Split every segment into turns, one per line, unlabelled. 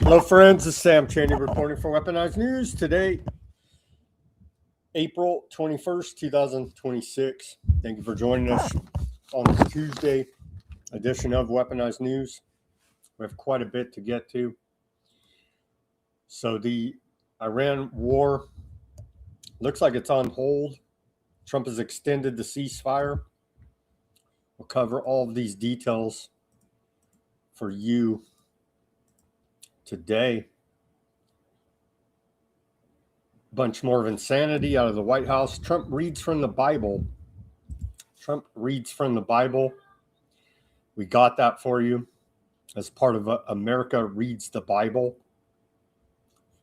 Hello, friends. This is Sam Chaney reporting for Weaponized News. Today, April 21st, 2026. Thank you for joining us on this Tuesday edition of Weaponized News. We have quite a bit to get to. So the Iran war looks like it's on hold. Trump has extended the ceasefire. We'll cover all of these details for you today. Bunch more of insanity out of the White House. Trump reads from the Bible. We got that for you as part of America Reads the Bible.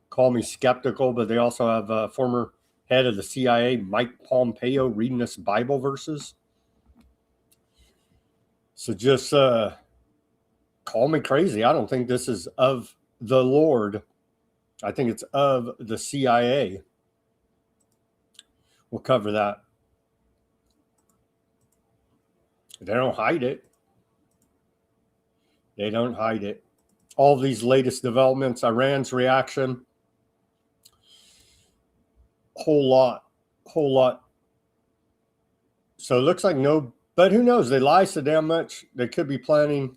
Call me skeptical, but they also have a former head of the CIA, Mike Pompeo, reading us Bible verses. So just call me crazy. I don't think this is of the Lord. I think it's of the CIA. We'll cover that. They don't hide it. They don't hide it. All of these latest developments, Iran's reaction, whole lot. So it looks like no, but who knows? They lie so damn much. They could be planning.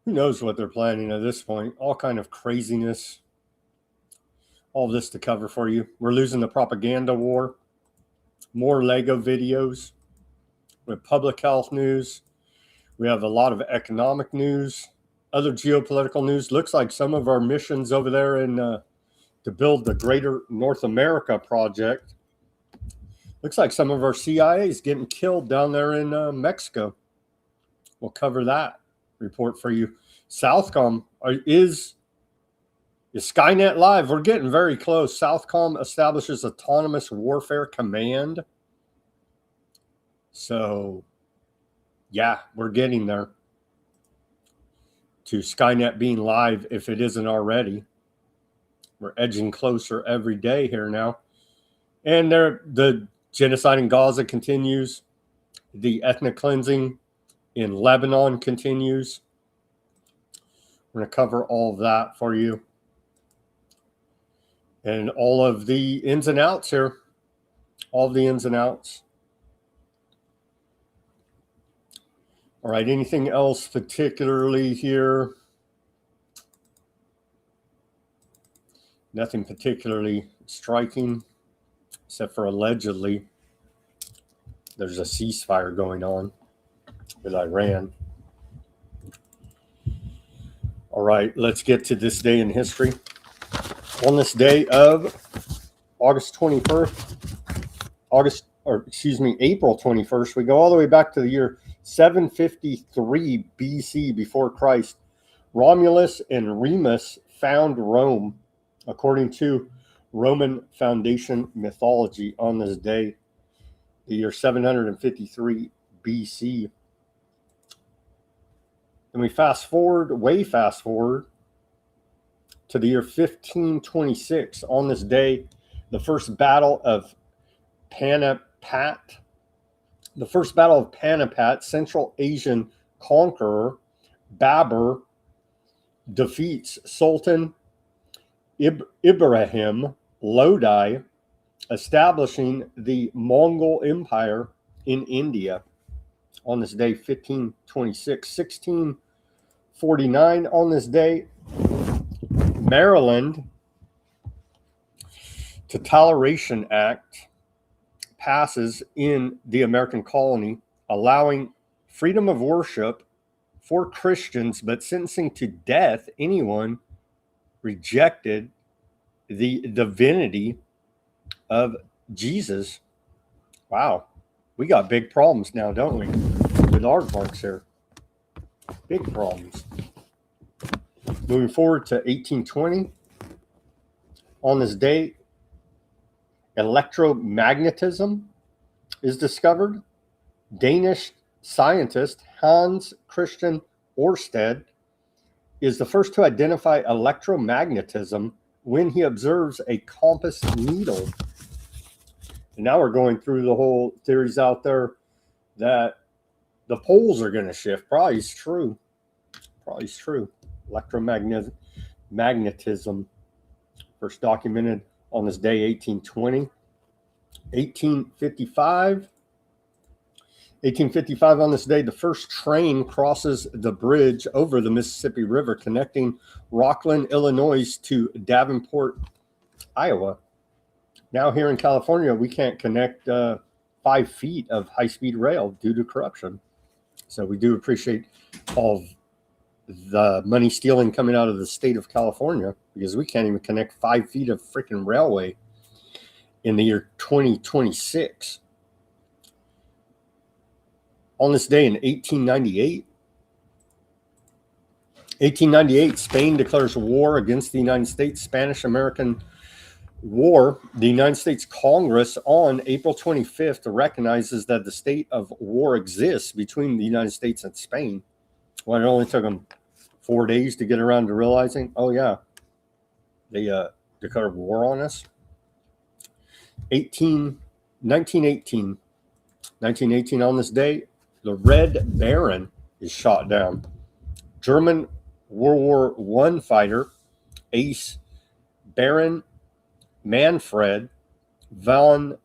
Who knows what they're planning at this point? All kind of craziness. All this to cover for you. We're losing the propaganda war. More Lego videos. We have public health news. We have a lot of economic news. Other geopolitical news. Looks like some of our missions over there in to build the Greater North America project. Looks like some of our CIA is getting killed down there in Mexico. We'll cover that report for you. Southcom is Skynet live. We're getting very close. Southcom establishes autonomous warfare command. So, yeah, we're getting there to Skynet being live if it isn't already. We're edging closer every day here now. And the genocide in Gaza continues. The ethnic cleansing in Lebanon continues. We're going to cover all of that for you. And all of the ins and outs here. All of the ins and outs. All right, anything else particularly here? Nothing particularly striking, except for allegedly there's a ceasefire going on with Iran. All right, let's get to this day in history. On this day of April 21st, we go all the way back to the year 753 BC before Christ. Romulus and Remus found Rome, according to Roman foundation mythology. On this day, the year 753 BC. And we way fast forward to the year 1526. On this day, the first battle of Panipat, Central Asian conqueror Babur defeats Sultan Ibrahim Lodi, establishing the Mongol Empire in India. On this day, 1526. 1649, on this day, Maryland Totalitarian Act passes in the American colony, allowing freedom of worship for Christians, but sentencing to death anyone rejected the divinity of Jesus. Wow. We got big problems now, don't we? With aardvarks here. Big problems. Moving forward to 1820. On this day, electromagnetism is discovered. Danish scientist Hans Christian Ørsted is the first to identify electromagnetism when he observes a compass needle. And now we're going through the whole theories out there that the poles are going to shift. Probably is true. magnetism, first documented on this day, 1820. 1855 on this day, the first train crosses the bridge over the Mississippi River, connecting Rockland, Illinois to Davenport, Iowa. Now here in California, we can't connect 5 feet of high-speed rail due to corruption. So we do appreciate all of the money stealing coming out of the state of California, because we can't even connect 5 feet of freaking railway in the year 2026. On this day in 1898, Spain declares war against the United States. Spanish-American War. The United States Congress on April 25th recognizes that the state of war exists between the United States and Spain. Well, it only took them 4 days to get around to realizing, oh yeah, they declared war on us. 1918 on this day, the Red Baron is shot down. German World War I fighter Ace Baron Manfred von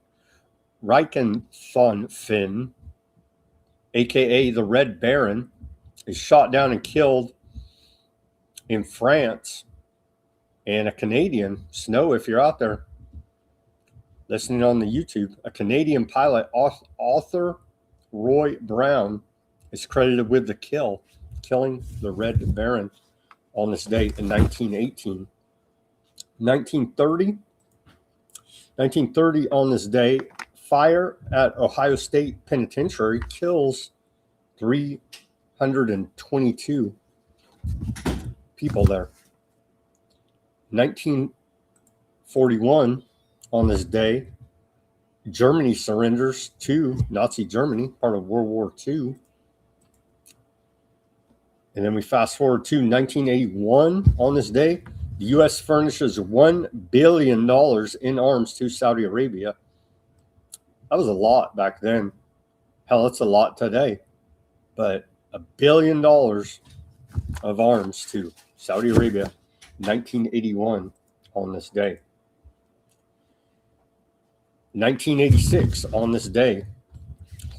Reichenfontein, aka the Red Baron, is shot down and killed in France. And a Canadian, Snow, if you're out there listening on the YouTube, a Canadian pilot, Arthur Roy Brown, is credited with the killing the Red Baron on this day in 1918. 1930 on this day, fire at Ohio State Penitentiary kills 322 people there. 1941 on this day, Germany surrenders to Nazi Germany, part of World War II. And then we fast forward to 1981 on this day. The U.S. furnishes $1 billion in arms to Saudi Arabia. That was a lot back then. Hell, it's a lot today. But $1 billion of arms to Saudi Arabia, 1981 on this day. 1986 on this day,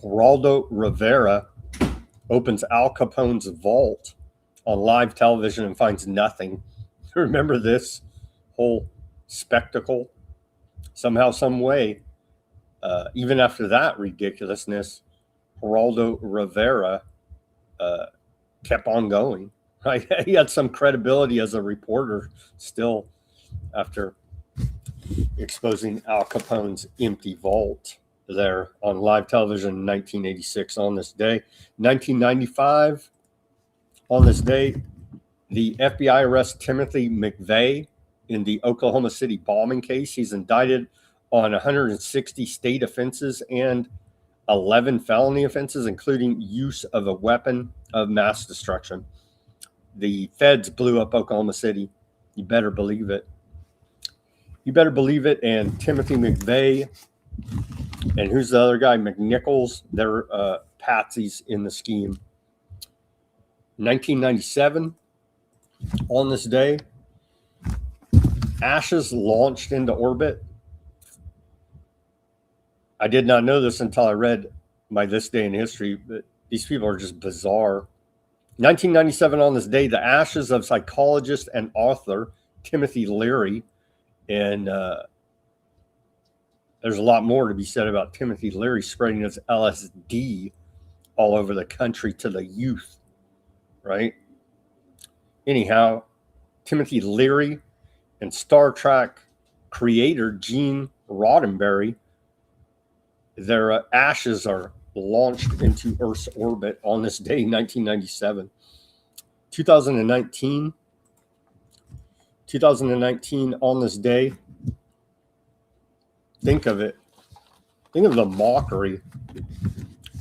Geraldo Rivera opens Al Capone's vault on live television and finds nothing. Remember this whole spectacle? Somehow, some way, even after that ridiculousness, Geraldo Rivera kept on going. Right? He had some credibility as a reporter still after exposing Al Capone's empty vault there on live television in 1986 on this day. 1995 on this day, the FBI arrests Timothy McVeigh in the Oklahoma City bombing case. He's indicted on 160 state offenses and 11 felony offenses, including use of a weapon of mass destruction. The feds blew up Oklahoma City. You better believe it. You better believe it. And Timothy McVeigh, and who's the other guy? McNichols. They're patsies in the scheme. 1997, on this day, Ashes launched into orbit. I did not know this until I read my This Day in History, but these people are just bizarre. 1997, on this day, the ashes of psychologist and author Timothy Leary, and there's a lot more to be said about Timothy Leary spreading his LSD all over the country to the youth, right? Anyhow, Timothy Leary and Star Trek creator Gene Roddenberry, their ashes are launched into Earth's orbit on this day, 1997. 2019 on this day, think of it. Think of the mockery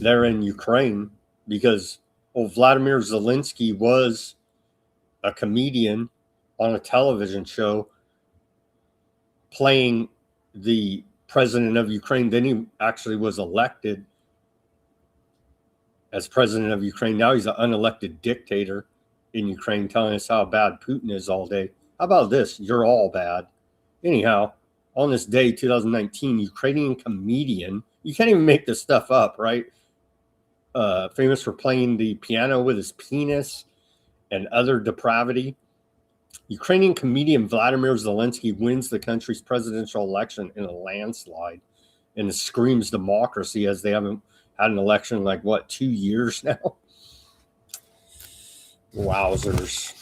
there in Ukraine, because Vladimir Zelensky was a comedian on a television show playing the president of Ukraine. Then he actually was elected as president of Ukraine. Now he's an unelected dictator. in Ukraine telling us how bad Putin is all day. How about this? You're all bad. Anyhow, on this day, 2019, Ukrainian comedian, you can't even make this stuff up, right? Famous for playing the piano with his penis and other depravity. Ukrainian comedian Vladimir Zelensky wins the country's presidential election in a landslide, and it screams democracy, as they haven't had an election in, like, what, 2 years now? Wowzers.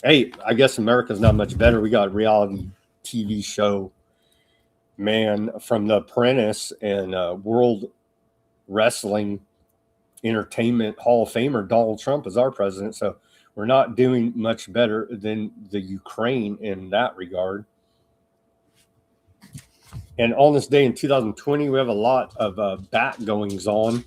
Hey, I guess America's not much better. We got a reality TV show, man, from The Apprentice, and World Wrestling Entertainment Hall of Famer Donald Trump is our president. So we're not doing much better than the Ukraine in that regard. And on this day in 2020, we have a lot of bat goings on.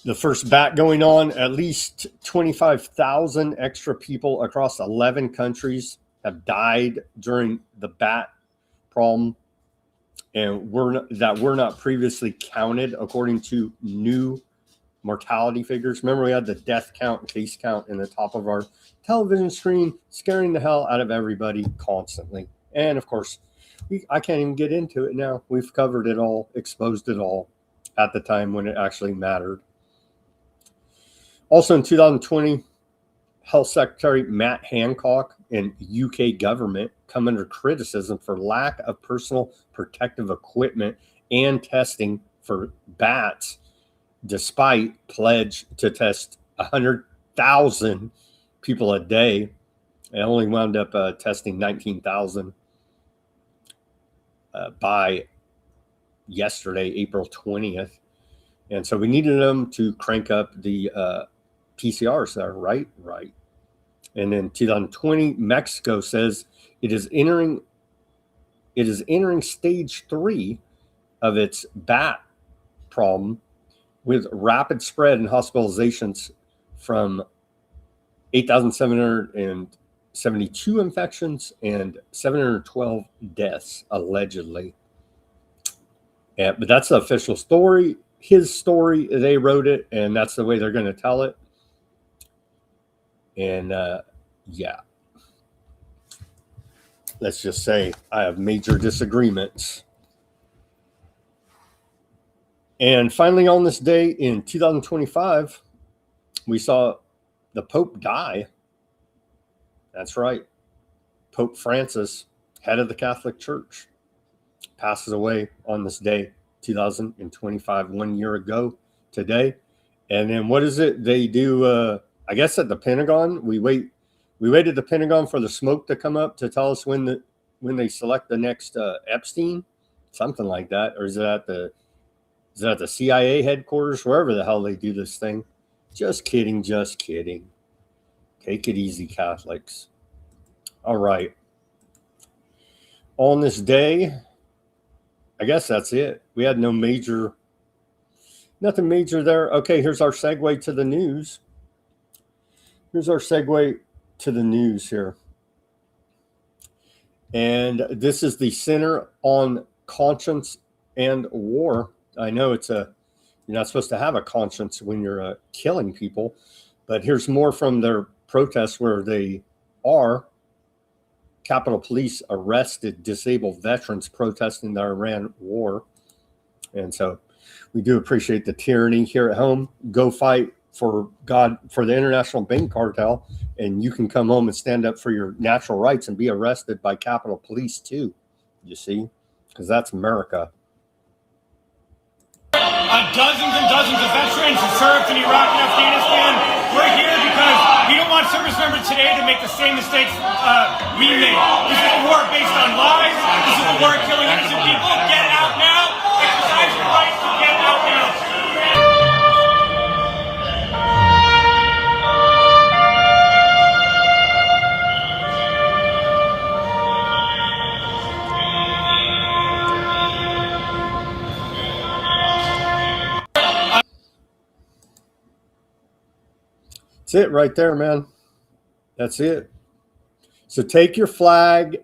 The first bat going on, at least 25,000 extra people across 11 countries have died during the bat problem, and were not previously counted according to new mortality figures. Remember, we had the death count and case count in the top of our television screen, scaring the hell out of everybody constantly. And of course, I can't even get into it now. We've covered it all, exposed it all at the time when it actually mattered. Also in 2020, Health Secretary Matt Hancock and UK government come under criticism for lack of personal protective equipment and testing for bats, despite pledge to test 100,000 people a day. It only wound up testing 19,000 by yesterday, April 20th. And so we needed them to crank up the PCRs there, right? Right. And in 2020, Mexico says it is entering stage 3 of its bat problem, with rapid spread and hospitalizations from 8,772 infections and 712 deaths, allegedly. But that's the official story. His story, they wrote it, and that's the way they're going to tell it. And yeah, let's just say I have major disagreements. And finally, on this day in 2025, we saw the Pope die. That's right. Pope Francis, head of the Catholic Church, passes away on this day, 2025, 1 year ago today. And then what is it they do? I guess at the Pentagon, we waited the Pentagon for the smoke to come up to tell us when they select the next Epstein, something like that. Or is it at the CIA headquarters, wherever the hell they do this thing? Just kidding, just kidding. Take it easy, Catholics. All right. On this day, I guess that's it. We had nothing major there. Okay, here's our segue to the news. Here's our segue to the news here. And this is the Center on Conscience and War. I know you're not supposed to have a conscience when you're killing people, but here's more from their protests where they are. Capitol Police arrested disabled veterans protesting the Iran war. And so we do appreciate the tyranny here at home. Go fight for God, for the international bank cartel, and you can come home and stand up for your natural rights and be arrested by Capitol Police too, you see, because that's America.
Dozens and dozens of veterans who served in Iraq and Afghanistan. We're here because we don't want service members today to make the same mistakes we made. This is a war based on lies. This is a war killing innocent people. Get out now. Exercise your rights to get out now.
That's it right there, man. That's it. So take your flag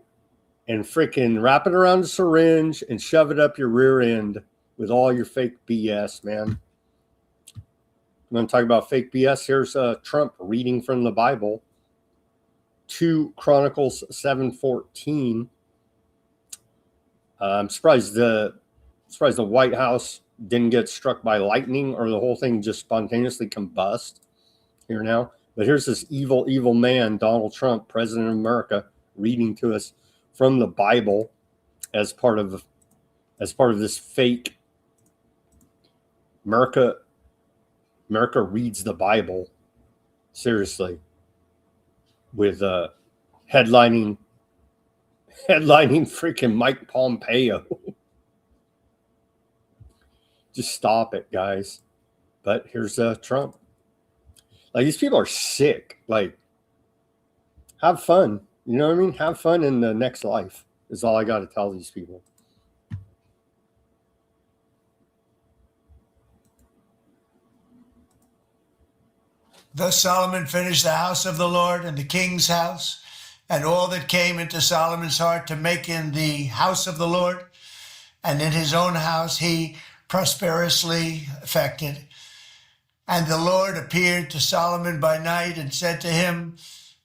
and freaking wrap it around a syringe and shove it up your rear end with all your fake BS, man. I'm going to talk about fake BS. Here's Trump reading from the Bible. 2 Chronicles 7:14. I'm surprised the White House didn't get struck by lightning, or the whole thing just spontaneously combust here now. But here's this evil, evil man, Donald Trump, President of America, reading to us from the Bible as part of this fake America reads the Bible, seriously, with headlining freaking Mike Pompeo. Just stop it, guys. But here's Trump. Like, these people are sick. Like, have fun. You know what I mean? Have fun in the next life is all I got to tell these people.
Thus Solomon finished the house of the Lord and the king's house, and all that came into Solomon's heart to make in the house of the Lord, and in his own house he prosperously effected. And the Lord appeared to Solomon by night and said to him,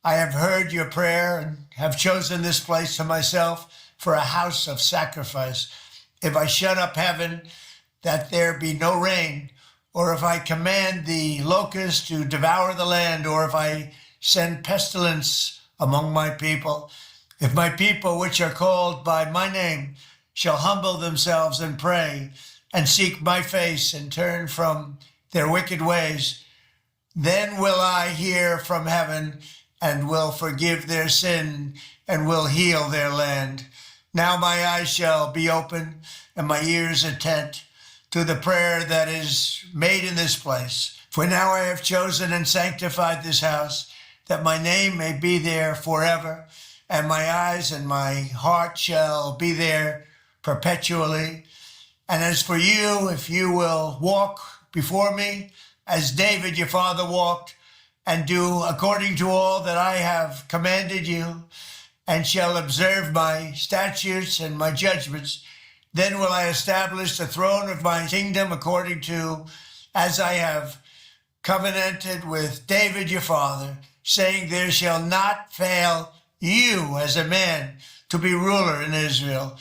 I have heard your prayer and have chosen this place to myself for a house of sacrifice. If I shut up heaven that there be no rain, or if I command the locusts to devour the land, or if I send pestilence among my people, if my people which are called by my name shall humble themselves and pray and seek my face and turn from their wicked ways, then will I hear from heaven and will forgive their sin and will heal their land. Now my eyes shall be open and my ears attent to the prayer that is made in this place. For now I have chosen and sanctified this house, that my name may be there forever, and my eyes and my heart shall be there perpetually. And as for you, if you will walk before me, as David your father walked, and do according to all that I have commanded you, and shall observe my statutes and my judgments, then will I establish the throne of my kingdom according to as I have covenanted with David your father, saying, there shall not fail you as a man to be ruler in Israel.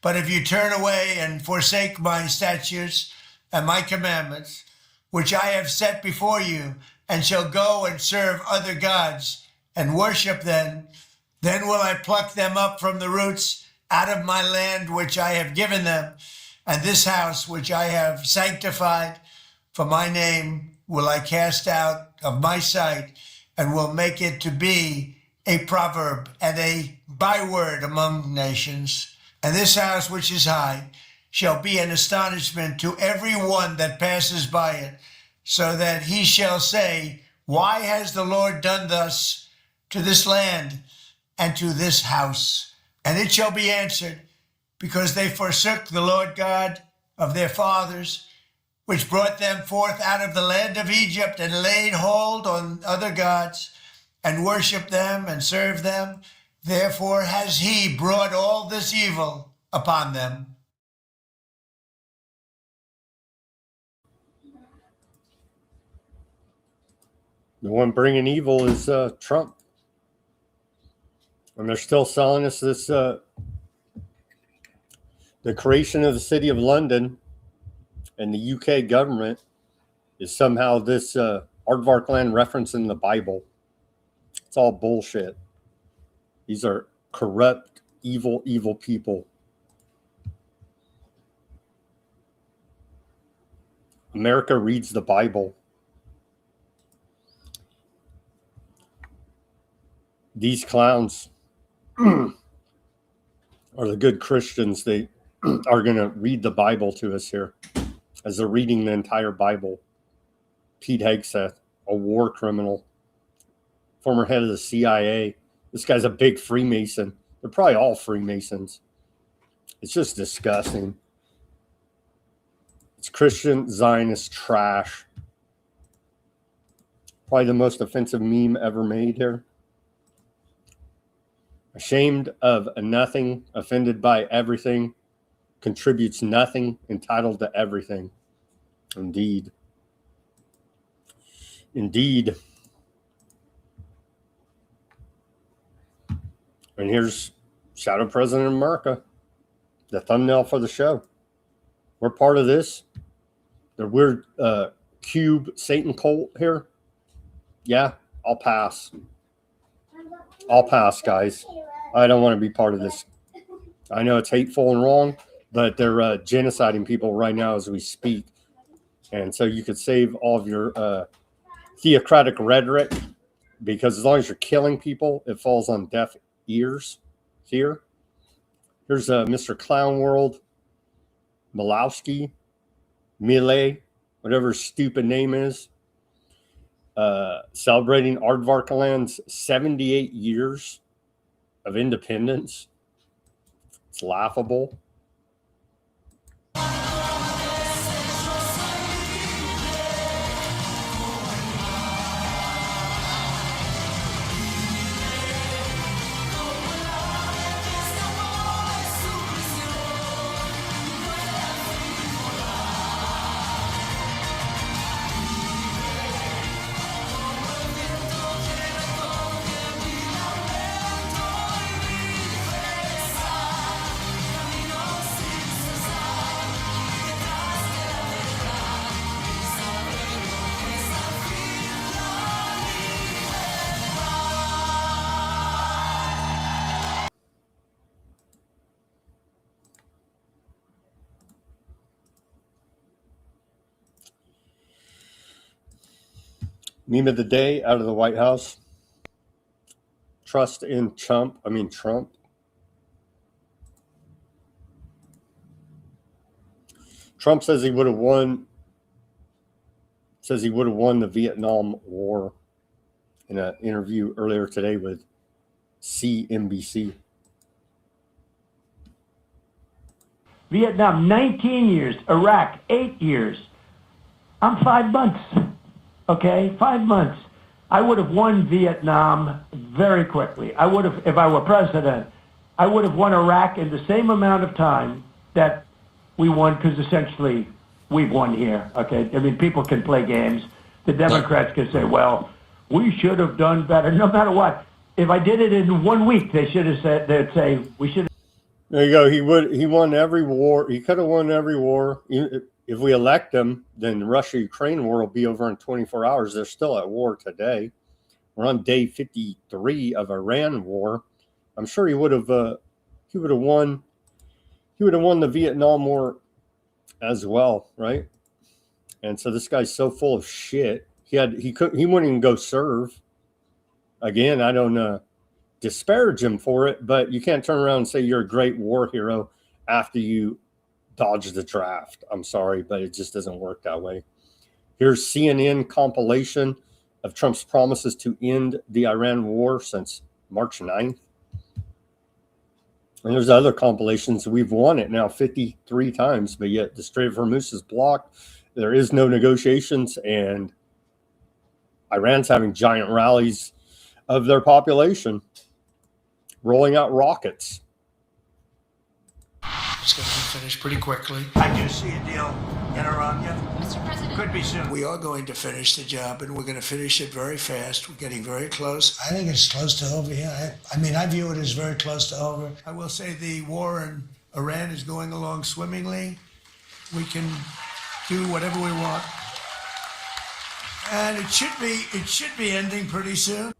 But if you turn away and forsake my statutes and my commandments, which I have set before you, and shall go and serve other gods and worship them, then will I pluck them up from the roots out of my land which I have given them, and this house which I have sanctified for my name will I cast out of my sight, and will make it to be a proverb and a byword among nations. And this house which is high shall be an astonishment to every one that passes by it, so that he shall say, why has the Lord done thus to this land and to this house? And it shall be answered, because they forsook the Lord God of their fathers, which brought them forth out of the land of Egypt, and laid hold on other gods, and worshiped them and served them. Therefore has he brought all this evil upon them.
The one bringing evil is Trump. And they're still selling us this, the creation of the City of London and the UK government is somehow this aardvark land reference in the Bible. It's all bullshit. These are corrupt, evil, evil people. America reads the Bible. These clowns are the good Christians. They are going to read the Bible to us here as they're reading the entire Bible. Pete Hegseth, a war criminal, former head of the CIA. This guy's a big Freemason. They're probably all Freemasons. It's just disgusting. It's Christian Zionist trash. Probably the most offensive meme ever made here. Ashamed of nothing, offended by everything, contributes nothing, entitled to everything. Indeed. Indeed. And here's Shadow President of America, the thumbnail for the show. We're part of this. The weird cube Satan cult here. Yeah, I'll pass. I'll pass, guys. I don't want to be part of this. I know it's hateful and wrong, but they're genociding people right now as we speak. And so you could save all of your theocratic rhetoric, because as long as you're killing people, it falls on deaf ears here. Here's Mr. Clown World, Milowski, Millet, whatever his stupid name is, celebrating Aardvarkaland's 78 years of independence. It's laughable. Meme of the day out of the White House. Trust in Trump. Trump says he would have won. Says he would have won the Vietnam War in an interview earlier today with CNBC.
Vietnam, 19 years. Iraq, 8 years. I'm 5 months. Okay, 5 months. I would have won Vietnam very quickly. I would have, if I were president, I would have won Iraq in the same amount of time that we won, because essentially we've won here. Okay, I mean, people can play games. The Democrats can say, well, we should have done better. No matter what. If I did it in 1 week, they should have said, they'd say, we should have.
There you go. He won every war. He could have won every war. If we elect him, then the Russia-Ukraine war will be over in 24 hours. They're still at war today. We're on day 53 of Iran war. I'm sure he would have won. He would have won the Vietnam War as well, right? And so this guy's so full of shit. He wouldn't even go serve. Again, I don't disparage him for it, but you can't turn around and say you're a great war hero after you dodge the draft. I'm sorry, but it just doesn't work that way. Here's CNN compilation of Trump's promises to end the Iran war since March 9th. And there's other compilations. We've won it now 53 times, but yet the Strait of Hormuz is blocked. There is no negotiations, and Iran's having giant rallies of their population, rolling out rockets.
It's going to be finished pretty quickly. I do see a deal in Iran, yeah.
Mr. President.
Could be soon. We are going to finish the job, and we're going to finish it very fast. We're getting very close. I think it's close to over, yeah. I mean, I view it as very close to over. I will say the war in Iran is going along swimmingly. We can do whatever we want. And it should be ending pretty soon.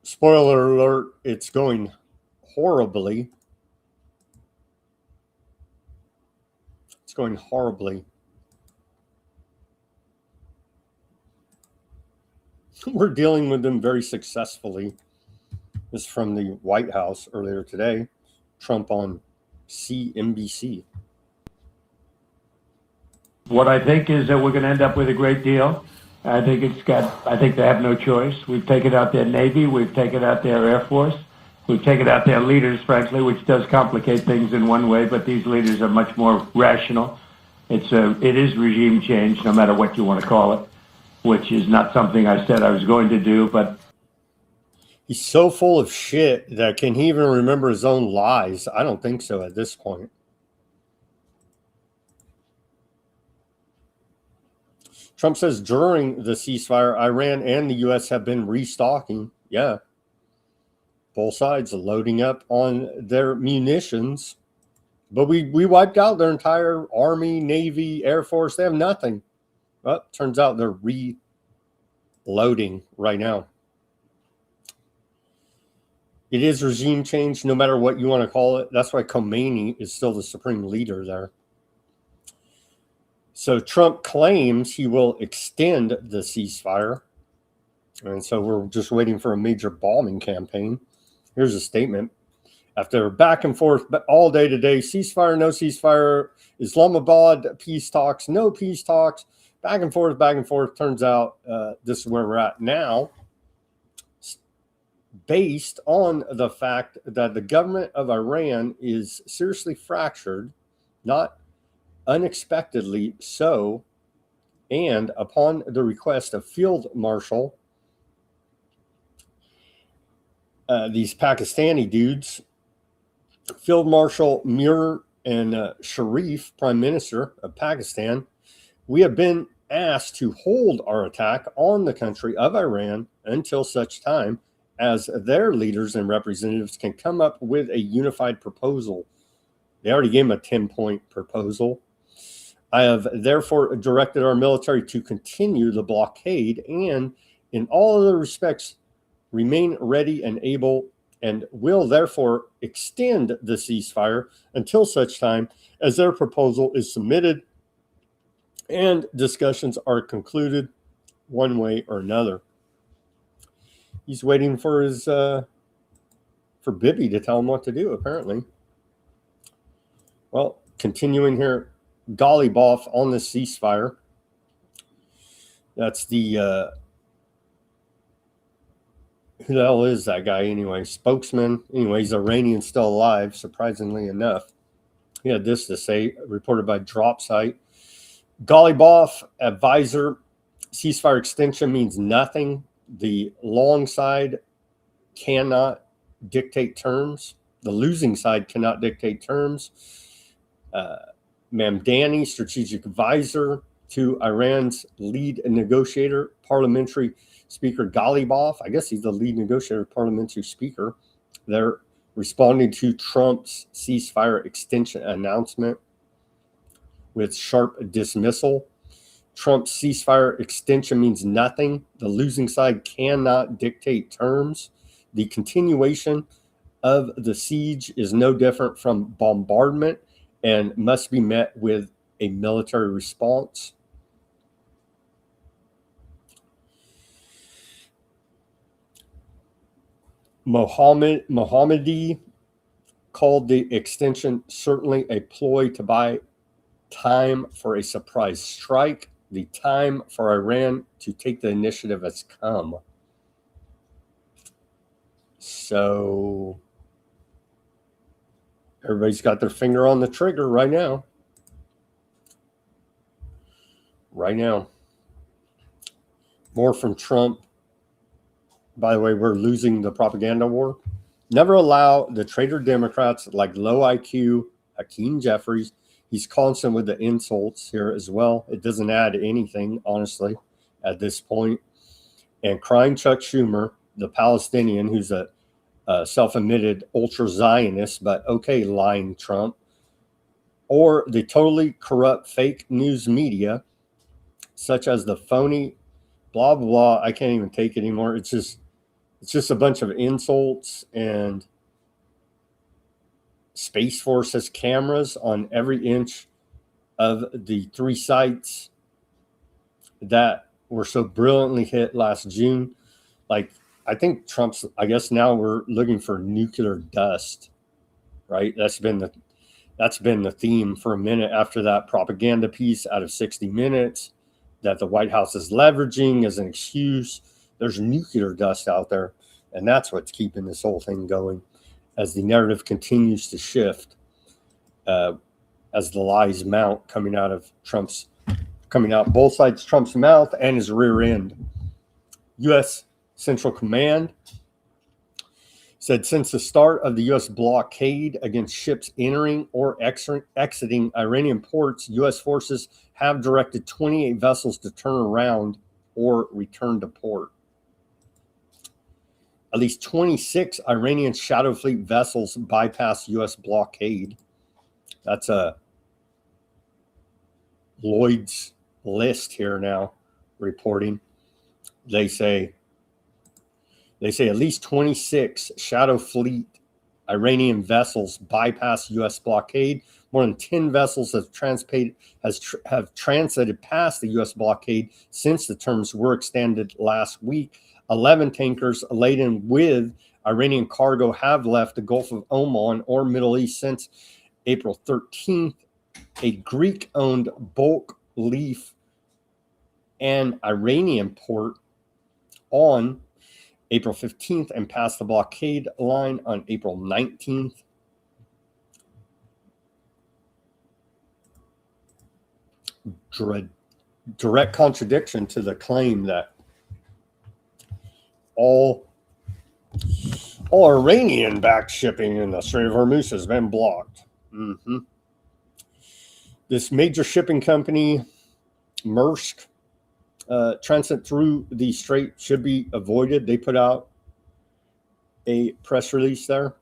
Spoiler alert, it's going horribly. It's going horribly. We're dealing with them very successfully. This is from the White House earlier today. Trump on CNBC.
What I think is that we're going to end up with a great deal. I think they have no choice. We've taken out their Navy. We've taken out their Air Force. We've taken out their leaders, frankly, which does complicate things in one way, but these leaders are much more rational. It is regime change, no matter what you want to call it, which is not something I said I was going to do, but...
He's so full of shit that can he even remember his own lies? I don't think so at this point. Trump says during the ceasefire, Iran and the U.S. have been restocking. Yeah. Both sides loading up on their munitions. But we wiped out their entire Army, Navy, Air Force. They have nothing. Well, turns out they're reloading right now. It is regime change, no matter what you want to call it. That's why Khomeini is still the supreme leader there. So Trump claims he will extend the ceasefire. And so we're just waiting for a major bombing campaign. Here's a statement. After back and forth all day today, ceasefire, no ceasefire, Islamabad, peace talks, no peace talks, back and forth, turns out this is where we're at now, based on the fact that the government of Iran is seriously fractured, not unexpectedly so, and upon the request of Field Marshal, these Pakistani dudes, Field Marshal Mir and Sharif, Prime Minister of Pakistan, we have been asked to hold our attack on the country of Iran until such time as their leaders and representatives can come up with a unified proposal. They already gave them a 10-point proposal. I have therefore directed our military to continue the blockade and, in all other respects, remain ready and able, and will therefore extend the ceasefire until such time as their proposal is submitted and discussions are concluded one way or another. He's waiting for his for Bibi to tell him what to do, apparently. Well, continuing here, Ghalibaf on the ceasefire. That's the who the hell is that guy anyway? Spokesman. Anyway, he's Iranian, still alive, surprisingly enough. He had this to say, reported by Dropsite. Ghalibaf, advisor, ceasefire extension means nothing. The long side cannot dictate terms. The losing side cannot dictate terms. Mamdani, strategic advisor to Iran's lead negotiator, parliamentary speaker Ghalibaf. I guess he's the lead negotiator, parliamentary speaker. They're responding to Trump's ceasefire extension announcement with sharp dismissal. Trump's ceasefire extension means nothing. The losing side cannot dictate terms. The continuation of the siege is no different from bombardment and must be met with a military response. Mohammadi called the extension certainly a ploy to buy time for a surprise strike. The time for Iran to take the initiative has come. So everybody's got their finger on the trigger right now. Right now. More from Trump. By the way, we're losing the propaganda war. Never allow the traitor Democrats like low IQ Hakeem Jeffries. He's constant with the insults here as well. It doesn't add anything, honestly, at this point. And crying Chuck Schumer, the Palestinian, who's a self-admitted ultra-Zionist, but okay, lying Trump. Or the totally corrupt fake news media, such as the phony blah, blah, blah. I can't even take it anymore. It's just a bunch of insults, and Space Force has cameras on every inch of the 3 sites that were so brilliantly hit last June. Like, I think Trump's, I guess now we're looking for nuclear dust, right? That's been the theme for a minute after that propaganda piece out of 60 Minutes that the White House is leveraging as an excuse. There's nuclear dust out there, and that's what's keeping this whole thing going as the narrative continues to shift, as the lies mount coming out both sides Trump's mouth and his rear end. U.S. Central Command Said since the start of the U.S. blockade against ships entering or exiting Iranian ports, U.S. forces have directed 28 vessels to turn around or return to port. At least 26 Iranian Shadow Fleet vessels bypass U.S. blockade. That's a Lloyd's list here now reporting. They say at least 26 Shadow Fleet Iranian vessels bypass U.S. blockade. More than 10 vessels have transited past the U.S. blockade since the terms were extended last week. 11 tankers laden with Iranian cargo have left the Gulf of Oman or Middle East since April 13th. A Greek-owned bulk leaf and Iranian port on April 15th and passed the blockade line on April 19th. Direct contradiction to the claim that all Iranian-backed shipping in the Strait of Hormuz has been blocked. This major shipping company, Maersk, transit through the strait should be avoided. They put out a press release there.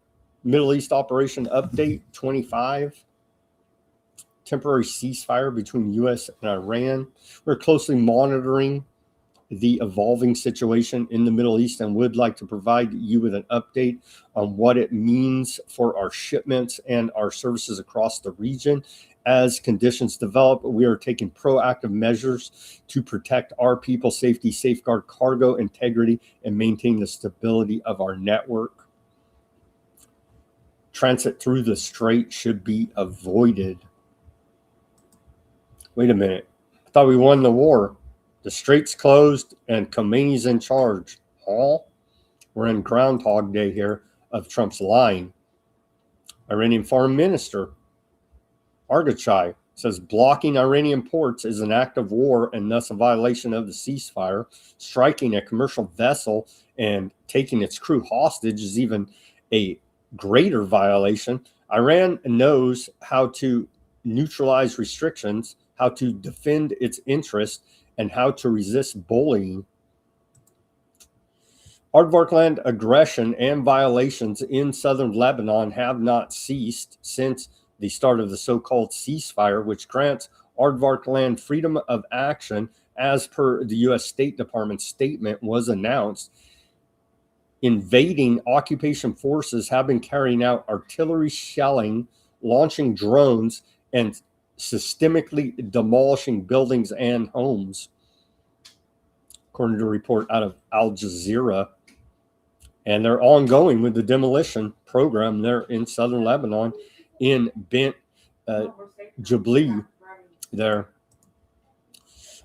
Middle East Operation Update 25. Temporary ceasefire between U.S. and Iran. We're closely monitoring the evolving situation in the Middle East and would like to provide you with an update on what it means for our shipments and our services across the region. As conditions develop, we are taking proactive measures to protect our people's safety, safeguard cargo integrity, and maintain the stability of our network. Transit through the strait should be avoided. Wait a minute. I thought we won the war. The strait's closed and Khomeini's in charge. We're in Groundhog Day here of Trump's lying. Iranian Foreign Minister Argachai says blocking Iranian ports is an act of war and thus a violation of the ceasefire. Striking a commercial vessel and taking its crew hostage is even a greater violation. Iran knows how to neutralize restrictions, how to defend its interests, and how to resist bullying. Aardvarkland aggression and violations in southern Lebanon have not ceased since the start of the so-called ceasefire, which grants Aardvarkland freedom of action as per the U.S. State Department statement was announced. Invading occupation forces have been carrying out artillery shelling, launching drones, and systemically demolishing buildings and homes, according to a report out of Al Jazeera. And they're ongoing with the demolition program there in southern Lebanon in Bint Jabli there.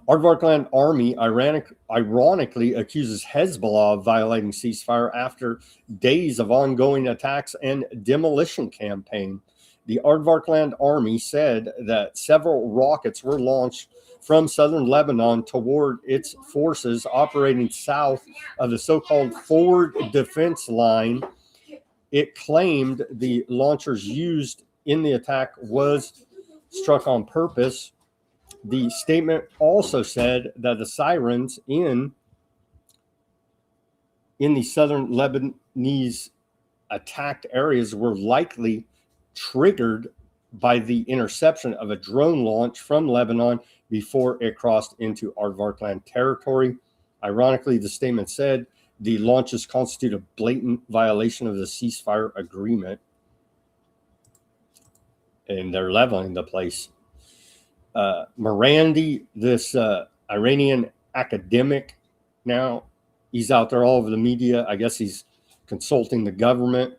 Aardvarkland Army ironically accuses Hezbollah of violating ceasefire after days of ongoing attacks and demolition campaign. The Aardvarkland Army said that several rockets were launched from southern Lebanon toward its forces operating south of the so-called forward defense line. It claimed the launchers used in the attack was struck on purpose. The statement also said that the sirens in the southern Lebanese attacked areas were likely triggered by the interception of a drone launch from Lebanon before it crossed into Aardvarkland territory. Ironically, the statement said the launches constitute a blatant violation of the ceasefire agreement, and they're leveling the place. Morandi, this Iranian academic, now he's out there all over the media. I guess he's consulting the government.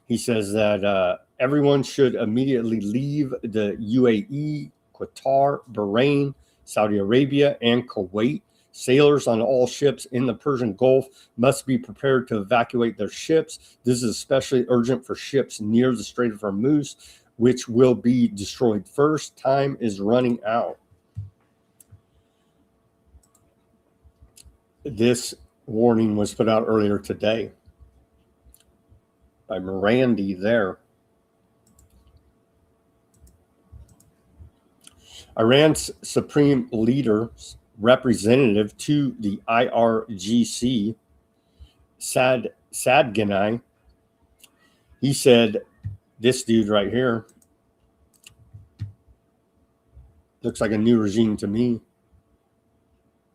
He says that everyone should immediately leave the UAE, Qatar, Bahrain, Saudi Arabia, and Kuwait. Sailors on all ships in the Persian Gulf must be prepared to evacuate their ships. This is especially urgent for ships near the Strait of Hormuz, which will be destroyed first. Time is running out. This warning was put out earlier today. by Morandi there. Iran's supreme leader's representative to the IRGC, Sadganai, he said, this dude right here looks like a new regime to me.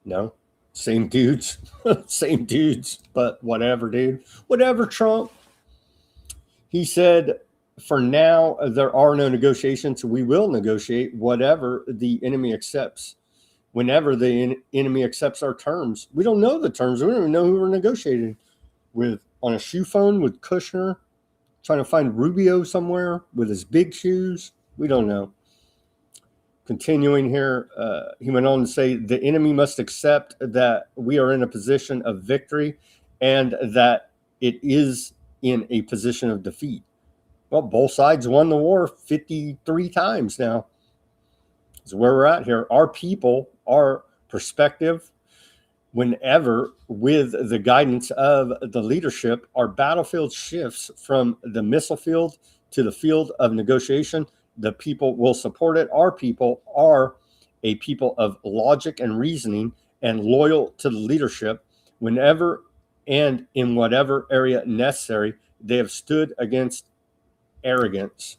No, same dudes, same dudes, but whatever, dude. Whatever, Trump. He said, for now, there are no negotiations. We will negotiate whatever the enemy accepts. Whenever the enemy accepts our terms. We don't know the terms. We don't even know who we're negotiating with. On a shoe phone with Kushner, trying to find Rubio somewhere with his big shoes. We don't know. Continuing here, he went on to say, the enemy must accept that we are in a position of victory and that it is in a position of defeat. Well, both sides won the war 53 times now. That's where we're at here. Our people, our perspective, whenever with the guidance of the leadership, our battlefield shifts from the missile field to the field of negotiation. The people will support it. Our people are a people of logic and reasoning and loyal to the leadership. Whenever and in whatever area necessary, they have stood against arrogance.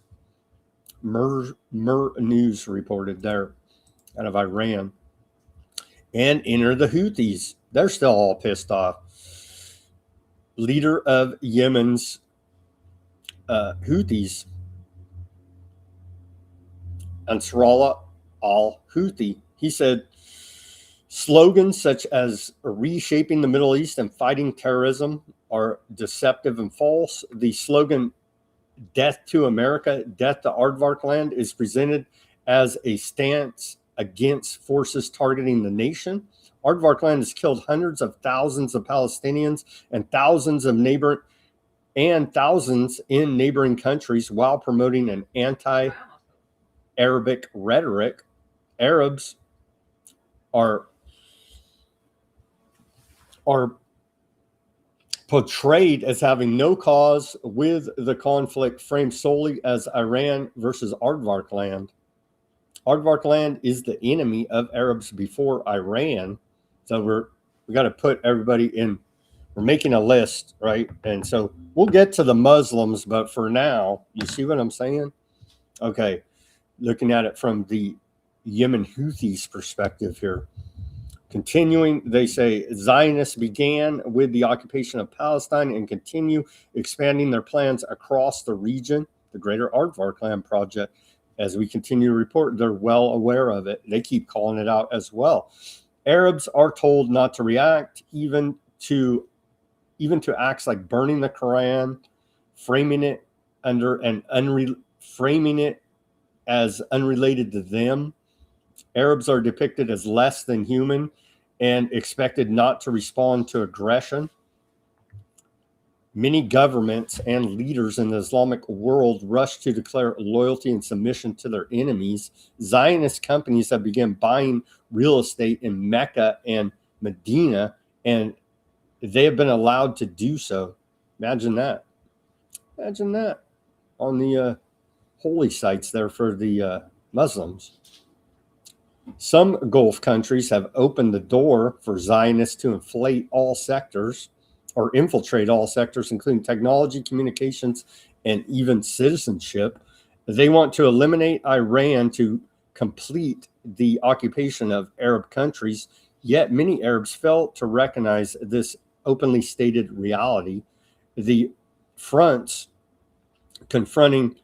News reported there out of Iran. And enter the Houthis. They're still all pissed off. Leader of Yemen's Houthis, Ansarallah al-Houthi, he said, slogans such as reshaping the Middle East and fighting terrorism are deceptive and false. The slogan, death to America, death to Aardvark land, is presented as a stance against forces targeting the nation. Aardvark land has killed hundreds of thousands of Palestinians and thousands in neighboring countries while promoting an anti-Arabic rhetoric. Arabs are portrayed as having no cause with the conflict, framed solely as Iran versus Aardvark land. Aardvark land is the enemy of Arabs before Iran. So we got to put everybody in. We're making a list, right? And so we'll get to the Muslims, but for now, you see what I'm saying? Okay, looking at it from the Yemen Houthis perspective here. Continuing, they say Zionists began with the occupation of Palestine and continue expanding their plans across the region, the Greater Aardvark Land Project. As we continue to report, they're well aware of it. They keep calling it out as well. Arabs are told not to react, even to acts like burning the Quran, framing it as unrelated to them. Arabs are depicted as less than human and expected not to respond to aggression. Many governments and leaders in the Islamic world rush to declare loyalty and submission to their enemies. Zionist companies have begun buying real estate in Mecca and Medina, and they have been allowed to do so. Imagine that. Imagine that on the holy sites there for the Muslims. Some Gulf countries have opened the door for Zionists to infiltrate all sectors, including technology, communications, and even citizenship. They want to eliminate Iran to complete the occupation of Arab countries, yet many Arabs fail to recognize this openly stated reality. The fronts confronting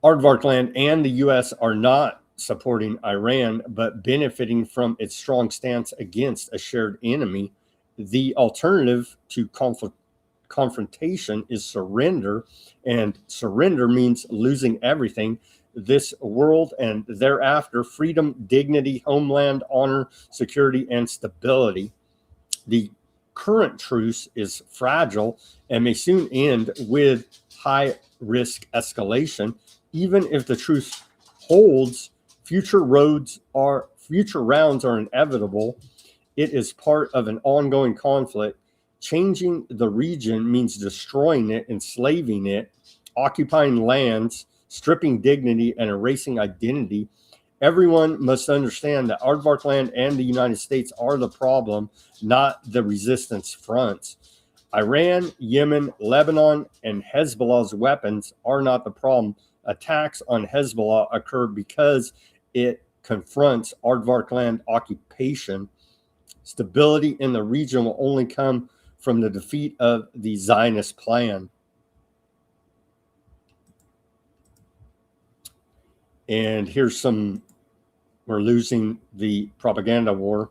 Aardvark land and the U.S. are not supporting Iran, but benefiting from its strong stance against a shared enemy. The alternative to confrontation is surrender, and surrender means losing everything. This world and thereafter, freedom, dignity, homeland, honor, security, and stability. The current truce is fragile and may soon end with high-risk escalation. Even if the truce holds, future rounds are inevitable. It is part of an ongoing conflict. changing the region means destroying it, enslaving it, occupying lands, stripping dignity, and erasing identity. Everyone must understand that Aardvark land and the United States are the problem, not the resistance fronts. Iran, Yemen, Lebanon, and Hezbollah's weapons are not the problem. Attacks on Hezbollah occur because it confronts Aardvark land occupation. Stability in the region will only come from the defeat of the Zionist plan. And here's some, we're losing the propaganda war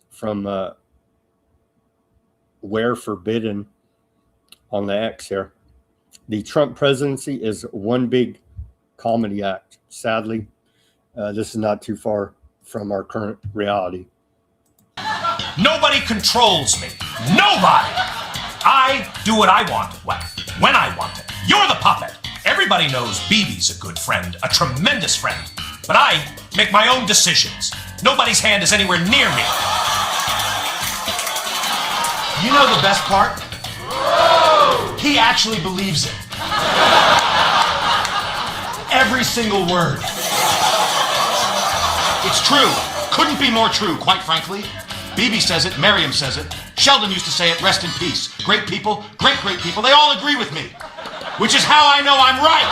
from Where Forbidden on the X here. The Trump presidency is one big comedy act. Sadly, this is not too far from our current reality.
Nobody controls me. Nobody. I do what I want, when I want it. You're the puppet. Everybody knows Bibi's a good friend, a tremendous friend. But I make my own decisions. Nobody's hand is anywhere near me. You know the best part? He actually believes it. Every single word. It's true. Couldn't be more true, quite frankly. Bibi says it, Miriam says it, Sheldon used to say it, rest in peace. Great people, great people, they all agree with me. Which is how I know I'm right.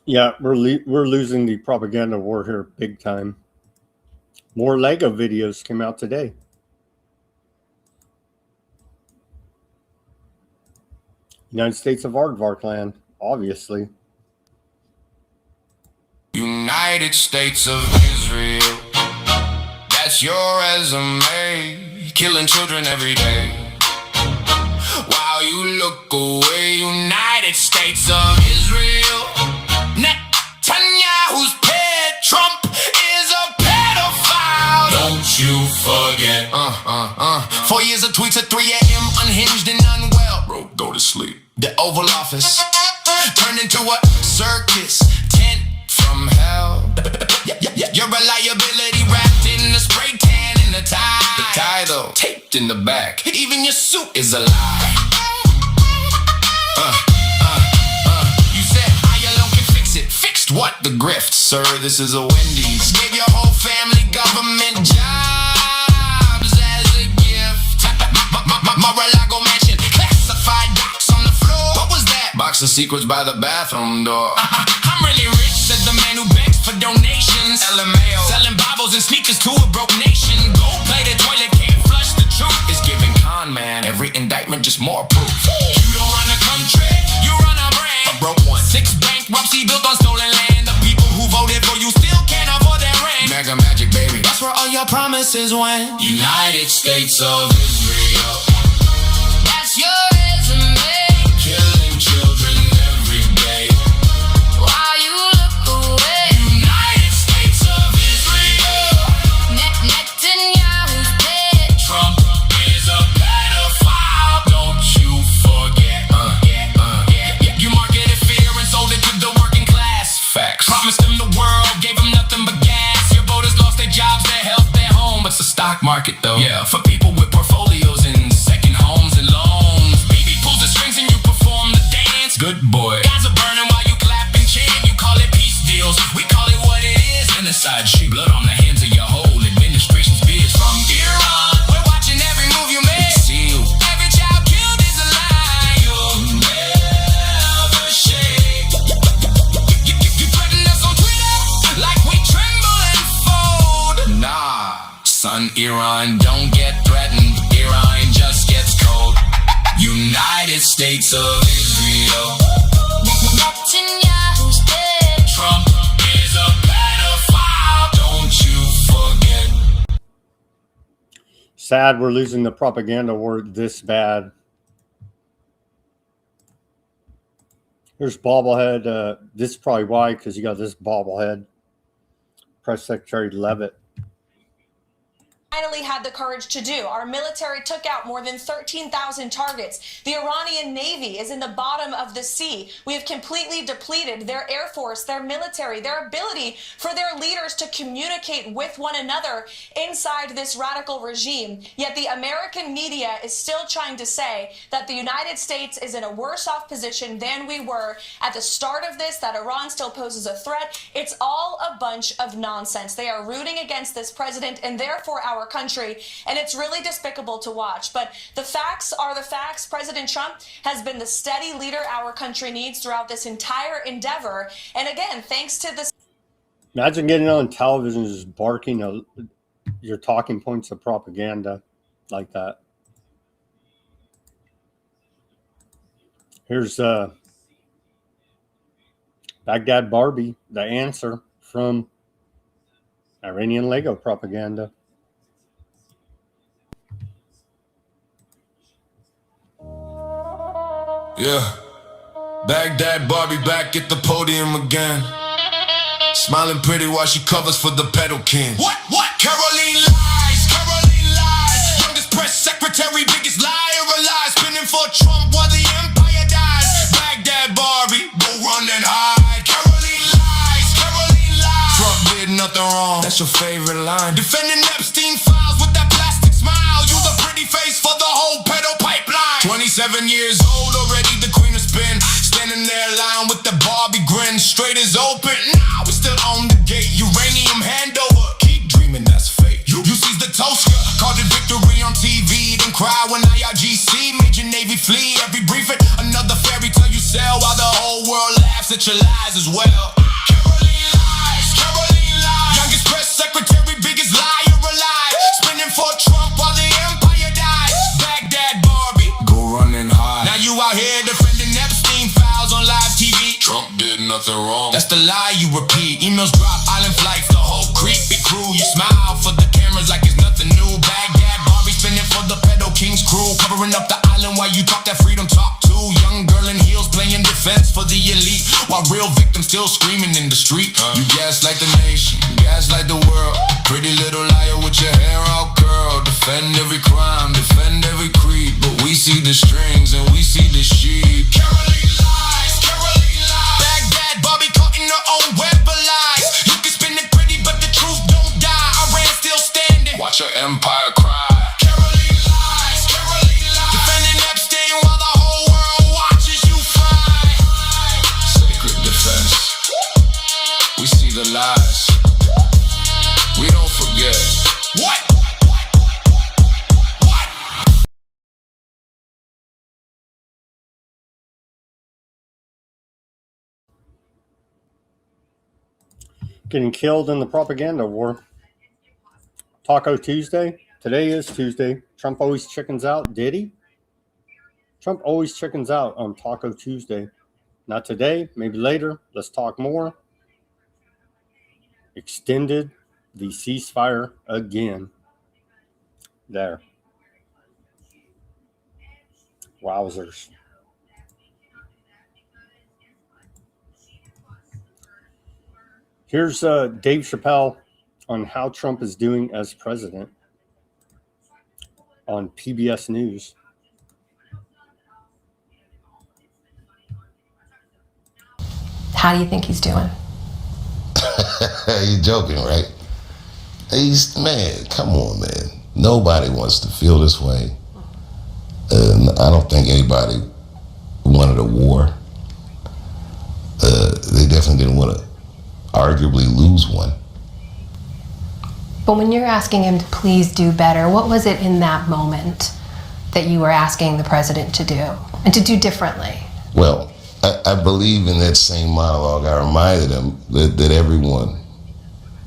Yeah, we're losing the propaganda war here big time. More Lego videos came out today. United States of Aardvark land, obviously.
United States of Israel, that's your resume. Killing children every day. While you look away, United States of Israel. Netanyahu's pet, Trump is a pedophile. Don't you forget. 4 years of tweets at 3 a.m. unhinged and unwell. Bro, go to sleep. The Oval Office turned into a circus tent from hell. Your reliability wrapped in a spray tan and a tie. The tie though, taped in the back. Even your suit is a lie. You said how you alone can fix it. Fixed what? The grift, sir. This is a Wendy's. Gave your whole family government jobs as a gift. Mar-a-Lago mansion, classified docs on the floor. What was that? Box of secrets by the bathroom door. I'm really rich, said the man who begs for donations. LMAO, selling Bibles and sneakers to a broke nation. Gold-plated toilet can't flush the truth. It's giving con man, every indictment just more proof. You don't run a country, you run a brand. A broke one. 6 bankruptcy built on stolen land. The people who voted for you still can't afford their rent. Mega magic, baby. That's where all your promises went. United States of Israel. That's your resume. Killing children every day. While you look away. United States of Israel. Netanyahu's dead. Trump is a pedophile. Don't you forget. You marketed fear and sold it to the working class. Facts. Promised them the world, gave them nothing but gas. Your voters lost their jobs, their health, their home. It's the stock market though. Yeah, for people with portfolios and second homes and loans. Baby pulls the strings and you perform the dance. Good boy. Guys are burning while you clap and chant. You call it peace deals. We call it what it is. Genocide shit. Blood on the hands of your whole administration's biz. From Iran, we're watching every move you make. See you. Every child killed is a lie. You'll never shake. You threaten us on Twitter like we tremble and fold. Nah, son, Iran don't get threatened. Iran just gets cold. United States of Israel. Netanyahu's dead. Trump is a pedophile. Don't you forget.
Sad we're losing the propaganda war this bad. Here's bobblehead. This is probably why, because you got this bobblehead. Press Secretary Levitt.
finally had the courage to do. Our military took out more than 13,000 targets. The Iranian Navy is in the bottom of the sea. We have completely depleted their air force, their military, their ability for their leaders to communicate with one another inside this radical regime. Yet the American media is still trying to say that the United States is in a worse off position than we were at the start of this, that Iran still poses a threat. It's all a bunch of nonsense. They are rooting against this president and therefore our country, and it's really despicable to watch. But the facts are the facts. President Trump has been the steady leader our country needs throughout this entire endeavor. And again, thanks to this.
Imagine getting on television just barking your talking points of propaganda like that. Here's Baghdad Barbie, the answer from Iranian Lego propaganda.
Yeah. Baghdad Barbie back at the podium again. Smiling pretty while she covers for the pedal king. What? Caroline lies. Youngest press secretary, biggest liar alive. Spinning for Trump while the empire dies. Baghdad Barbie, go run and hide. Caroline lies. Trump did nothing wrong. That's your favorite line. Defending Epstein files with that plastic smile. You the pretty face for the whole pedo pipeline. 27 years old already, the queen of spin. Standing there lying with the Barbie grin. Straight as open, now we still on the gate. Uranium handover, keep dreaming that's fake. You sees the Tosca, called it victory on TV. Then cry when IRGC made your Navy flee. Every briefing, another fairy tale you sell. While the whole world laughs at your lies as well. Caroline lies. Youngest press secretary, biggest liar alive. Spinning for Trump while the empire dies. Baghdad Barbie, go run and hide. Now you out here defending Epstein files on live TV. Trump did nothing wrong. That's the lie you repeat. Emails drop, island flights, the whole creepy crew. You smile for the cameras like it's nothing new. Baghdad Barbie spinning for the pedo king's crew. Covering up the island while you talk that freedom talk too. Young girl in heels playing defense for the elite, while real victims still screaming in the street. You gaslight the nation, gaslight the world. Pretty little liar with your hair all curled. Defend every crime, defend every creed. But we see the strings and we see the sheep. Caroline lies. Baghdad Barbie caught in her own web of lies. You can spin it pretty but the truth don't die. Iran still standing, watch your empire cry. Caroline lies. Defending Epstein while the whole world watches you fry. Sacred defense, we see the lies, we don't forget. What?
Getting killed in the propaganda war. Taco Tuesday. Today is Tuesday. Trump always chickens out. Did he? Trump always chickens out on Taco Tuesday. Not today, maybe later. Let's talk more. Extended the ceasefire again. There. Wowzers. Here's Dave Chappelle on how Trump is doing as president on PBS News.
How do you think he's doing?
You're joking, right? Man, come on, man. Nobody wants to feel this way. I don't think anybody wanted a war. They definitely didn't want to arguably lose one.
But when you're asking him to please do better, what was it in that moment that you were asking the president to do and to do differently?
Well, I believe in that same monologue. I reminded him that everyone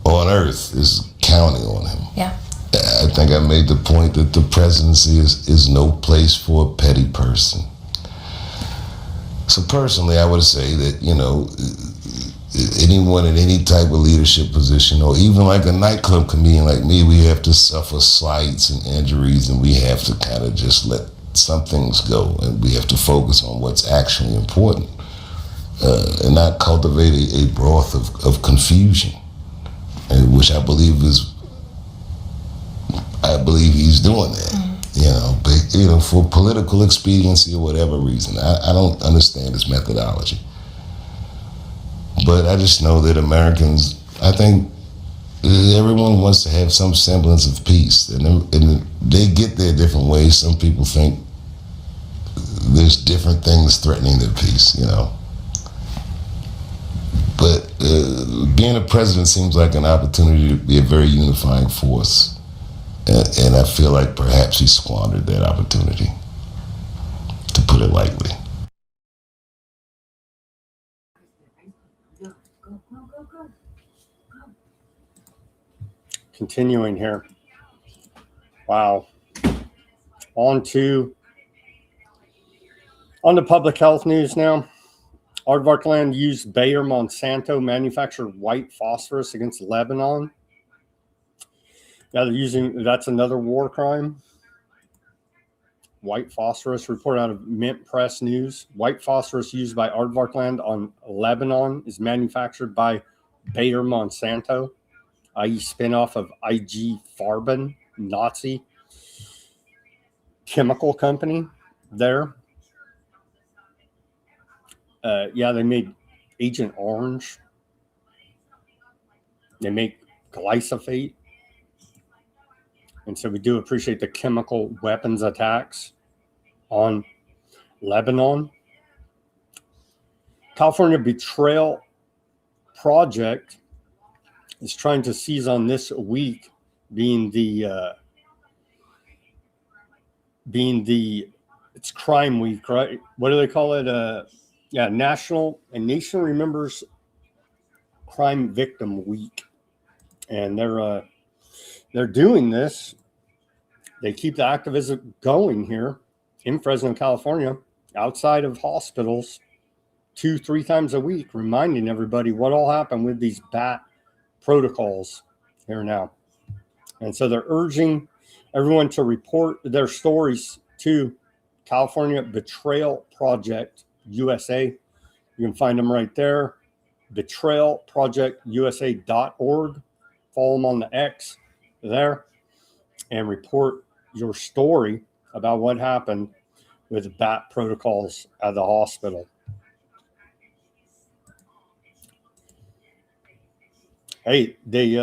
on earth is counting on him.
Yeah.
I think I made the point that the presidency is no place for a petty person. So personally, I would say that, anyone in any type of leadership position, or even like a nightclub comedian like me, we have to suffer slights and injuries, and we have to kind of just let some things go, and we have to focus on what's actually important, and not cultivate a broth of confusion, which I believe is I believe he's doing that, you know, but, you know, for political expediency or whatever reason. I don't understand his methodology. But I just know that Americans, I think everyone wants to have some semblance of peace. And they get there different ways. Some people think there's different things threatening their peace, you know. But being a president seems like an opportunity to be a very unifying force. And I feel like perhaps he squandered that opportunity, to put it lightly.
Continuing here. Wow. On to public health news now. Aardvark Land used Bayer Monsanto manufactured white phosphorus against Lebanon. Now they're using, that's another war crime. White phosphorus, report out of Mint Press News. White phosphorus used by Aardvark Land on Lebanon is manufactured by Bayer Monsanto, i.e. spinoff of IG Farben, Nazi chemical company there. Yeah, they made Agent Orange. They make glyphosate. And so we do appreciate the chemical weapons attacks on Lebanon. California Betrayal Project is trying to seize on this week being the it's crime week, right? What do they call it? Yeah, Nation Remembers Crime Victim Week. And they're doing this. They keep the activism going here in Fresno, California, outside of hospitals, 2-3 times a week, reminding everybody what all happened with these BAT protocols here now. And so they're urging everyone to report their stories to California Betrayal Project USA. You can find them right there, betrayalprojectusa.org. Follow them on the X there and report your story about what happened with BAT protocols at the hospital. Hey, we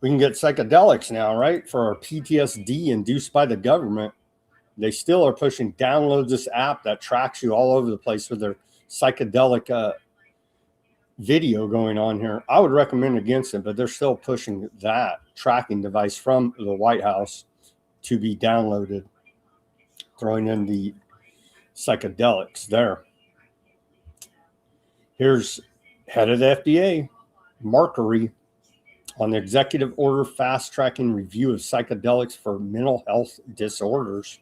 can get psychedelics now, right? For our PTSD induced by the government. They still are pushing download this app that tracks you all over the place with their psychedelic video going on here. I would recommend against it, but they're still pushing that tracking device from the White House to be downloaded, throwing in the psychedelics there. Here's head of the FDA, Markery, on the executive order fast-tracking review of psychedelics for mental health disorders,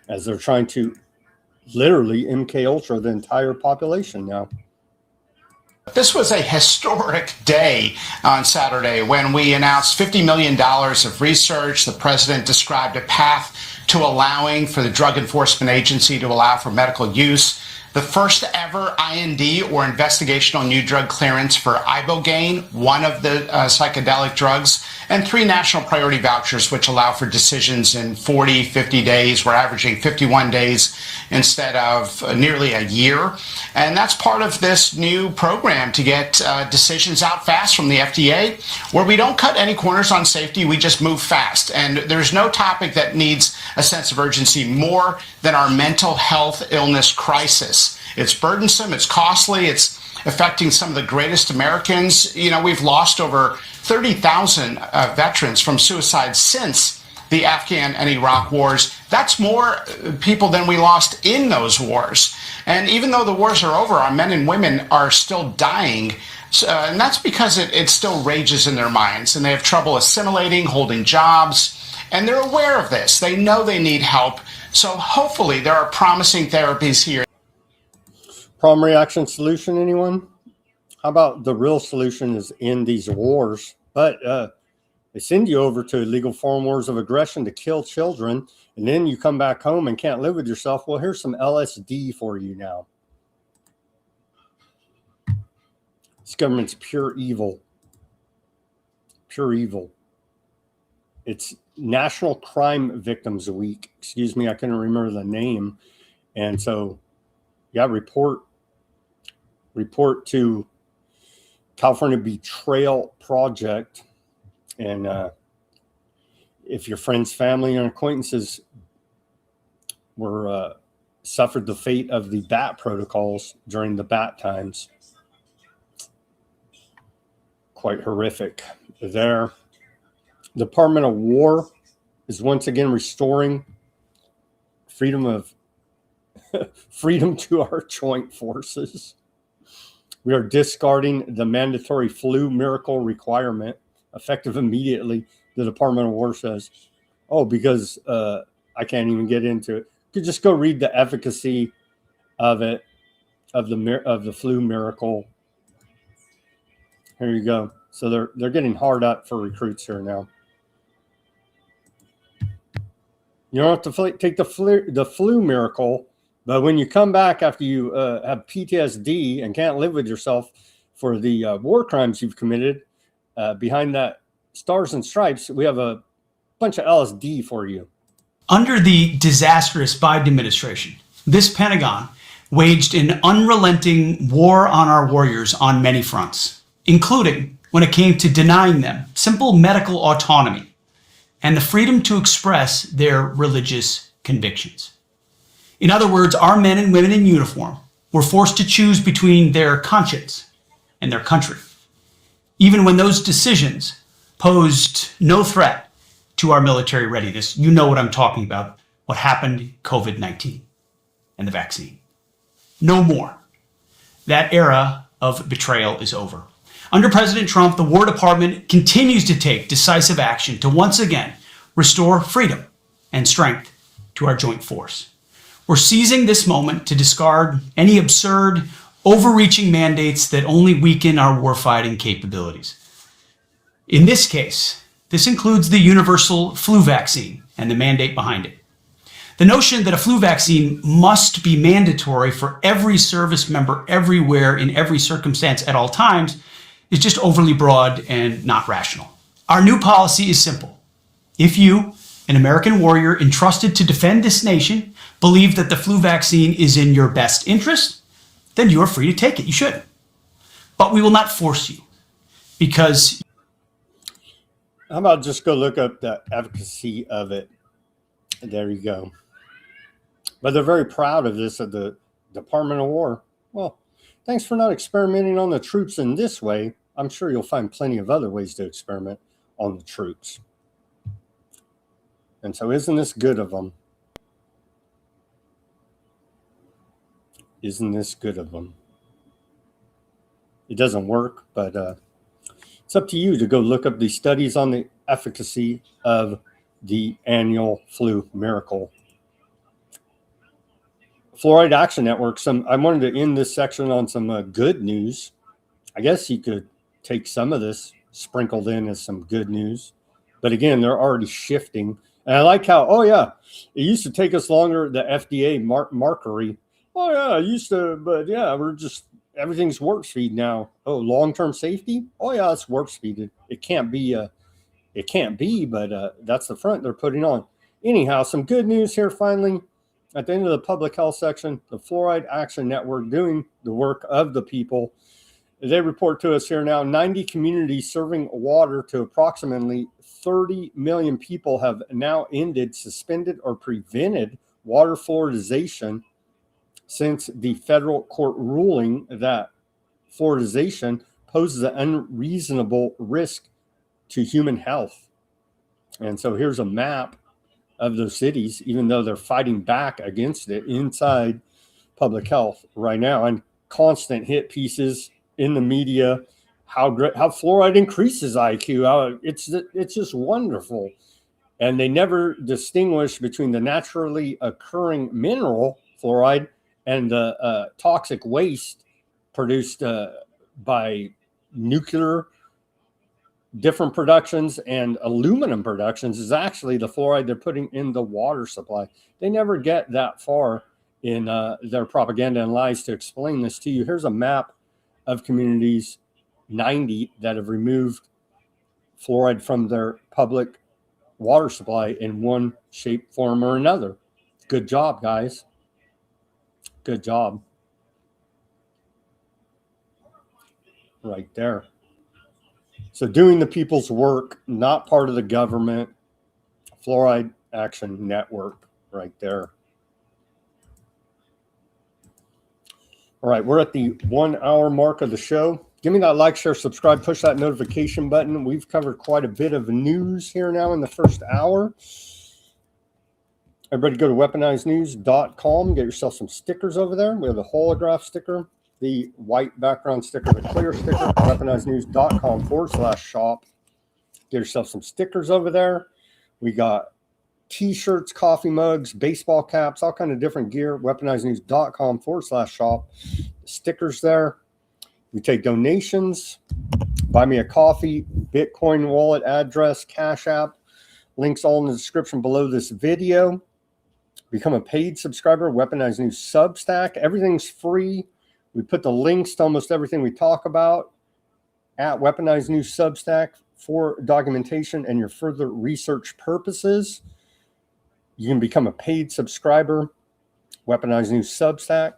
as they're trying to literally MK Ultra the entire population now.
This was a historic day on Saturday when we announced $50 million of research. The president described a path to allowing for the Drug Enforcement Agency to allow for medical use. The first ever IND or investigational new drug clearance for ibogaine, one of the psychedelic drugs, and 3 national priority vouchers, which allow for decisions in 40, 50 days. We're averaging 51 days instead of nearly a year. And that's part of this new program to get decisions out fast from the FDA, where we don't cut any corners on safety, we just move fast. And there's no topic that needs a sense of urgency more than our mental health illness crisis. It's burdensome, it's costly, it's affecting some of the greatest Americans. You know, we've lost over 30,000 veterans from suicide since the Afghan and Iraq wars. That's more people than we lost in those wars. And even though the wars are over, our men and women are still dying. And that's because it still rages in their minds, and they have trouble assimilating, holding jobs. And they're aware of this. They know they need help. So hopefully there are promising therapies here.
Problem, reaction, solution, anyone? How about the real solution is in these wars, but they send you over to illegal foreign wars of aggression to kill children, and then you come back home and can't live with yourself. Well, here's some LSD for you now. This government's pure evil. Pure evil. it's National Crime Victims Week. Excuse me, I couldn't remember the name. And so, yeah, report to California Betrayal Project. And if your friends, family, and acquaintances were suffered the fate of the BAT protocols during the BAT times, quite horrific there. The Department of War is once again restoring freedom to our joint forces. We are discarding the mandatory flu miracle requirement effective immediately. The Department of War says, oh, because I can't even get into it. You could just go read the efficacy of it, of the flu miracle. Here you go. So they're getting hard up for recruits here now. You don't have to take the flu miracle, but when you come back after you have PTSD and can't live with yourself for the war crimes you've committed, behind that stars and stripes, we have a bunch of LSD for you.
Under the disastrous Biden administration, this Pentagon waged an unrelenting war on our warriors on many fronts, including when it came to denying them simple medical autonomy and the freedom to express their religious convictions. In other words, our men and women in uniform were forced to choose between their conscience and their country, even when those decisions posed no threat to our military readiness. You know what I'm talking about, what happened, COVID-19 and the vaccine. No more. That era of betrayal is over. Under President Trump, the War Department continues to take decisive action to once again restore freedom and strength to our joint force. We're seizing this moment to discard any absurd, overreaching mandates that only weaken our warfighting capabilities. In this case, this includes the universal flu vaccine and the mandate behind it. The notion that a flu vaccine must be mandatory for every service member everywhere in every circumstance at all times is just overly broad and not rational. Our new policy is simple. If you, an American warrior entrusted to defend this nation, believe that the flu vaccine is in your best interest, then you are free to take it. You should. But we will not force you, because...
How about just go look up the efficacy of it? There you go. But they're very proud of this at the Department of War. Well, thanks for not experimenting on the troops in this way. I'm sure you'll find plenty of other ways to experiment on the troops. And so isn't this good of them? Isn't this good of them? It doesn't work, but it's up to you to go look up the studies on the efficacy of the annual flu miracle. Fluoride Action Network. I wanted to end this section on some good news. I guess you could take some of this sprinkled in as some good news. But again, they're already shifting. And I like how, oh yeah, it used to take us longer, the FDA markery. Oh yeah, it used to, but yeah, everything's warp speed now. Oh, long-term safety? Oh yeah, it's warp speed. It can't be, but that's the front they're putting on. Anyhow, some good news here finally. At the end of the public health section, the Fluoride Action Network, doing the work of the people. They report to us here now, 90 communities serving water to approximately 30 million people have now ended, suspended, or prevented water fluoridization since the federal court ruling that fluoridization poses an unreasonable risk to human health. And so here's a map of those cities, even though they're fighting back against it inside public health right now, and constant hit pieces in the media, how fluoride increases IQ. It's just wonderful. And they never distinguish between the naturally occurring mineral fluoride and the toxic waste produced by nuclear different productions and aluminum productions is actually the fluoride they're putting in the water supply. They never get that far in their propaganda and lies to explain this to you. Here's a map of communities, 90 that have removed fluoride from their public water supply in one shape, form, or another. Good job, guys. Good job. Right there. So doing the people's work, not part of the government. Fluoride Action Network right there. All right, we're at the 1 hour mark of the show. Give me that like, share, subscribe, push that notification button. We've covered quite a bit of news here now in the first hour. Everybody go to weaponizednews.com. Get yourself some stickers over there. We have the holograph sticker, the white background sticker, the clear sticker, weaponizednews.com/shop. Get yourself some stickers over there. We got T-shirts, coffee mugs, baseball caps, all kind of different gear. weaponizednews.com/shop. Stickers there. We take donations. Buy me a coffee, Bitcoin wallet address, Cash App. Links all in the description below this video. Become a paid subscriber, Weaponized News Substack. Everything's free. We put the links to almost everything we talk about at Weaponized News Substack for documentation and your further research purposes. You can become a paid subscriber, Weaponized News Substack.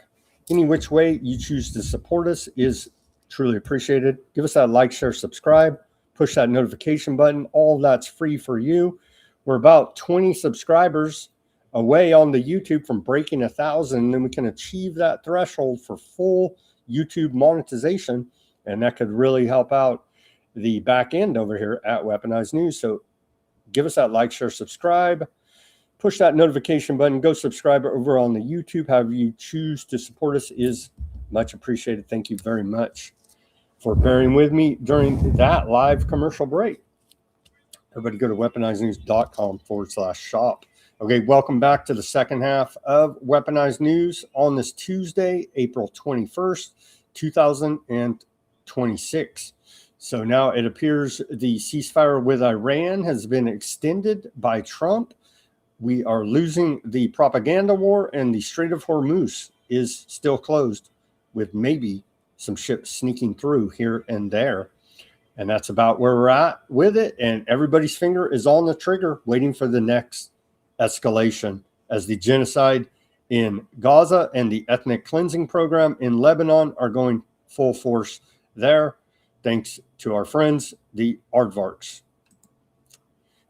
Any which way you choose to support us is truly appreciated. Give us that like, share, subscribe, push that notification button. All of that's free for you. We're about 20 subscribers away on the YouTube from breaking 1,000, and then we can achieve that threshold for full YouTube monetization, and that could really help out the back end over here at Weaponized News. So give us that like, share, subscribe, push that notification button, go subscribe over on the YouTube. However you choose to support us is much appreciated. Thank you very much for bearing with me during that live commercial break. Everybody go to weaponizednews.com/shop. Okay, welcome back to the second half of Weaponized News on this Tuesday, April 21st, 2026. So now it appears the ceasefire with Iran has been extended by Trump. We are losing the propaganda war, and the Strait of Hormuz is still closed with maybe some ships sneaking through here and there. And that's about where we're at with it. And everybody's finger is on the trigger, waiting for the next escalation as the genocide in Gaza and the ethnic cleansing program in Lebanon are going full force there, thanks to our friends, the aardvarks.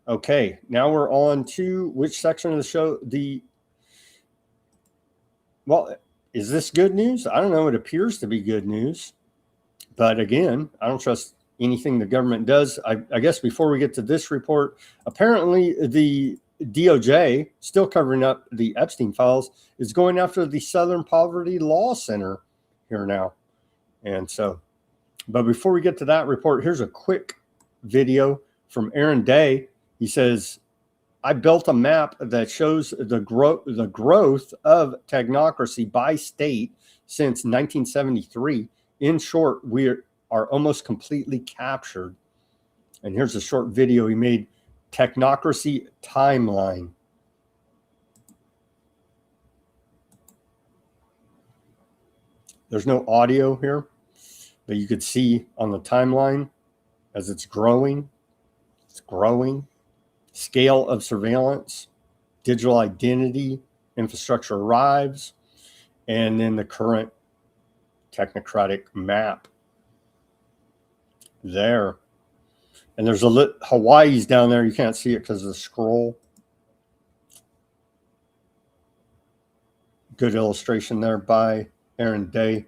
Okay, now we're on to which section of the show? Well, is this good news? I don't know. It appears to be good news. But again, I don't trust anything the government does. I guess before we get to this report, apparently the DOJ, still covering up the Epstein files, is going after the Southern Poverty Law Center here now. And so, but before we get to that report, here's a quick video from Aaron Day. He says, I built a map that shows the growth of technocracy by state since 1973. In short, we are almost completely captured. And here's a short video he made, Technocracy Timeline. There's no audio here, but you could see on the timeline as it's growing. It's growing. Scale of surveillance, digital identity, infrastructure arrives, and then the current technocratic map there. And there's Hawaii's down there. You can't see it because of the scroll. Good illustration there by Aaron Day.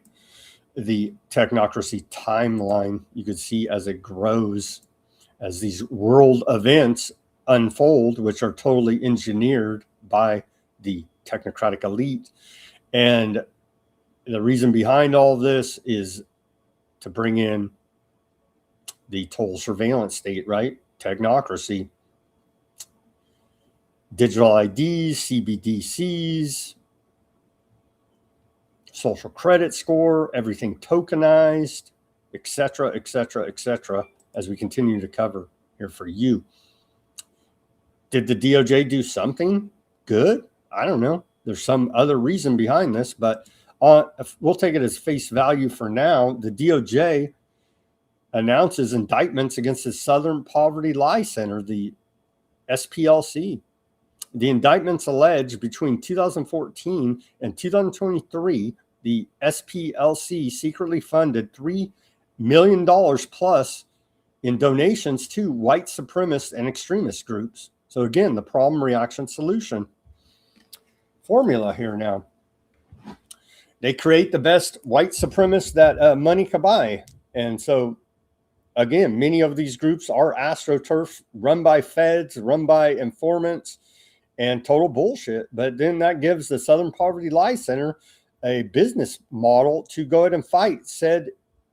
The technocracy timeline you could see as it grows, as these world events unfold, which are totally engineered by the technocratic elite. And the reason behind all of this is to bring in the total surveillance state, right? Technocracy, digital IDs, CBDCs, social credit score, everything tokenized, etc., etc., etc., as we continue to cover here for you. Did the DOJ do something good? I don't know. There's some other reason behind this, but we'll take it as face value for now. The DOJ announces indictments against the Southern Poverty Law Center, the SPLC. The indictments allege between 2014 and 2023, the SPLC secretly funded $3 million plus in donations to white supremacist and extremist groups. So again, the problem, reaction, solution formula here now. They create the best white supremacists that money can buy. And so again, many of these groups are AstroTurf, run by feds, run by informants, and total bullshit. But then that gives the Southern Poverty Law Center a business model to go ahead and fight said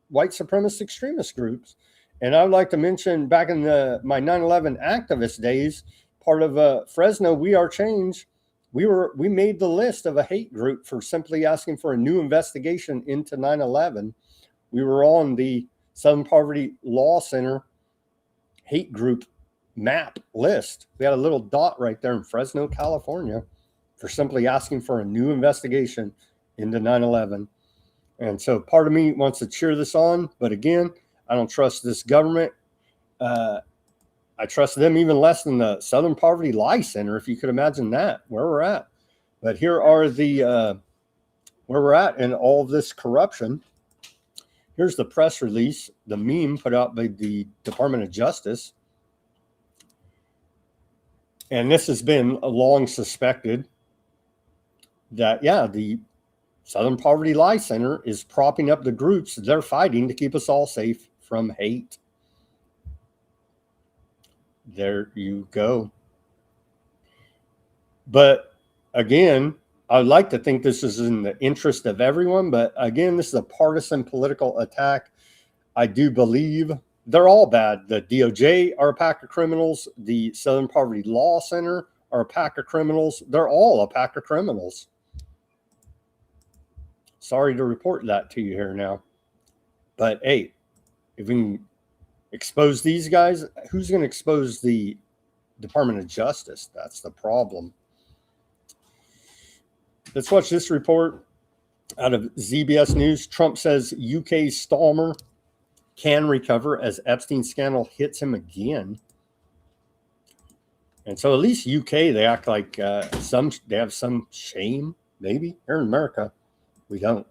white supremacist extremist groups. And I would like to mention back in my 9/11 activist days, part of Fresno, We Are Change, we made the list of a hate group for simply asking for a new investigation into 9/11. We were on the Southern Poverty Law Center hate group map list. We had a little dot right there in Fresno, California, for simply asking for a new investigation into 9/11. And so part of me wants to cheer this on, but again, I don't trust this government. I trust them even less than the Southern Poverty Law Center, if you could imagine that, where we're at. But here are the where we're at in all of this corruption. Here's the press release, the meme put out by the Department of Justice. And this has been long suspected that, yeah, the Southern Poverty Law Center is propping up the groups they're fighting to keep us all safe from hate. There you go. But again, I'd like to think this is in the interest of everyone. But again, this is a partisan political attack. I do believe they're all bad. The DOJ are a pack of criminals. The Southern Poverty Law Center are a pack of criminals. They're all a pack of criminals. Sorry to report that to you here now. But hey, if we can expose these guys, who's going to expose the Department of Justice? That's the problem. Let's watch this report out of ZBS News. Trump says UK Stalmer can recover as Epstein scandal hits him again. And so at least UK, they act like they have some shame, maybe. Here in America, we don't.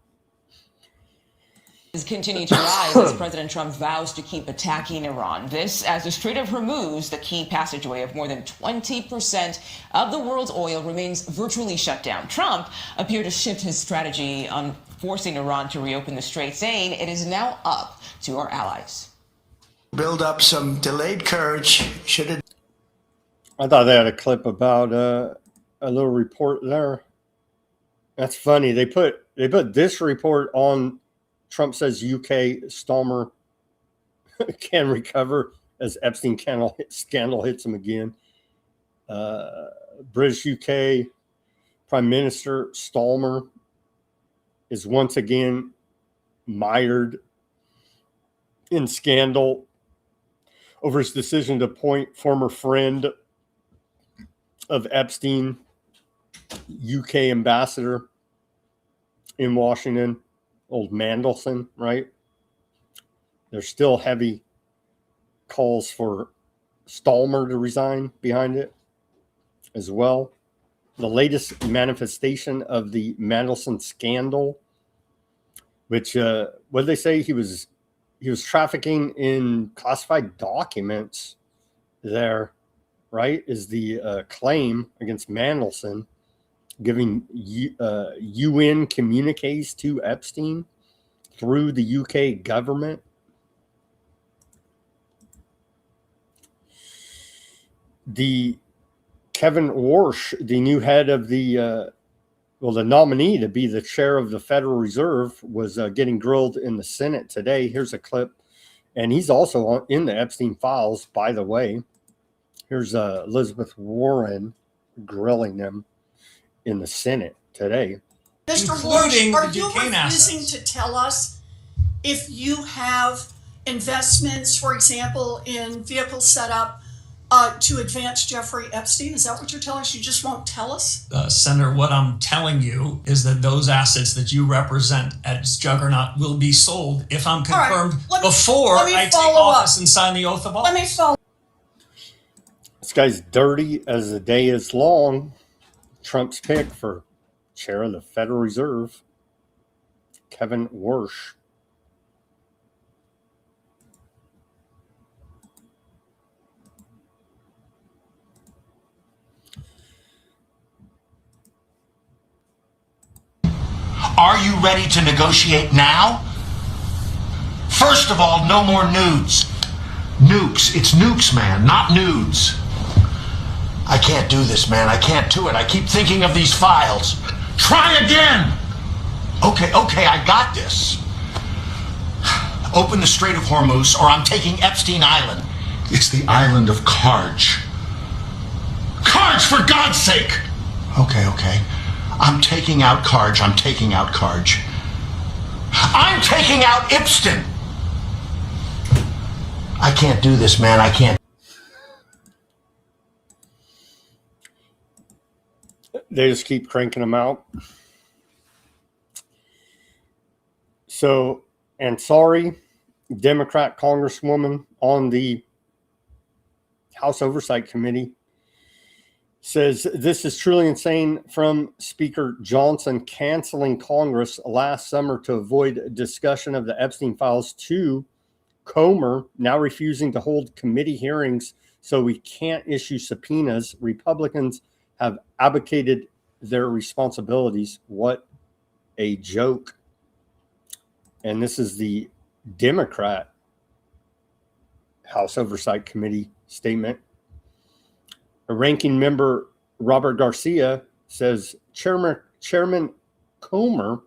Continue to rise as President Trump vows to keep attacking Iran. This as the Strait of Hormuz, the key passageway of more than 20% of the world's oil, remains virtually shut down. Trump appeared to shift his strategy on forcing Iran to reopen the strait, saying it is now up to our allies.
Build up some delayed courage. Should it?
I thought they had a clip about a little report there. That's funny. They put this report on. Trump says UK Stalmer can recover as Epstein scandal hits him again. British UK Prime Minister Stalmer is once again mired in scandal over his decision to appoint former friend of Epstein, UK ambassador in Washington, old Mandelson, right? There's still heavy calls for Stalmer to resign behind it as well. The latest manifestation of the Mandelson scandal, which what did they say? He was trafficking in classified documents there, right? Is the claim against Mandelson, giving UN communiques to Epstein through the UK government. The Kevin Warsh, the new head of the nominee to be the chair of the Federal Reserve, was getting grilled in the Senate today. Here's a clip, and he's also in the Epstein files, by the way. Here's Elizabeth Warren grilling him in the Senate today.
Mr. Warsh, are you refusing to tell us if you have investments, for example, in vehicle setup to advance Jeffrey Epstein? Is that what you're telling us? You just won't tell us?
Senator, what I'm telling you is that those assets that you represent as Juggernaut will be sold if I'm confirmed before I take office and sign the oath of office.
Let me follow.
This guy's dirty as the day is long. Trump's pick for chair of the Federal Reserve, Kevin Warsh.
Are you ready to negotiate now? First of all, no more nudes. Nukes. It's nukes, man, not nudes. I can't do this, man. I can't do it. I keep thinking of these files. Try again! Okay, I got this. Open the Strait of Hormuz or I'm taking Epstein Island. It's the island of Karj. Karj, for God's sake! Okay. I'm taking out Karj. I'm taking out Ipston. I can't do this, man. I can't.
They just keep cranking them out. So, Ansari, Democrat Congresswoman on the House Oversight Committee, says this is truly insane from Speaker Johnson canceling Congress last summer to avoid discussion of the Epstein files to Comer now refusing to hold committee hearings so we can't issue subpoenas. Republicans have abdicated their responsibilities. What a joke. And this is the Democrat House Oversight Committee statement. A ranking member, Robert Garcia, says Chairman Comer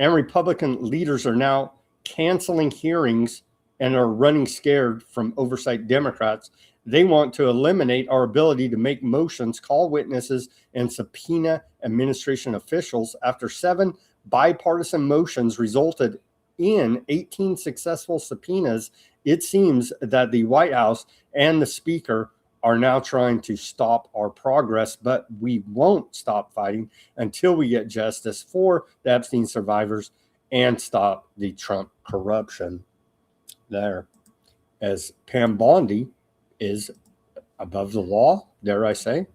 and Republican leaders are now canceling hearings and are running scared from oversight Democrats. They want to eliminate our ability to make motions, call witnesses, and subpoena administration officials. After 7 bipartisan motions resulted in 18 successful subpoenas, it seems that the White House and the Speaker are now trying to stop our progress, but we won't stop fighting until we get justice for the Epstein survivors and stop the Trump corruption. There, as Pam Bondi is above the law, dare I say.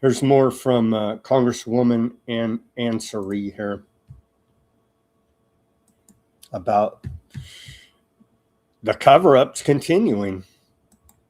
Here's more from Congresswoman Ansari here about the cover-ups continuing.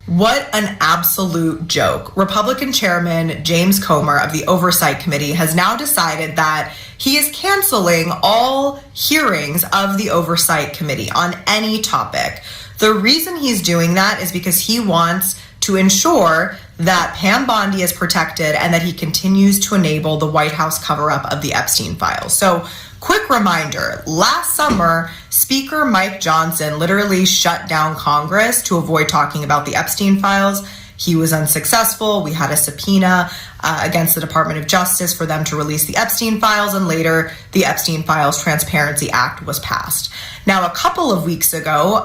What an absolute joke. Republican Chairman James Comer of the Oversight Committee has now decided that he is canceling all hearings of the Oversight Committee on any topic. The reason he's doing that is because he wants to ensure that Pam Bondi is protected and that he continues to enable the White House cover-up of the Epstein files. So, quick reminder, last summer, Speaker Mike Johnson literally shut down Congress to avoid talking about the Epstein files. He was unsuccessful. We had a subpoena against the Department of Justice for them to release the Epstein files, and later the Epstein Files Transparency Act was passed. Now, a couple of weeks ago,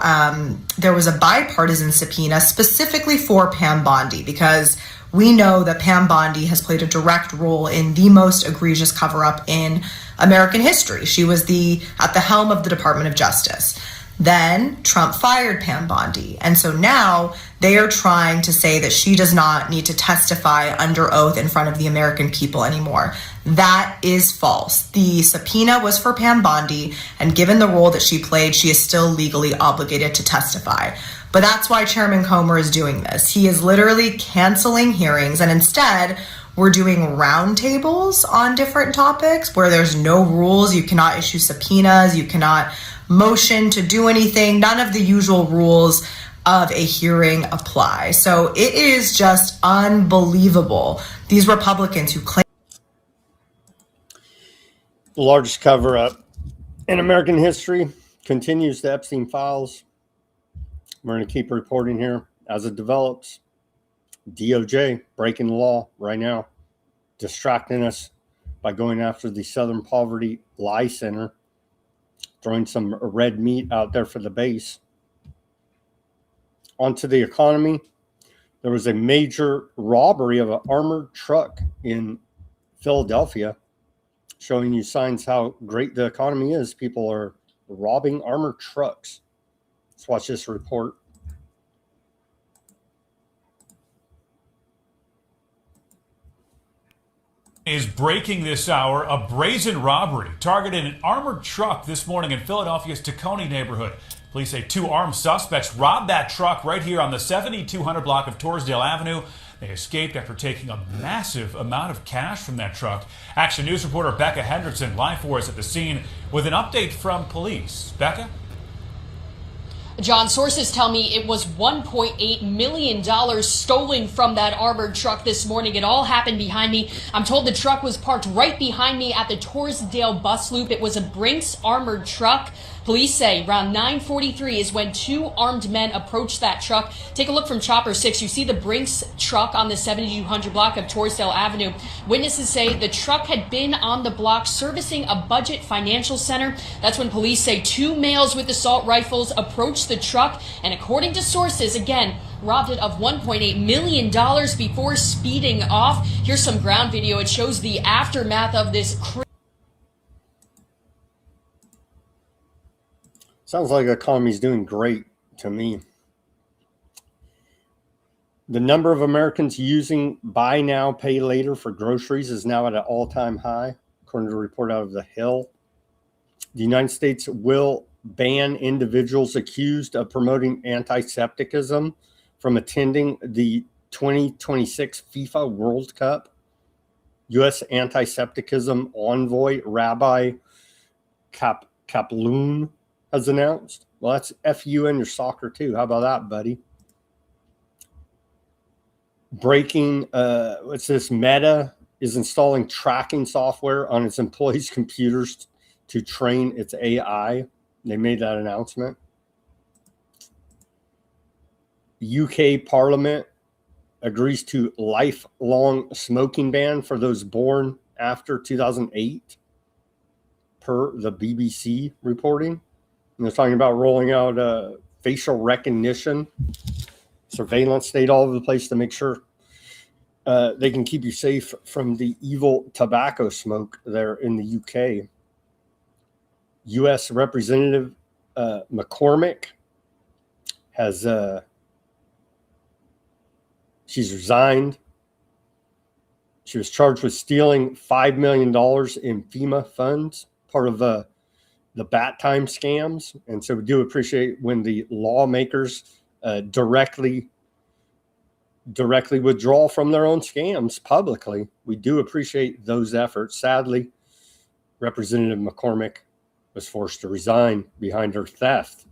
there was a bipartisan subpoena specifically for Pam Bondi because we know that Pam Bondi has played a direct role in the most egregious cover-up in American history. She was at the helm of the Department of Justice. Then Trump fired Pam Bondi. And so now they are trying to say that she does not need to testify under oath in front of the American people anymore. That is false. The subpoena was for Pam Bondi, and given the role that she played, she is still legally obligated to testify. But that's why Chairman Comer is doing this. He is literally canceling hearings, and instead we're doing roundtables on different topics where there's no rules. You cannot issue subpoenas. You cannot motion to do anything. None of the usual rules of a hearing apply. So it is just unbelievable. These Republicans who claim
the largest cover-up in American history continues the Epstein files. We're going to keep reporting here as it develops. DOJ breaking the law right now, distracting us by going after the Southern Poverty Lie Center, throwing some red meat out there for the base. Onto the economy. There was a major robbery of an armored truck in Philadelphia, showing you signs how great the economy is. People are robbing armored trucks. Let's watch this report.
Is breaking this hour. A brazen robbery targeted an armored truck this morning in Philadelphia's Tacony neighborhood. Police say 2 armed suspects robbed that truck right here on the 7200 block of Torresdale Avenue. They escaped after taking a massive amount of cash from that truck. Action News reporter Becca Hendrickson live for us at the scene with an update from police. Becca?
John, sources tell me it was $1.8 million stolen from that armored truck this morning. It all happened behind me. I'm told the truck was parked right behind me at the Torresdale bus loop. It was a Brinks armored truck. Police say around 9:43 is when 2 armed men approached that truck. Take a look from Chopper 6. You see the Brinks truck on the 7200 block of Torresdale Avenue. Witnesses say the truck had been on the block servicing a budget financial center. That's when police say 2 males with assault rifles approached the truck and, according to sources, again, robbed it of $1.8 million before speeding off. Here's some ground video. It shows the aftermath of this.
Sounds like the economy's doing great to me. The number of Americans using buy now, pay later for groceries is now at an all-time high, according to a report out of The Hill. The United States will ban individuals accused of promoting anti-Semitism from attending the 2026 FIFA World Cup. U.S. anti-Semitism envoy Rabbi Kaplan has announced. Well, that's FU in your soccer too. How about that, buddy? Breaking, what's this? Meta is installing tracking software on its employees' computers to train its AI. They made that announcement. UK Parliament agrees to lifelong smoking ban for those born after 2008, per the BBC reporting. And they're talking about rolling out facial recognition, surveillance state all over the place to make sure they can keep you safe from the evil tobacco smoke there in the UK. U.S. Representative McCormick has she's resigned. She was charged with stealing $5 million in FEMA funds, part of the bat time scams. And so we do appreciate when the lawmakers directly withdraw from their own scams publicly. We do appreciate those efforts. Sadly, Representative McCormick was forced to resign behind her theft.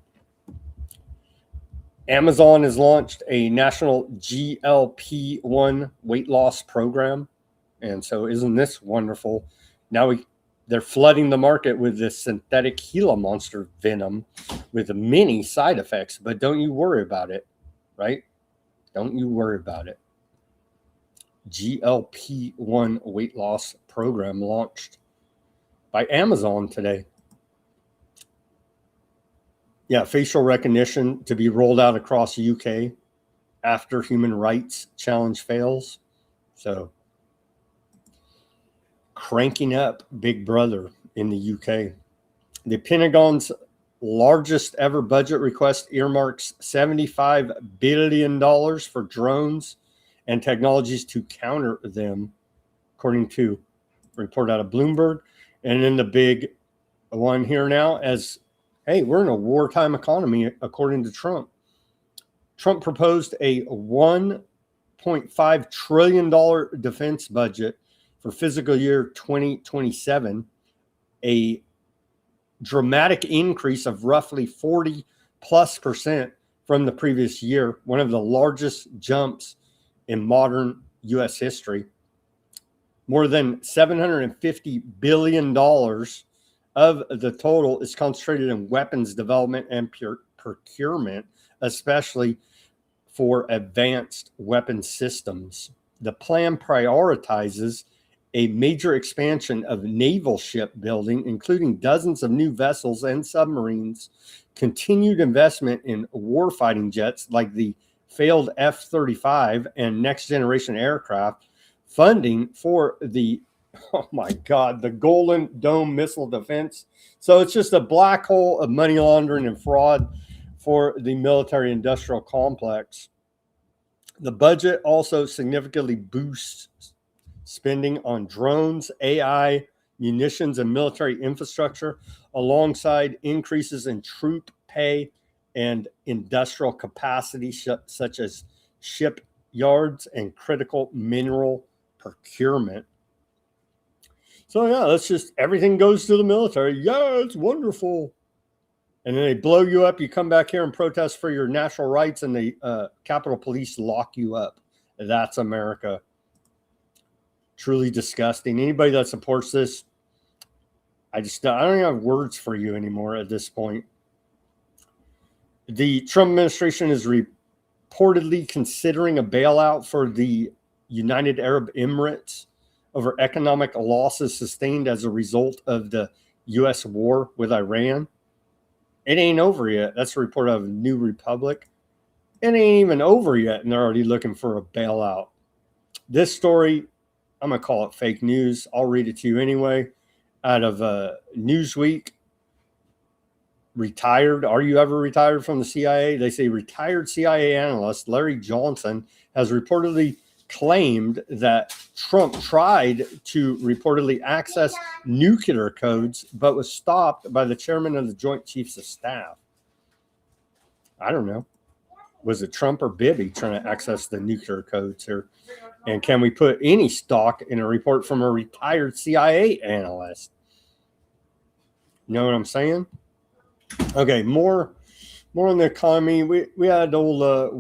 Amazon has launched a national GLP-1 weight loss program. And so isn't this wonderful? Now they're flooding the market with this synthetic Gila monster venom with many side effects, but don't you worry about it, right? Don't you worry about it. GLP-1 weight loss program launched by Amazon today. Yeah, facial recognition to be rolled out across the UK after human rights challenge fails. So cranking up Big Brother in the UK. The Pentagon's largest ever budget request earmarks $75 billion for drones and technologies to counter them, according to a report out of Bloomberg. And then the big one here now, as hey, we're in a wartime economy, according to Trump. Trump proposed a $1.5 trillion defense budget for fiscal year 2027, a dramatic increase of roughly 40+% from the previous year, one of the largest jumps in modern U.S. history. More than $750 billion of the total is concentrated in weapons development and procurement, especially for advanced weapon systems. The plan prioritizes a major expansion of naval shipbuilding, including dozens of new vessels and submarines, continued investment in warfighting jets like the failed F-35 and next-generation aircraft, funding for the, oh my God, the Golden Dome missile defense. So it's just a black hole of money laundering and fraud for the military-industrial complex. The budget also significantly boosts spending on drones, AI, munitions, and military infrastructure, alongside increases in troop pay and industrial capacity, such as shipyards and critical mineral procurement. So yeah, that's just, everything goes to the military. Yeah, it's wonderful. And then they blow you up. You come back here and protest for your natural rights, and the Capitol Police lock you up. That's America. Truly disgusting. Anybody that supports this, I don't even have words for you anymore at this point. The Trump administration is reportedly considering a bailout for the United Arab Emirates over economic losses sustained as a result of the U.S. war with Iran. It ain't over yet. That's a report of New Republic. It ain't even over yet, and they're already looking for a bailout. This story, I'm going to call it fake news. I'll read it to you anyway. Out of Newsweek, retired. Are you ever retired from the CIA? They say retired CIA analyst Larry Johnson has reportedly claimed that Trump tried to reportedly access nuclear codes, but was stopped by the chairman of the Joint Chiefs of Staff. I don't know. Was it Trump or Bibi trying to access the nuclear codes here? And can we put any stock in a report from a retired CIA analyst? You know what I'm saying? Okay, more on the economy. We had old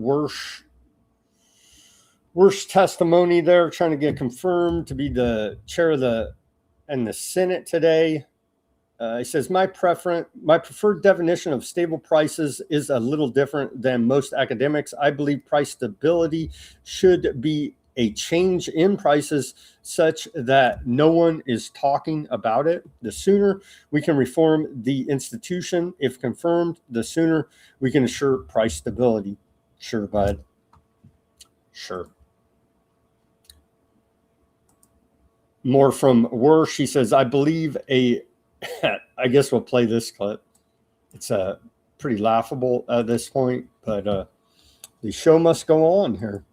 worst testimony there, trying to get confirmed to be the chair of the Senate today. He says, my preferred definition of stable prices is a little different than most academics. I believe price stability should be a change in prices such that no one is talking about it. The sooner we can reform the institution, if confirmed, the sooner we can assure price stability. Sure, bud. Sure. More from Wersh. She says, I believe I guess we'll play this clip. It's pretty laughable at this point, but the show must go on here.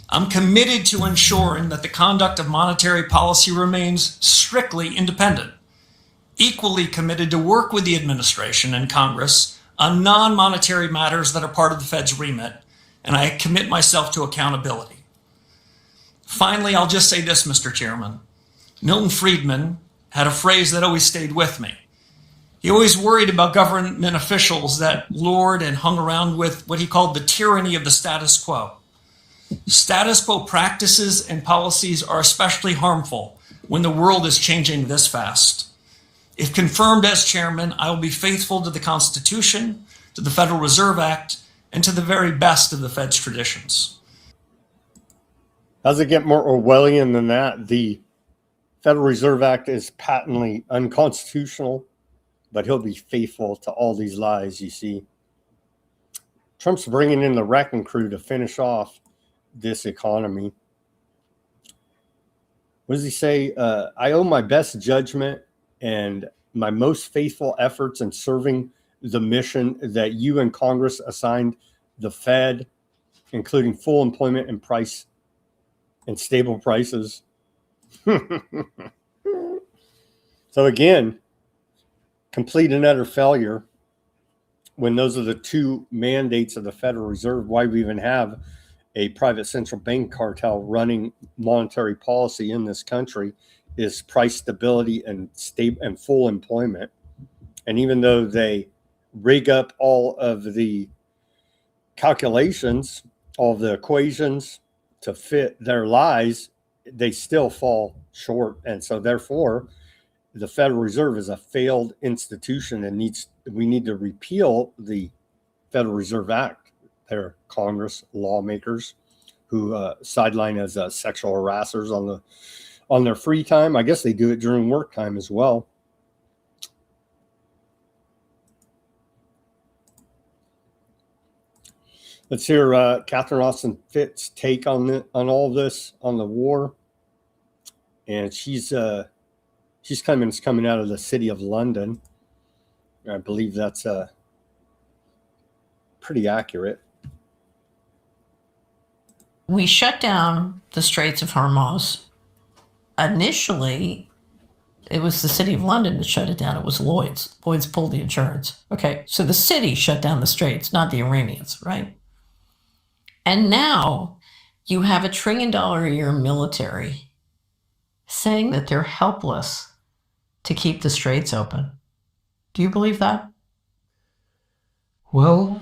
I'm committed to ensuring that the conduct of monetary policy remains strictly independent. Equally committed to work with the administration and Congress on non-monetary matters that are part of the Fed's remit, and I commit myself to accountability. Finally, I'll just say this, Mr. Chairman. Milton Friedman had a phrase that always stayed with me. He always worried about government officials that lured and hung around with what he called the tyranny of the status quo. Status quo practices and policies are especially harmful when the world is changing this fast. If confirmed as chairman, I will be faithful to the Constitution, to the Federal Reserve Act, and to the very best of the Fed's traditions.
Does it get more Orwellian than that? The Federal Reserve Act is patently unconstitutional, but he'll be faithful to all these lies, you see. Trump's bringing in the wrecking crew to finish off this economy. What does he say? I owe my best judgment and my most faithful efforts in serving the mission that you and Congress assigned the Fed, including full employment and price and stable prices. So again, complete and utter failure when those are the two mandates of the Federal Reserve. Why we even have a private central bank cartel running monetary policy in this country is price stability and full employment. And even though they rig up all of the calculations, all of the equations to fit their lies, they still fall short. And so therefore, the Federal Reserve is a failed institution and we need to repeal the Federal Reserve Act. They're Congress lawmakers who sideline as sexual harassers on their free time. I guess they do it during work time as well. Let's hear Catherine Austin Fitts' take on all this, on the war. And she's coming out of the city of London. I believe that's pretty accurate.
we shut down the Straits of Hormuz. Initially, it was the City of London that shut it down. It was Lloyd's. Lloyd's pulled the insurance. Okay, so the city shut down the Straits, not the Iranians, right? And now you have $1 trillion a year military saying that they're helpless to keep the Straits open. Do you believe that?
Well,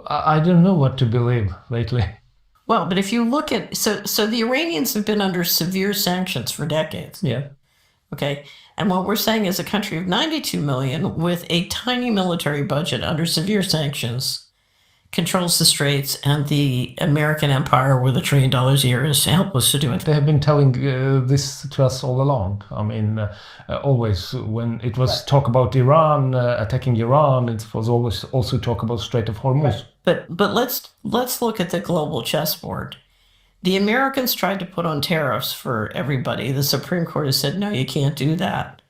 I don't know what to believe lately.
Well, but if you look at, so the Iranians have been under severe sanctions for decades.
Yeah.
Okay. And what we're saying is a country of 92 million with a tiny military budget under severe sanctions controls the Straits, and the American empire with $1 trillion a year is helpless to do it.
They have been telling this to us all along. I mean, always when it was talk about Iran, attacking Iran, it was always also talk about Strait of Hormuz.
But let's look at the global chessboard. The Americans tried to put on tariffs for everybody. The Supreme Court has said, no, you can't do that.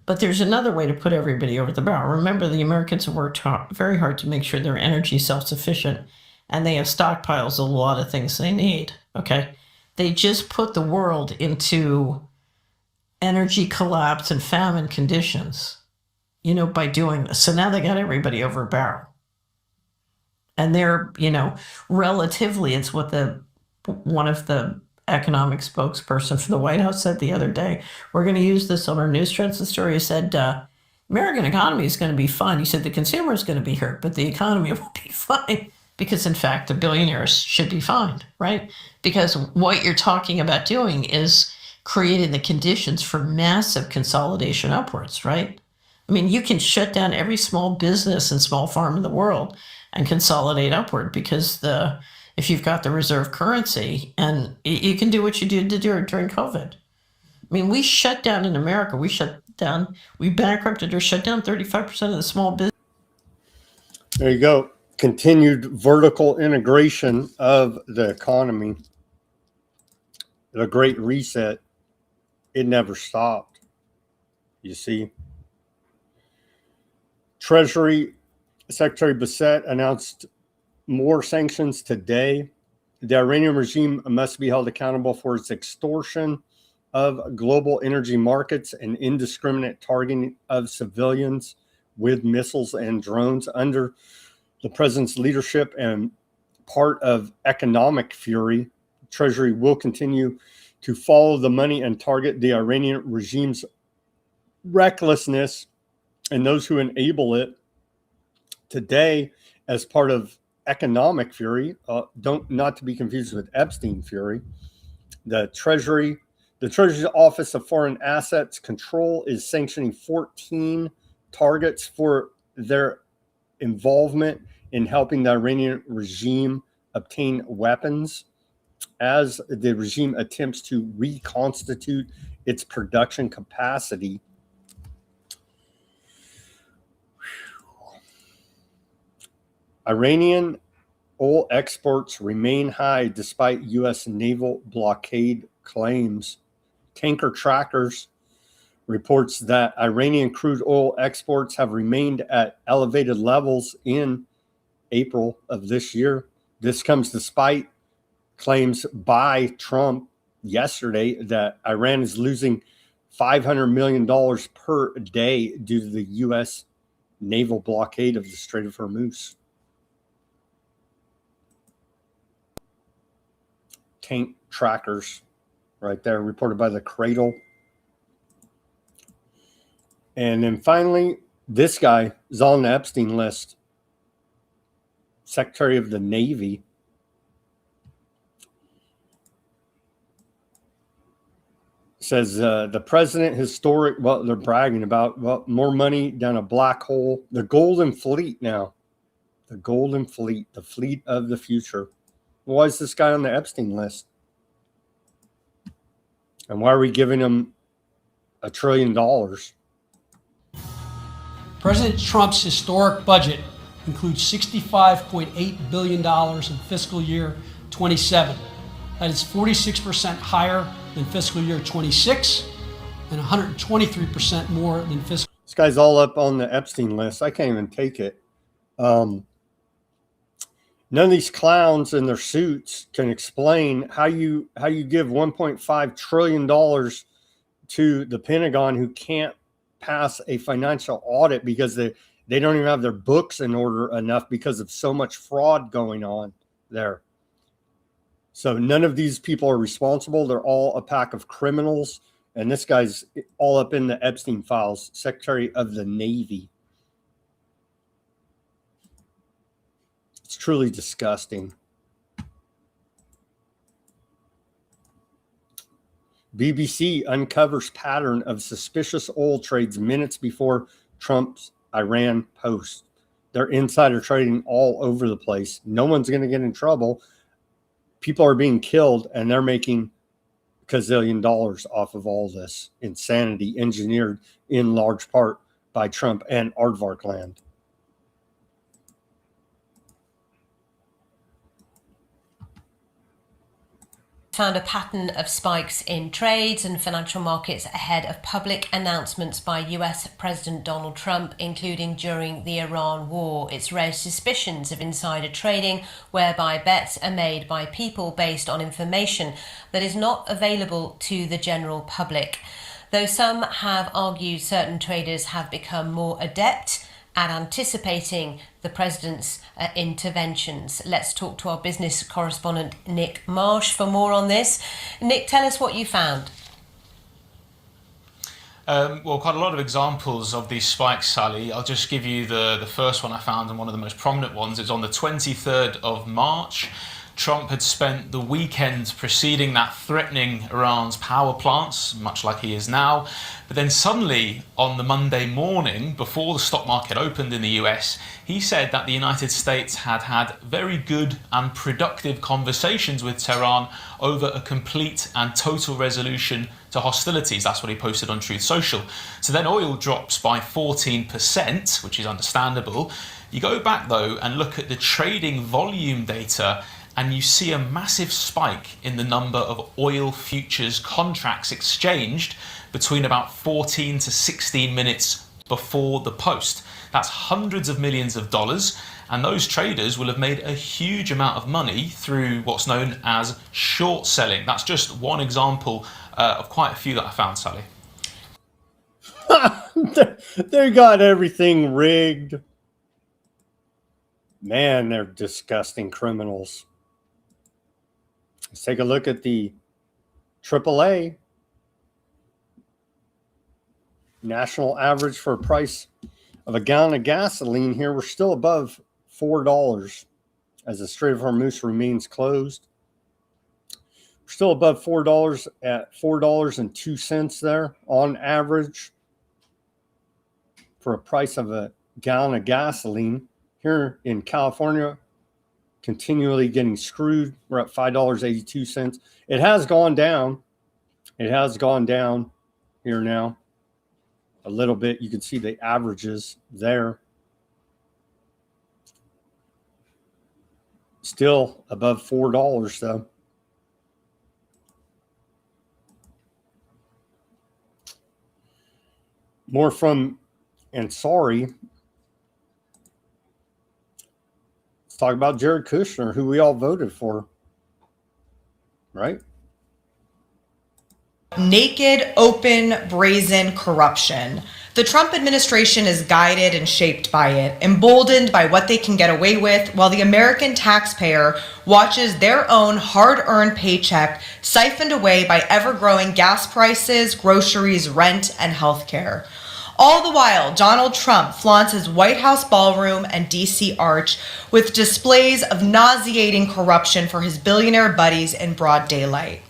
But there's another way to put everybody over the barrel. Remember, the Americans have worked very hard to make sure they're energy self-sufficient, and they have stockpiles of a lot of things they need, okay? They just put the world into energy collapse and famine conditions, you know, by doing this. So now they got everybody over a barrel. And they're, you know, relatively, it's what one of the economic spokesperson for the White House said the other day. We're going to use this on our news trends. The story said, American economy is going to be fine. He said the consumer is going to be hurt, but the economy will be fine. Because in fact, the billionaires should be fined, right? Because what you're talking about doing is creating the conditions for massive consolidation upwards, right? I mean, you can shut down every small business and small farm in the world and consolidate upward because if you've got the reserve currency, and you can do what you did during COVID. I mean, we shut down in America. We bankrupted or shut down 35% of the small business.
There you go. Continued vertical integration of the economy. The Great Reset, it never stopped. You see. Treasury Secretary Bissett announced more sanctions today. The Iranian regime must be held accountable for its extortion of global energy markets and indiscriminate targeting of civilians with missiles and drones. Under the president's leadership and part of economic fury, Treasury will continue to follow the money and target the Iranian regime's recklessness and those who enable it. Today, as part of economic fury, not to be confused with Epstein fury, the Treasury's Office of Foreign Assets Control is sanctioning 14 targets for their involvement in helping the Iranian regime obtain weapons as the regime attempts to reconstitute its production capacity. Iranian oil exports remain high despite U.S. naval blockade claims. Tanker Trackers reports that Iranian crude oil exports have remained at elevated levels in April of this year. This comes despite claims by Trump yesterday that Iran is losing $500 million per day due to the U.S. naval blockade of the Strait of Hormuz. Tank Trackers right there, reported by the Cradle. And then finally, this guy is on the Epstein list. Secretary of the Navy. Says the president they're bragging about more money down a black hole. The Golden Fleet now. The Golden Fleet, the fleet of the future. Why is this guy on the Epstein list? And why are we giving him $1 trillion?
President Trump's historic budget includes $65.8 billion in fiscal year 27. That is 46% higher than fiscal year 26 and 123% more than fiscal.
This guy's all up on the Epstein list. I can't even take it. None of these clowns in their suits can explain how you give $1.5 trillion to the Pentagon, who can't pass a financial audit because they don't even have their books in order enough because of so much fraud going on there. So none of these people are responsible. They're all a pack of criminals. And this guy's all up in the Epstein files, Secretary of the Navy. It's truly disgusting. BBC uncovers pattern of suspicious oil trades minutes before Trump's Iran post. They're insider trading all over the place. No one's going to get in trouble. People are being killed, and they're making gazillion dollars off of all this insanity, engineered in large part by Trump and Aardvark land.
Found a pattern of spikes in trades and financial markets ahead of public announcements by US President Donald Trump, including during the Iran war. It's raised suspicions of insider trading, whereby bets are made by people based on information that is not available to the general public. Though some have argued certain traders have become more adept at anticipating the president's interventions. Let's talk to our business correspondent, Nick Marsh, for more on this. Nick, tell us what you found.
Well, quite a lot of examples of these spikes, Sally. I'll just give you the first one I found, and one of the most prominent ones. It's on the 23rd of March. Trump had spent the weekend preceding that threatening Iran's power plants, much like he is now. But then suddenly, on the Monday morning, before the stock market opened in the US, he said that the United States had had very good and productive conversations with Tehran over a complete and total resolution to hostilities. That's what he posted on Truth Social. So then oil drops by 14%, which is understandable. You go back, though, and look at the trading volume data, and you see a massive spike in the number of oil futures contracts exchanged between about 14 to 16 minutes before the post. That's hundreds of millions of dollars, and those traders will have made a huge amount of money through what's known as short selling. That's just one example of quite a few that I found, Sally.
They got everything rigged. Man, they're disgusting criminals. Let's take a look at the AAA national average for a price of a gallon of gasoline. Here we're still above $4 as the Strait of Hormuz remains closed. We're still above $4 at $4.02 there on average for a price of a gallon of gasoline. Here in California, continually getting screwed. We're at $5.82. It has gone down. It has gone down here now a little bit. You can see the averages there. Still above $4 though. More from Ansari. Talk about Jared Kushner, who we all voted for, right?
Naked, open, brazen corruption. The Trump administration is guided and shaped by it, emboldened by what they can get away with, while the American taxpayer watches their own hard-earned paycheck siphoned away by ever-growing gas prices, groceries, rent, and healthcare. All the while, Donald Trump flaunts his White House ballroom and D.C. arch with displays of nauseating corruption for his billionaire buddies in broad daylight.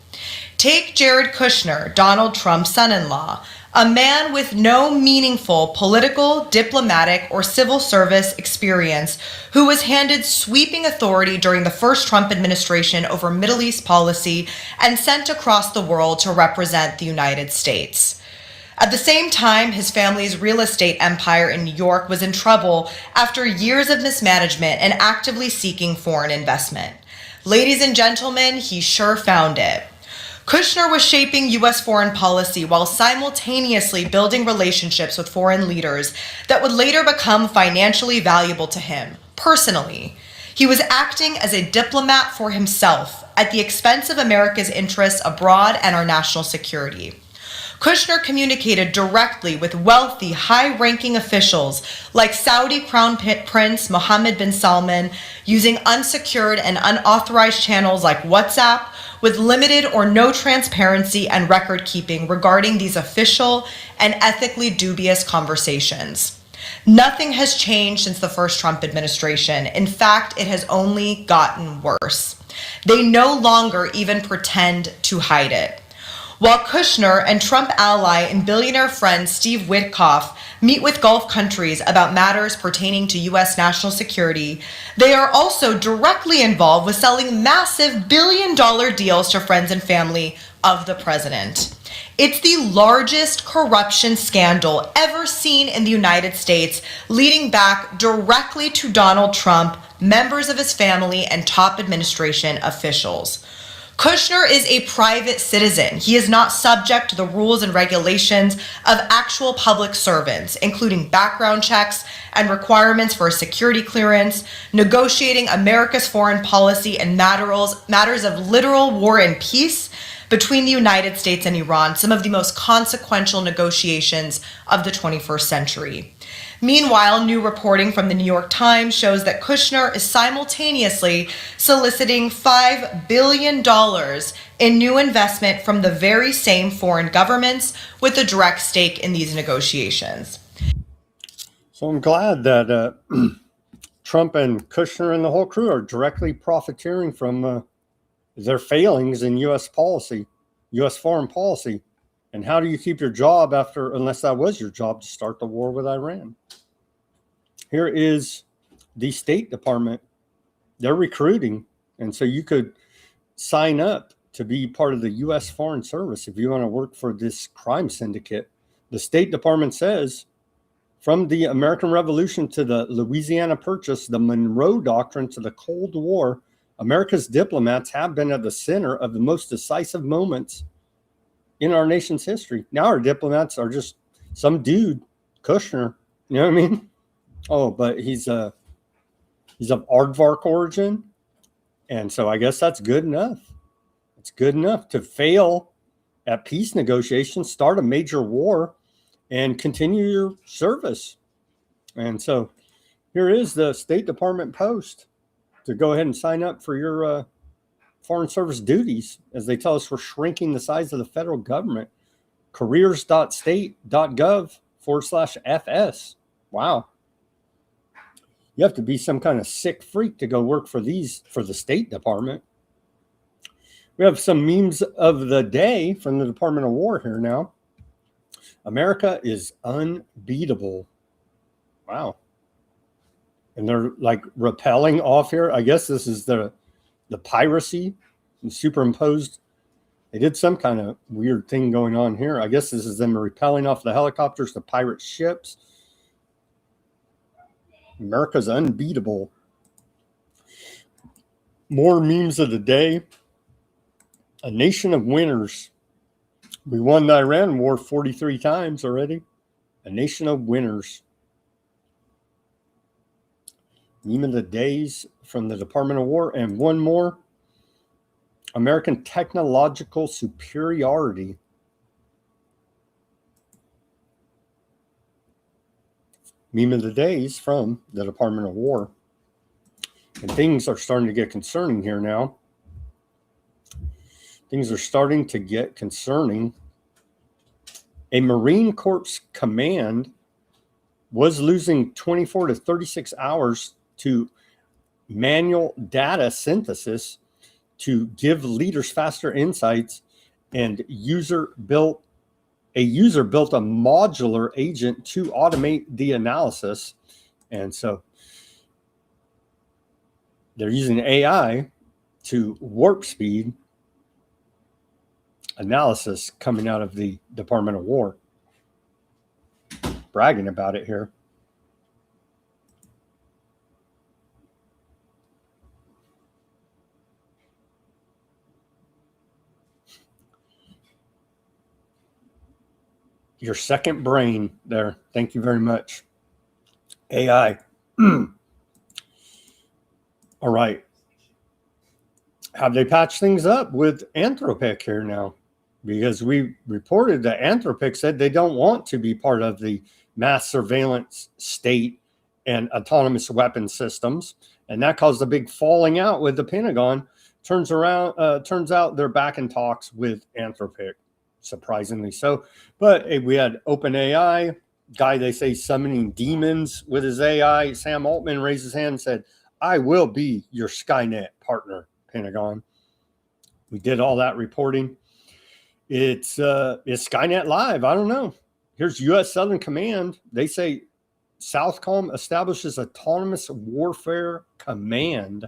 Take Jared Kushner, Donald Trump's son-in-law, a man with no meaningful political, diplomatic, or civil service experience who was handed sweeping authority during the first Trump administration over Middle East policy and sent across the world to represent the United States. At the same time, his family's real estate empire in New York was in trouble after years of mismanagement and actively seeking foreign investment. Ladies and gentlemen, he sure found it. Kushner was shaping U.S. foreign policy while simultaneously building relationships with foreign leaders that would later become financially valuable to him, personally. He was acting as a diplomat for himself at the expense of America's interests abroad and our national security. Kushner communicated directly with wealthy, high-ranking officials like Saudi Crown Prince Mohammed bin Salman using unsecured and unauthorized channels like WhatsApp with limited or no transparency and record-keeping regarding these official and ethically dubious conversations. Nothing has changed since the first Trump administration. In fact, it has only gotten worse. They no longer even pretend to hide it. While Kushner and Trump ally and billionaire friend Steve Witkoff meet with Gulf countries about matters pertaining to U.S. national security, they are also directly involved with selling massive billion-dollar deals to friends and family of the president. It's the largest corruption scandal ever seen in the United States, leading back directly to Donald Trump, members of his family, and top administration officials. Kushner is a private citizen. He is not subject to the rules and regulations of actual public servants, including background checks and requirements for a security clearance, negotiating America's foreign policy and matters of literal war and peace between the United States and Iran, some of the most consequential negotiations of the 21st century. Meanwhile, new reporting from the New York Times shows that Kushner is simultaneously soliciting $5 billion in new investment from the very same foreign governments with a direct stake in these negotiations.
So I'm glad that Trump and Kushner and the whole crew are directly profiteering from their failings in U.S. policy, U.S. foreign policy. And how do you keep your job unless that was your job, to start the war with Iran? Here is the State Department. They're recruiting. And so you could sign up to be part of the U.S. Foreign Service if you want to work for this crime syndicate. The State Department says, from the American Revolution to the Louisiana Purchase, the Monroe Doctrine to the Cold War, America's diplomats have been at the center of the most decisive moments in our nation's history. Now our diplomats are just some dude, Kushner, you know what I mean? Oh, but he's of aardvark origin. And so I guess that's good enough. It's good enough to fail at peace negotiations, start a major war, and continue your service. And so here is the State Department post to go ahead and sign up for your Foreign Service duties, as they tell us we're shrinking the size of the federal government. careers.state.gov/FS. Wow. You have to be some kind of sick freak to go work for the State Department. We have some memes of the day from the Department of War here now. America is unbeatable. Wow. And they're like rappelling off here. I guess this is the piracy superimposed. They did some kind of weird thing going on here. I guess this is them rappelling off the helicopters to pirate ships. America's unbeatable. More memes of the day. A nation of winners. We won the Iran war 43 times already. A nation of winners. Meme of the days from the Department of War. And one more. American technological superiority. Meme of the days from the Department of War. And things are starting to get concerning here now. Things are starting to get concerning. A Marine Corps command was losing 24 to 36 hours to manual data synthesis to give leaders faster insights, and a user built a modular agent to automate the analysis. And so they're using AI to warp speed analysis coming out of the Department of War. Bragging about it here. Your second brain there. Thank you very much. AI. All right. Have they patched things up with Anthropic here now? Because we reported that Anthropic said they don't want to be part of the mass surveillance state and autonomous weapon systems. And that caused a big falling out with the Pentagon. Turns out they're back in talks with Anthropic, surprisingly so. But we had OpenAI, guy they say summoning demons with his AI. Sam Altman raised his hand and said, I will be your Skynet partner, Pentagon. We did all that reporting. It's Skynet live. I don't know. Here's U.S. Southern Command. They say Southcom establishes autonomous warfare command.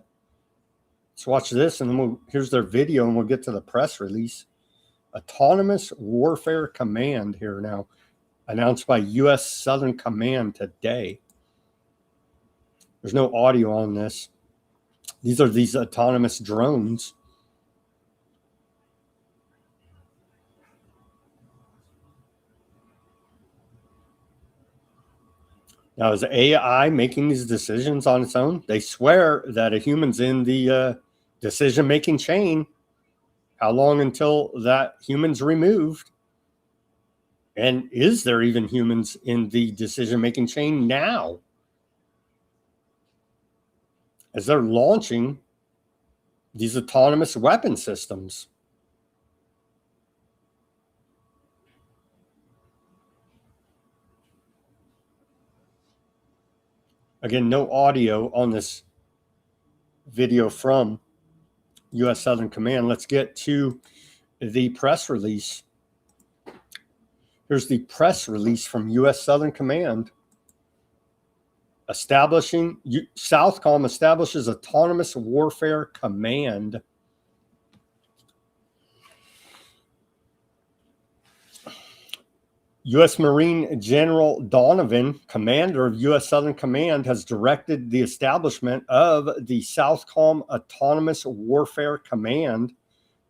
Let's watch this, and then here's their video, and we'll get to the press release. Autonomous Warfare Command here now, announced by U.S. Southern Command today. There's no audio on this. These are these autonomous drones. Now, is AI making these decisions on its own? They swear that a human's in the decision-making chain. How long until that human's removed? And is there even humans in the decision-making chain now? As they're launching these autonomous weapon systems. Again, no audio on this video from U.S. Southern Command. Let's get to the press release. Here's the press release from U.S. Southern Command. Southcom establishes Autonomous Warfare Command. U.S. Marine General Donovan, commander of U.S. Southern Command, has directed the establishment of the Southcom Autonomous Warfare Command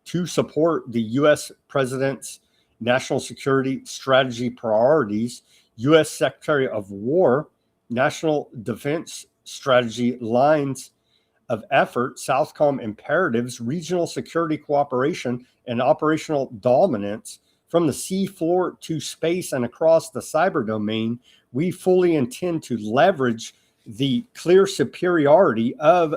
to support the U.S. President's national security strategy priorities, U.S. Secretary of War, National Defense Strategy lines of effort, Southcom imperatives, regional security cooperation, and operational dominance. From the sea floor to space and across the cyber domain, we fully intend to leverage the clear superiority of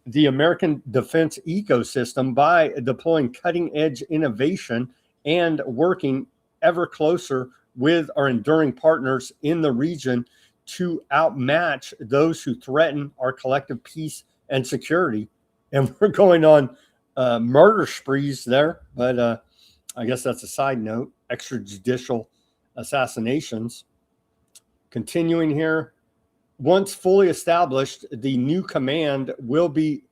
the American defense ecosystem by deploying cutting-edge innovation and working ever closer with our enduring partners in the region to outmatch those who threaten our collective peace and security. And we're going on murder sprees there, but I guess that's a side note. Extrajudicial assassinations. Continuing here, once fully established, the new command will be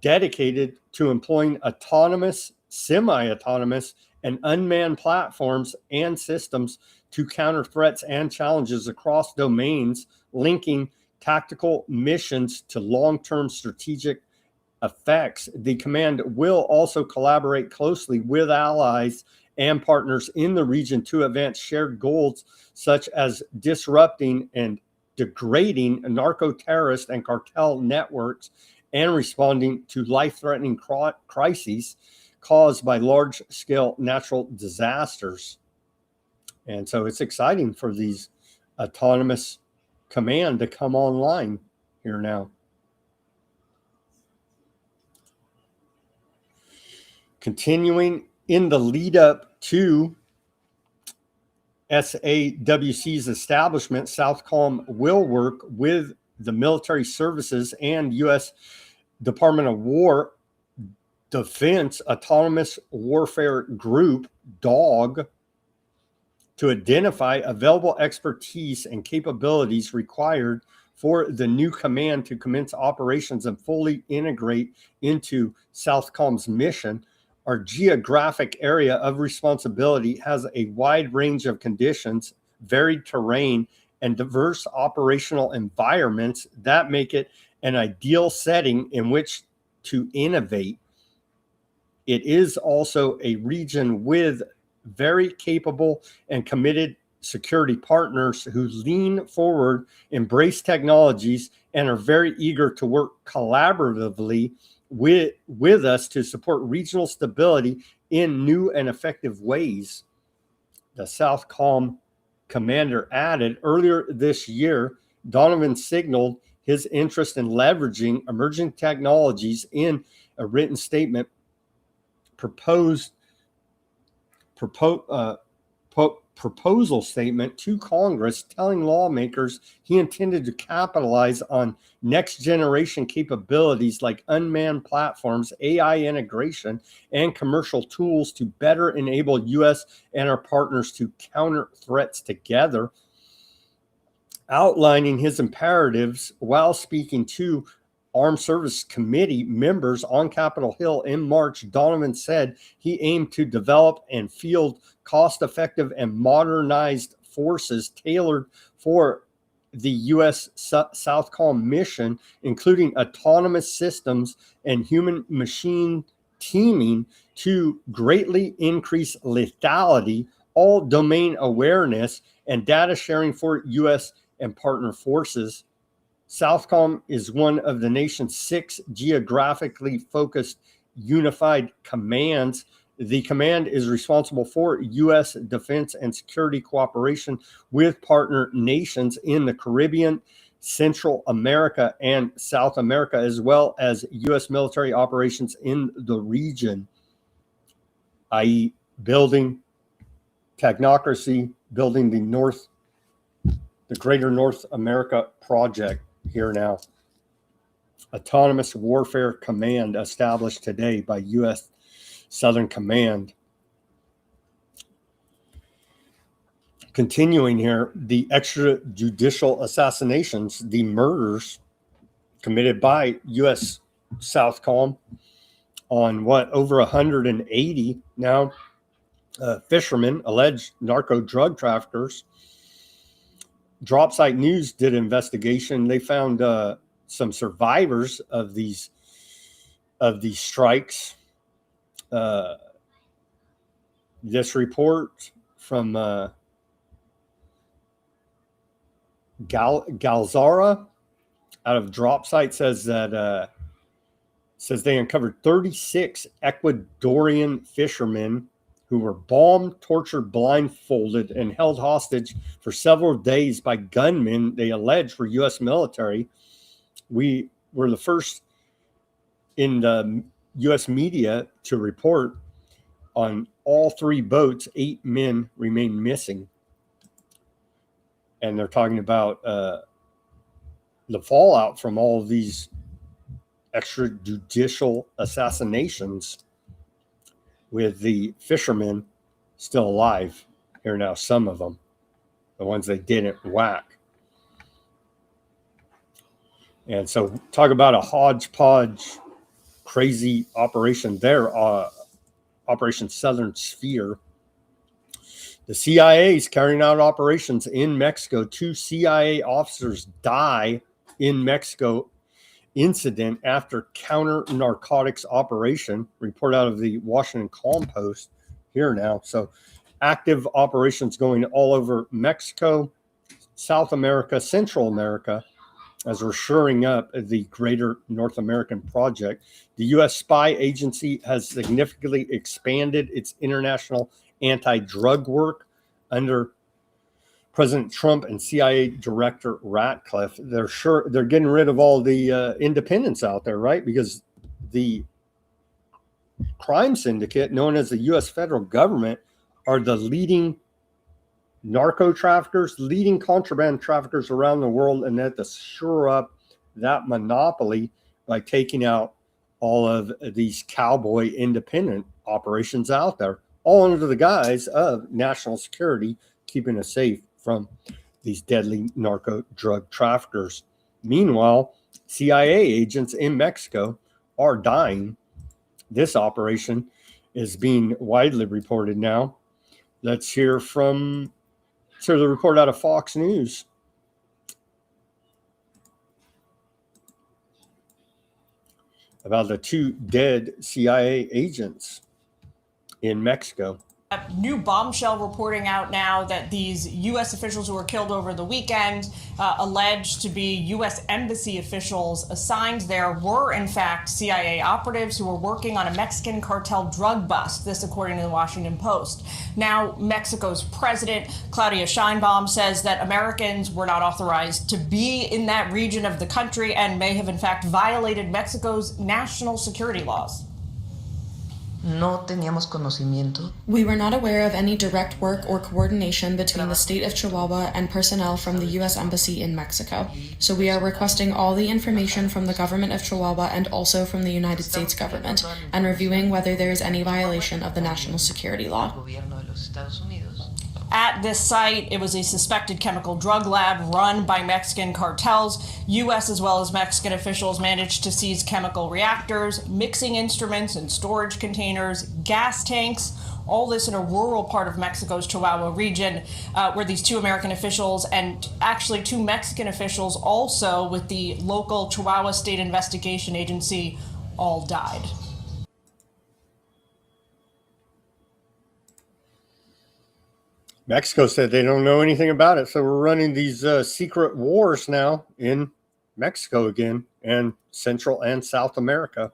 dedicated to employing autonomous, semi-autonomous, and unmanned platforms and systems to counter threats and challenges across domains, linking tactical missions to long-term strategic effects. The command will also collaborate closely with allies and partners in the region to advance shared goals such as disrupting and degrading narco-terrorist and cartel networks and responding to life-threatening crises caused by large-scale natural disasters. And so it's exciting for these autonomous command to come online here now. Continuing in the lead up to SAWC's establishment, Southcom will work with the military services and U.S. Department of War Defense Autonomous Warfare Group, DAWG, to identify available expertise and capabilities required for the new command to commence operations and fully integrate into Southcom's mission. Our geographic area of responsibility has a wide range of conditions, varied terrain, and diverse operational environments that make it an ideal setting in which to innovate. It is also a region with very capable and committed security partners who lean forward, embrace technologies, and are very eager to work collaboratively with us to support regional stability in new and effective ways. The Southcom commander added, earlier this year, Donovan signaled his interest in leveraging emerging technologies in a written statement proposal statement to Congress, telling lawmakers he intended to capitalize on next generation capabilities like unmanned platforms, AI integration, and commercial tools to better enable U.S. and our partners to counter threats together. Outlining his imperatives while speaking to Armed Service Committee members on Capitol Hill in March, Donovan said he aimed to develop and field cost-effective and modernized forces tailored for the U.S. Southcom mission, including autonomous systems and human-machine teaming to greatly increase lethality, all domain awareness, and data sharing for U.S. and partner forces. Southcom is one of the nation's 6 geographically focused unified commands. The command is responsible for U.S. defense and security cooperation with partner nations in the Caribbean, Central America, and South America, as well as U.S. military operations in the region, i.e. building technocracy, building the Greater North America Project here now. Autonomous Warfare Command established today by U.S. Southern Command. Continuing here, the extrajudicial assassinations, the murders committed by U.S. Southcom on over 180 now fishermen, alleged narco drug traffickers. Dropsite News did an investigation. They found some survivors of these strikes. This report from Galzara out of Dropsite says they uncovered 36 Ecuadorian fishermen who were bombed, tortured, blindfolded, and held hostage for several days by gunmen they allege were U.S. military. We were the first in the U.S. media to report on all 3 boats. 8 men remain missing. And they're talking about the fallout from all of these extrajudicial assassinations, with the fishermen still alive here now, some of them, the ones they didn't whack. And so talk about a hodgepodge, crazy operation there, Operation Southern Sphere. The CIA is carrying out operations in Mexico. 2 CIA officers die in Mexico incident after counter narcotics operation. Report out of the Washington Compost here now. So active operations going all over Mexico, South America, Central America, as we're shoring up the Greater North American Project. The U.S. spy agency has significantly expanded its international anti-drug work under President Trump and CIA Director Ratcliffe. They're getting rid of all the independents out there, right? Because the crime syndicate known as the U.S. federal government are the leading narco traffickers, leading contraband traffickers around the world, and that to shore up that monopoly by taking out all of these cowboy independent operations out there, all under the guise of national security, keeping us safe from these deadly narco drug traffickers. Meanwhile, CIA agents in Mexico are dying. This operation is being widely reported now. Let's hear the report out of Fox News. About the 2 dead CIA agents in Mexico.
New bombshell reporting out now that these U.S. officials who were killed over the weekend, alleged to be U.S. embassy officials assigned there, were in fact CIA operatives who were working on a Mexican cartel drug bust. This according to the Washington Post. Now, Mexico's president, Claudia Sheinbaum, says that Americans were not authorized to be in that region of the country and may have in fact violated Mexico's national security laws.
No teníamos conocimiento.
We were not aware of any direct work or coordination between the state of Chihuahua and personnel from the U.S. Embassy in Mexico. So we are requesting all the information from the government of Chihuahua and also from the United States government, and reviewing whether there is any violation of the national security law.
At this site, it was a suspected chemical drug lab run by Mexican cartels. U.S. as well as Mexican officials managed to seize chemical reactors, mixing instruments and storage containers, gas tanks, all this in a rural part of Mexico's Chihuahua region, where these two American officials and actually two Mexican officials also with the local Chihuahua State Investigation Agency all died.
Mexico said they don't know anything about it. So we're running these secret wars now in Mexico again, and Central and South America.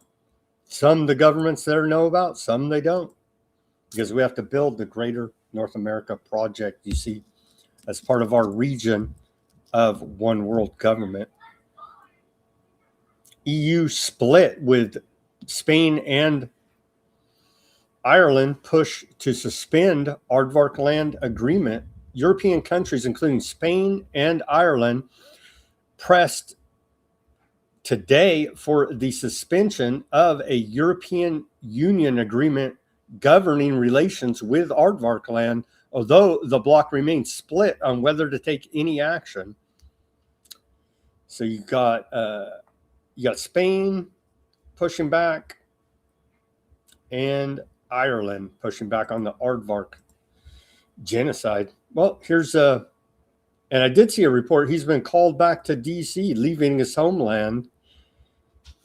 Some the governments there know about, some they don't. Because we have to build the Greater North America Project, you see, as part of our region of one world government. EU split with Spain and Ireland push to suspend Aardvark land agreement. European countries, including Spain and Ireland, pressed today for the suspension of a European Union agreement governing relations with Aardvark land, although the bloc remains split on whether to take any action. So you got Spain pushing back and Ireland pushing back on the Aardvark genocide. Well, here's and I did see a report. He's been called back to D.C., leaving his homeland.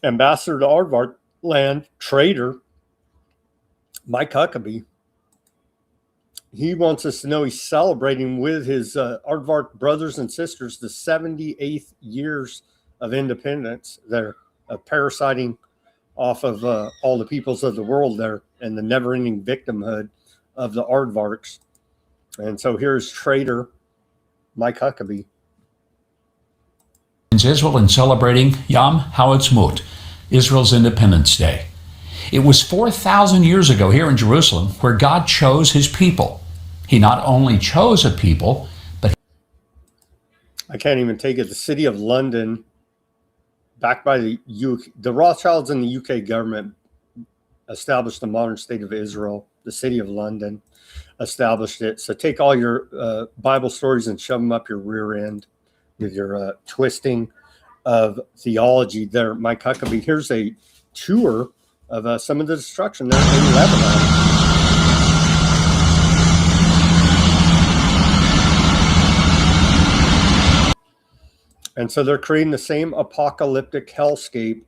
Ambassador to Aardvark land, traitor Mike Huckabee. He wants us to know he's celebrating with his Aardvark brothers and sisters the 78th years of independence. They're parasiting off of all the peoples of the world there and the never-ending victimhood of the Aardvarks. And so here's traitor Mike Huckabee.
Israel in celebrating Yom Ha'atzmaut, Israel's Independence Day. It was 4,000 years ago here in Jerusalem where God chose his people. He not only chose a people, but
I can't even take it. The city of London, backed by the Rothschilds and the UK government, established the modern state of Israel. The city of London established it. So take all your Bible stories and shove them up your rear end with your twisting of theology there, Mike Huckabee. Here's a tour of some of the destruction there in Lebanon. And so they're creating the same apocalyptic hellscape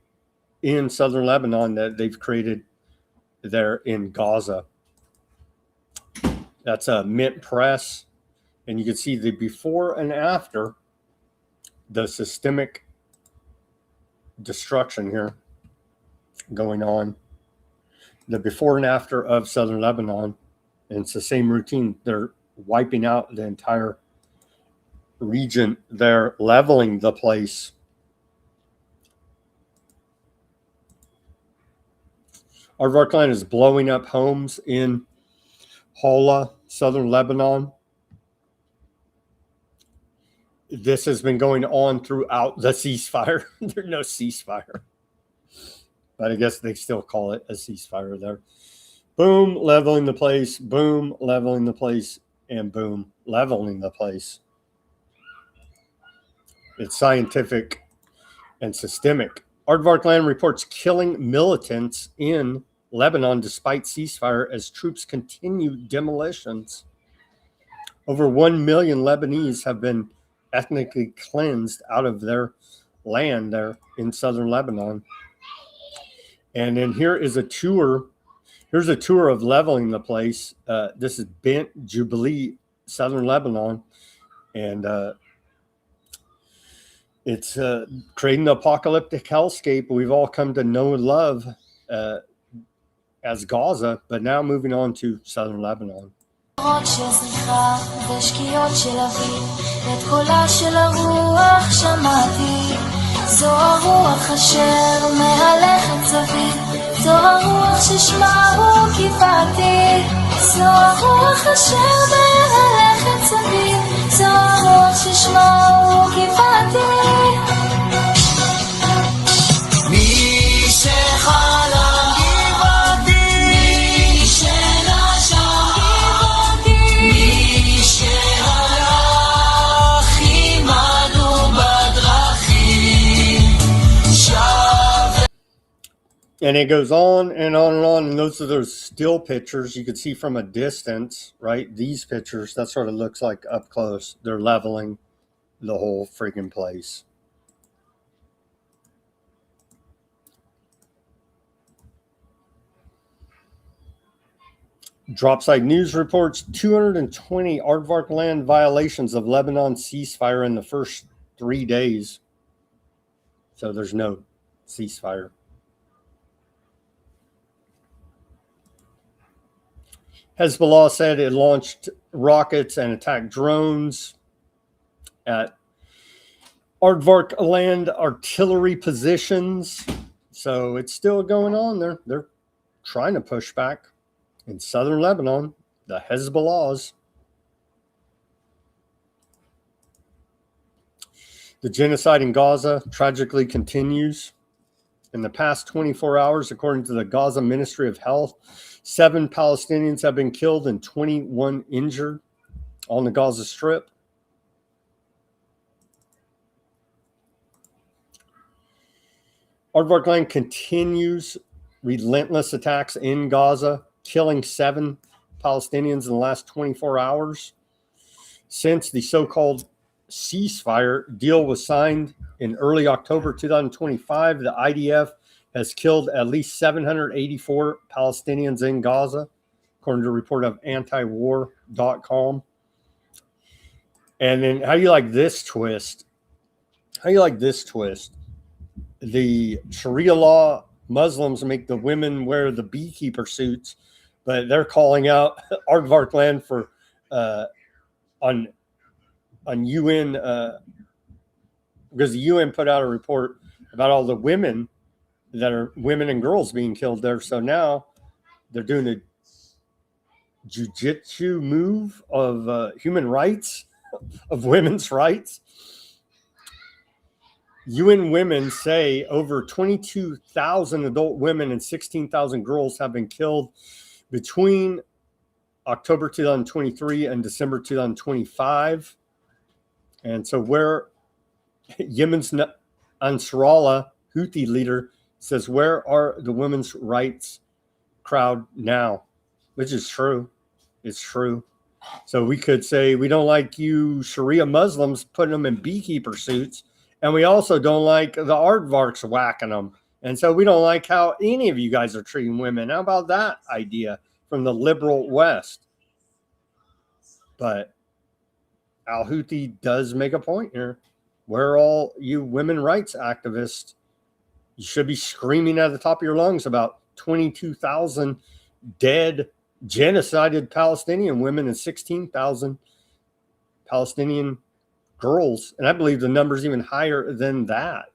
in southern Lebanon that they've created there in Gaza. That's a Mint Press. And you can see the before and after, the systemic destruction here going on. The before and after of southern Lebanon. And it's the same routine. They're wiping out the entire region. They're leveling the place. Aardvark land is blowing up homes in Hola, southern Lebanon. This has been going on throughout the ceasefire. There's no ceasefire, but I guess they still call it a ceasefire there. Boom, leveling the place. Boom, leveling the place. And boom, leveling the place. It's scientific and systemic. Aardvark land reports killing militants in Lebanon despite ceasefire as troops continue demolitions. Over 1 million Lebanese have been ethnically cleansed out of their land there in southern Lebanon. And then here is a tour Here's a tour of leveling the place. This is Bent Jubilee, southern Lebanon, and it's creating the apocalyptic hellscape we've all come to know and love as Gaza, but now moving on to southern Lebanon.
שזריחה ושקיעות של אביב, את קולה של הרוח שמעתי, זו הרוח אשר מהלכת סביב, זו הרוח ששמה הוא קיבלתי, זו הרוח אשר מהלכת סביב, זו הרוח ששמה הוא קיבלתי. מי שחלם גבעתי, מי שנשם
and it goes on and on and on. And those are those still pictures you could see from a distance, right? These pictures, that's what it looks like up close. They're leveling the whole freaking place. Dropside News reports 220 aardvark land violations of Lebanon ceasefire in the first 3 days. So there's no ceasefire. Hezbollah said it launched rockets and attacked drones at aardvark land artillery positions. So it's still going on. They're trying to push back. In southern Lebanon, the Hezbollahs. The genocide in Gaza tragically continues. In the past 24 hours, according to the Gaza Ministry of Health, 7 Palestinians have been killed and 21 injured on the Gaza Strip. Aardvark land continues relentless attacks in Gaza, killing 7 Palestinians in the last 24 hours. Since the so-called ceasefire deal was signed in early October 2025, the IDF has killed at least 784 Palestinians in Gaza, according to a report of antiwar.com. And then how do you like this twist? How do you like this twist? The Sharia law Muslims make the women wear the beekeeper suits, but they're calling out aardvark land for on UN because the UN put out a report about all the women that are women and girls being killed there. So now they're doing a jujitsu move of human rights, of women's rights. UN women say over 22,000 adult women and 16,000 girls have been killed between October 2023 and December 2025. And so where Yemen's Ansarallah Houthi leader says, where are the women's rights crowd now? Which is true. It's true. So we could say we don't like you Sharia Muslims putting them in beekeeper suits. And we also don't like the aardvarks whacking them. And so we don't like how any of you guys are treating women. How about that idea from the liberal West? But al-Houthi does make a point here. Where are all you women rights activists? You should be screaming at the top of your lungs about 22,000 dead, genocided Palestinian women and 16,000 Palestinian girls. And I believe the number's even higher than that.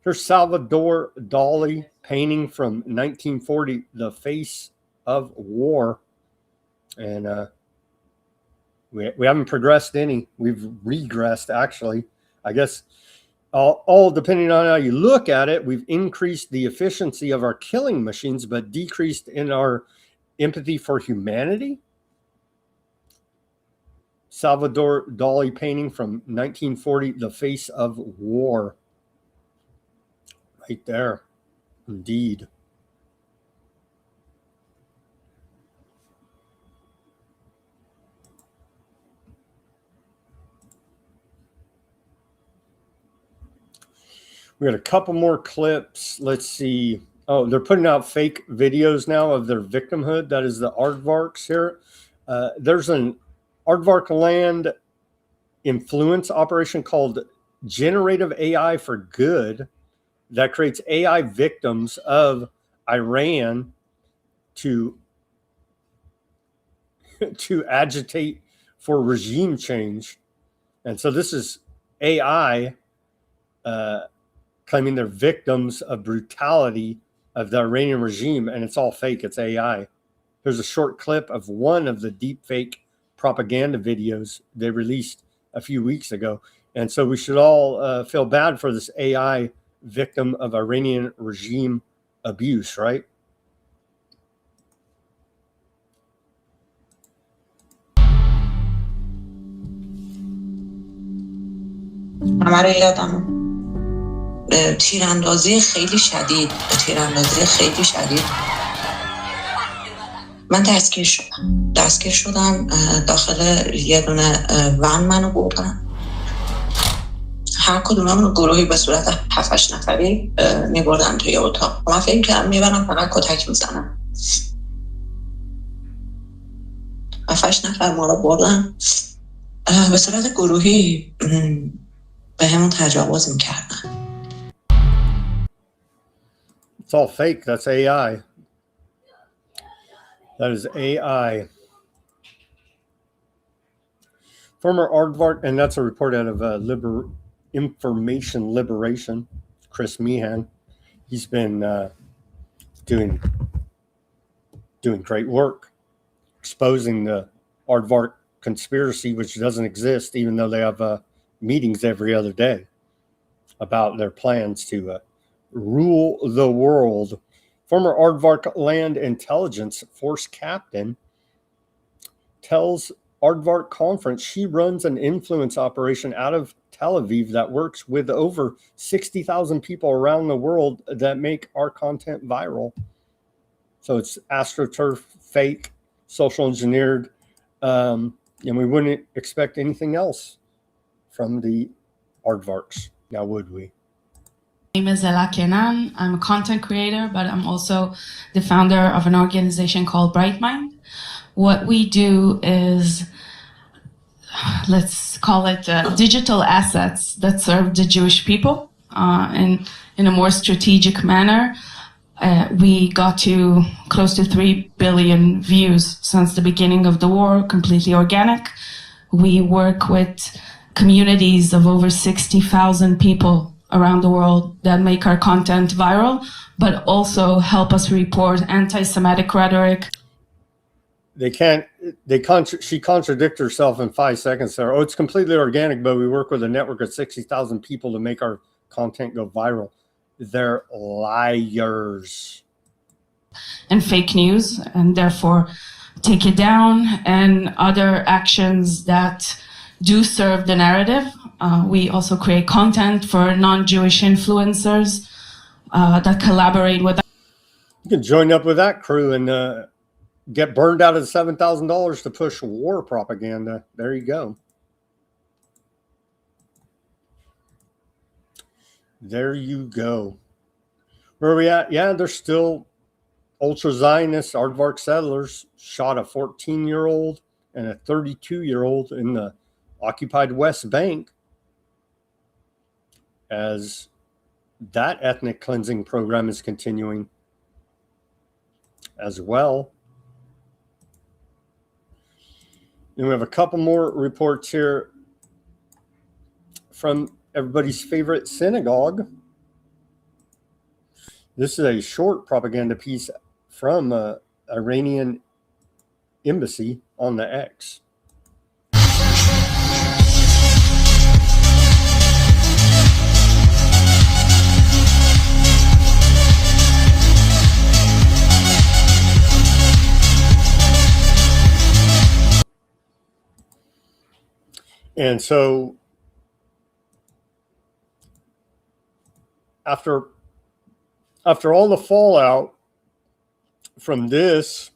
Here's Salvador Dali painting from 1940, The Face of War. And we haven't progressed any. We've regressed, actually. I guess all depending on how you look at it, we've increased the efficiency of our killing machines, but decreased in our empathy for humanity. Salvador Dali painting from 1940, The Face of War. Right there. Indeed. We got a couple more clips. Let's see. Oh, they're putting out fake videos now of their victimhood. That is the aardvarks here. There's an aardvark land influence operation called Generative AI for Good that creates AI victims of Iran to agitate for regime change. And so this is AI claiming they're victims of brutality of the Iranian regime, and it's all fake. It's AI. Here's a short clip of one of the deep fake propaganda videos they released a few weeks ago. And so we should all feel bad for this AI victim of Iranian regime abuse, right?
همه یادم تیراندازی خیلی شدید من دستگیر شدم داخل یه دونه ون منو بردن هر کدوممون گروهی به صورت 7-8 نفری میبردن توی اتاق من فکر کردم میبرم فقط کتک میزنم 7-8 نفر ما رو بردن به صورت گروهی به همون تجاوز میکردن.
It's all fake. That's AI. That is AI. Former aardvark, and that's a report out of Information Liberation, Chris Meehan. He's been doing great work exposing the aardvark conspiracy, which doesn't exist, even though they have meetings every other day about their plans to rule the world. Former Aardvark Land Intelligence Force captain tells Aardvark Conference she runs an influence operation out of Tel Aviv that works with over 60,000 people around the world that make our content viral. So it's AstroTurf, fake, social engineered, and we wouldn't expect anything else from the Aardvarks. Now, would we?
My name is Ella Kenan. I'm a content creator, but I'm also the founder of an organization called Brightmind. What we do is, let's call it digital assets that serve the Jewish people in a more strategic manner. We got to close to 3 billion views since the beginning of the war, completely organic. We work with communities of over 60,000 people around the world that make our content viral, but also help us report anti-Semitic rhetoric.
She contradicts herself in 5 seconds there. Oh, it's completely organic, but we work with a network of 60,000 people to make our content go viral. They're liars.
And fake news, and therefore take it down, and other actions that do serve the narrative. We also create content for non-Jewish influencers that collaborate with us.
You can join up with that crew and get burned out of the $7,000 to push war propaganda. There you go. There you go. Where are we at? Yeah, there's still ultra-Zionist Aardvark settlers shot a 14-year-old and a 32-year-old in the occupied West Bank as that ethnic cleansing program is continuing as well. And we have a couple more reports here from everybody's favorite synagogue. This is a short propaganda piece from Iranian embassy on the X. And so after all the fallout from this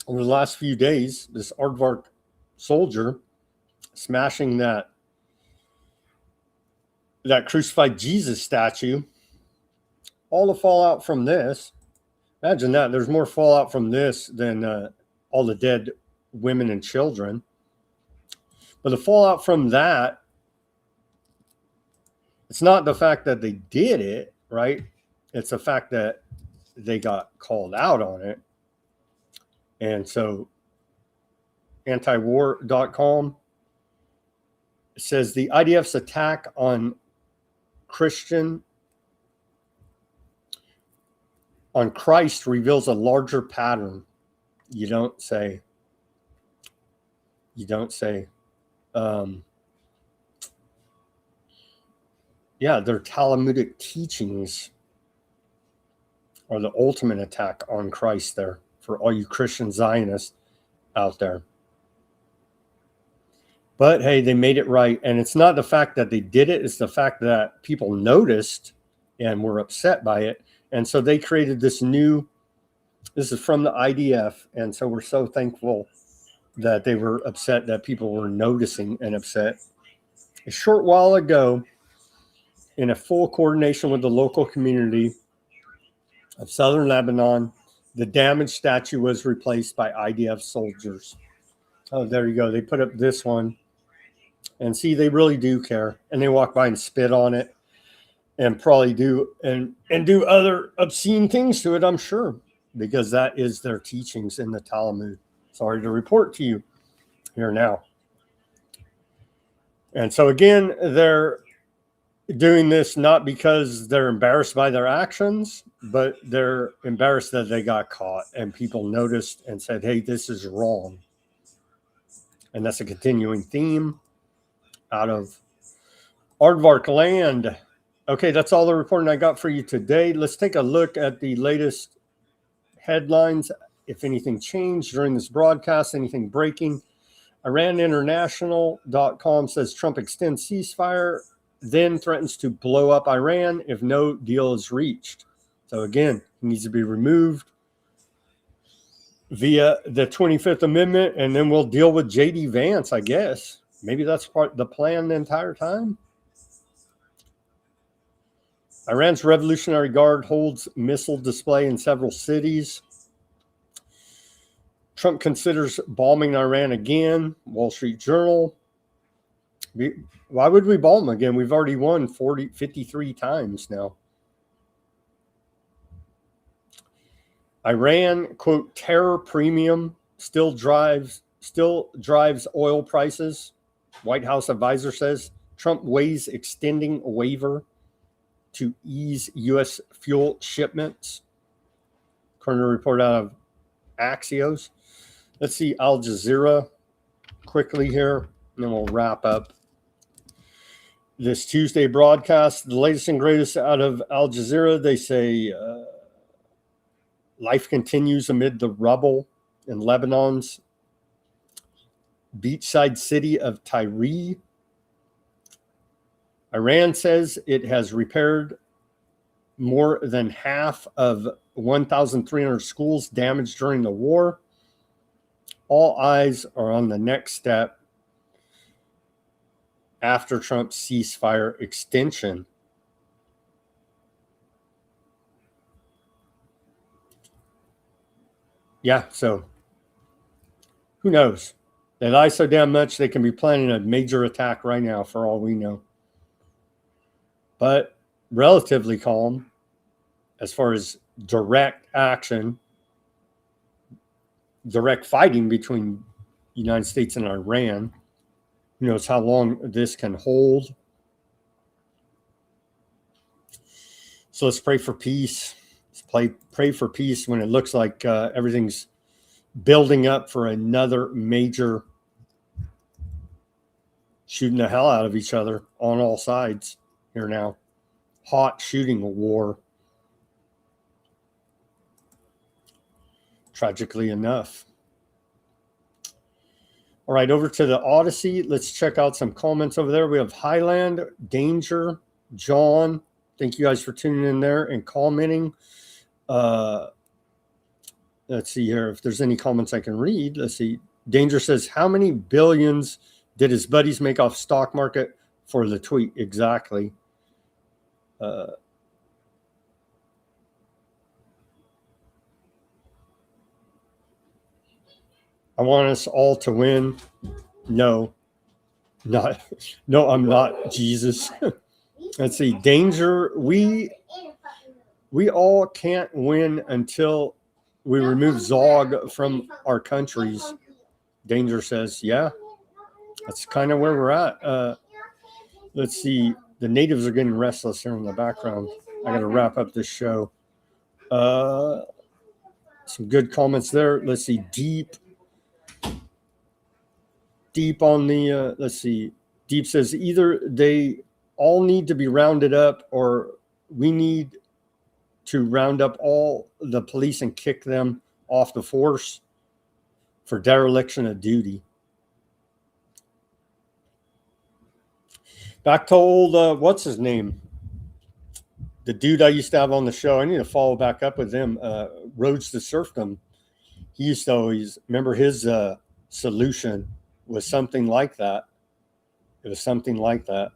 over the last few days, this Aardvark soldier smashing that crucified Jesus statue all the fallout from this. Imagine that. There's more fallout from this than all the dead women and children. But the fallout from that, it's not the fact that they did it, right? It's the fact that they got called out on it. And so antiwar.com says the IDF's attack on Christ reveals a larger pattern. You don't say. Their Talmudic teachings are the ultimate attack on Christ there for all you Christian Zionists out there. But hey, they made it right. And it's not the fact that they did it. It's the fact that people noticed and were upset by it. And so they created this is from the IDF. And so we're so thankful that they were upset, that people were noticing and upset. A short while ago, in a full coordination with the local community of southern Lebanon, the damaged statue was replaced by IDF soldiers. Oh, there you go. They put up this one. And see, they really do care. And they walk by and spit on it and probably do and do other obscene things to it, I'm sure, because that is their teachings in the Talmud. Sorry to report to you here now. And so again, they're doing this not because they're embarrassed by their actions, but they're embarrassed that they got caught and people noticed and said, hey, this is wrong. And that's a continuing theme out of Aardvark land. Okay, that's all the reporting I got for you today. Let's take a look at the latest headlines. If anything changed during this broadcast, anything breaking. IranInternational.com says Trump extends ceasefire, then threatens to blow up Iran if no deal is reached. So again, he needs to be removed via the 25th Amendment, and then we'll deal with J.D. Vance, I guess. Maybe that's part of the plan the entire time. Iran's Revolutionary Guard holds missile display in several cities. Trump considers bombing Iran again. Wall Street Journal. Why would we bomb again? We've already won 53 times now. Iran, quote, terror premium still drives oil prices. White House advisor says Trump weighs extending a waiver to ease U.S. fuel shipments. According to a report out of Axios. Let's see Al Jazeera quickly here, and then we'll wrap up this Tuesday broadcast. The latest and greatest out of Al Jazeera, they say life continues amid the rubble in Lebanon's beachside city of Tyre. Iran says it has repaired more than half of 1,300 schools damaged during the war. All eyes are on the next step after Trump's ceasefire extension. Yeah, so who knows? They lie so damn much they can be planning a major attack right now for all we know. But relatively calm as far as direct action, direct fighting between the United States and Iran. Who knows how long this can hold? So let's pray for peace. Let's pray for peace when it looks like everything's building up for another major shooting the hell out of each other on all sides here now. Hot shooting war. Tragically enough. All right, over to the Odysee. Let's check out some comments over there. We have Highland, Danger, John. Thank you guys for tuning in there and commenting. Let's see here if there's any comments I can read. Let's see. Danger says, how many billions did his buddies make off stock market for the tweet? Exactly. I want us all to win. No, I'm not Jesus. Let's see. Danger. We all can't win until we remove Zog from our countries. Danger says, yeah, that's kind of where we're at. Let's see. The natives are getting restless here in the background. I got to wrap up this show. Some good comments there. Let's see. Deep on the, let's see. Deep says either they all need to be rounded up or we need to round up all the police and kick them off the force for dereliction of duty. Back to old, what's his name? The dude I used to have on the show. I need to follow back up with him. Roads to Serfdom. He used to always, remember his solution was something like that. It was something like that.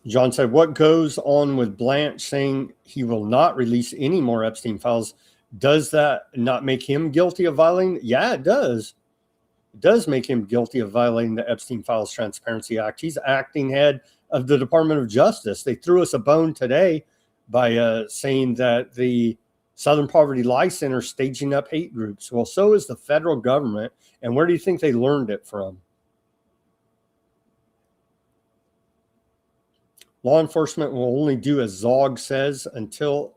John said, what goes on with Blanche saying he will not release any more Epstein files? Does that not make him guilty of violating? Yeah, it does. It does make him guilty of violating the Epstein Files Transparency Act. He's acting head of the Department of Justice. They threw us a bone today by saying that the Southern Poverty Law Center is staging up hate groups. Well, so is the federal government. And where do you think they learned it from? Law enforcement will only do as Zog says until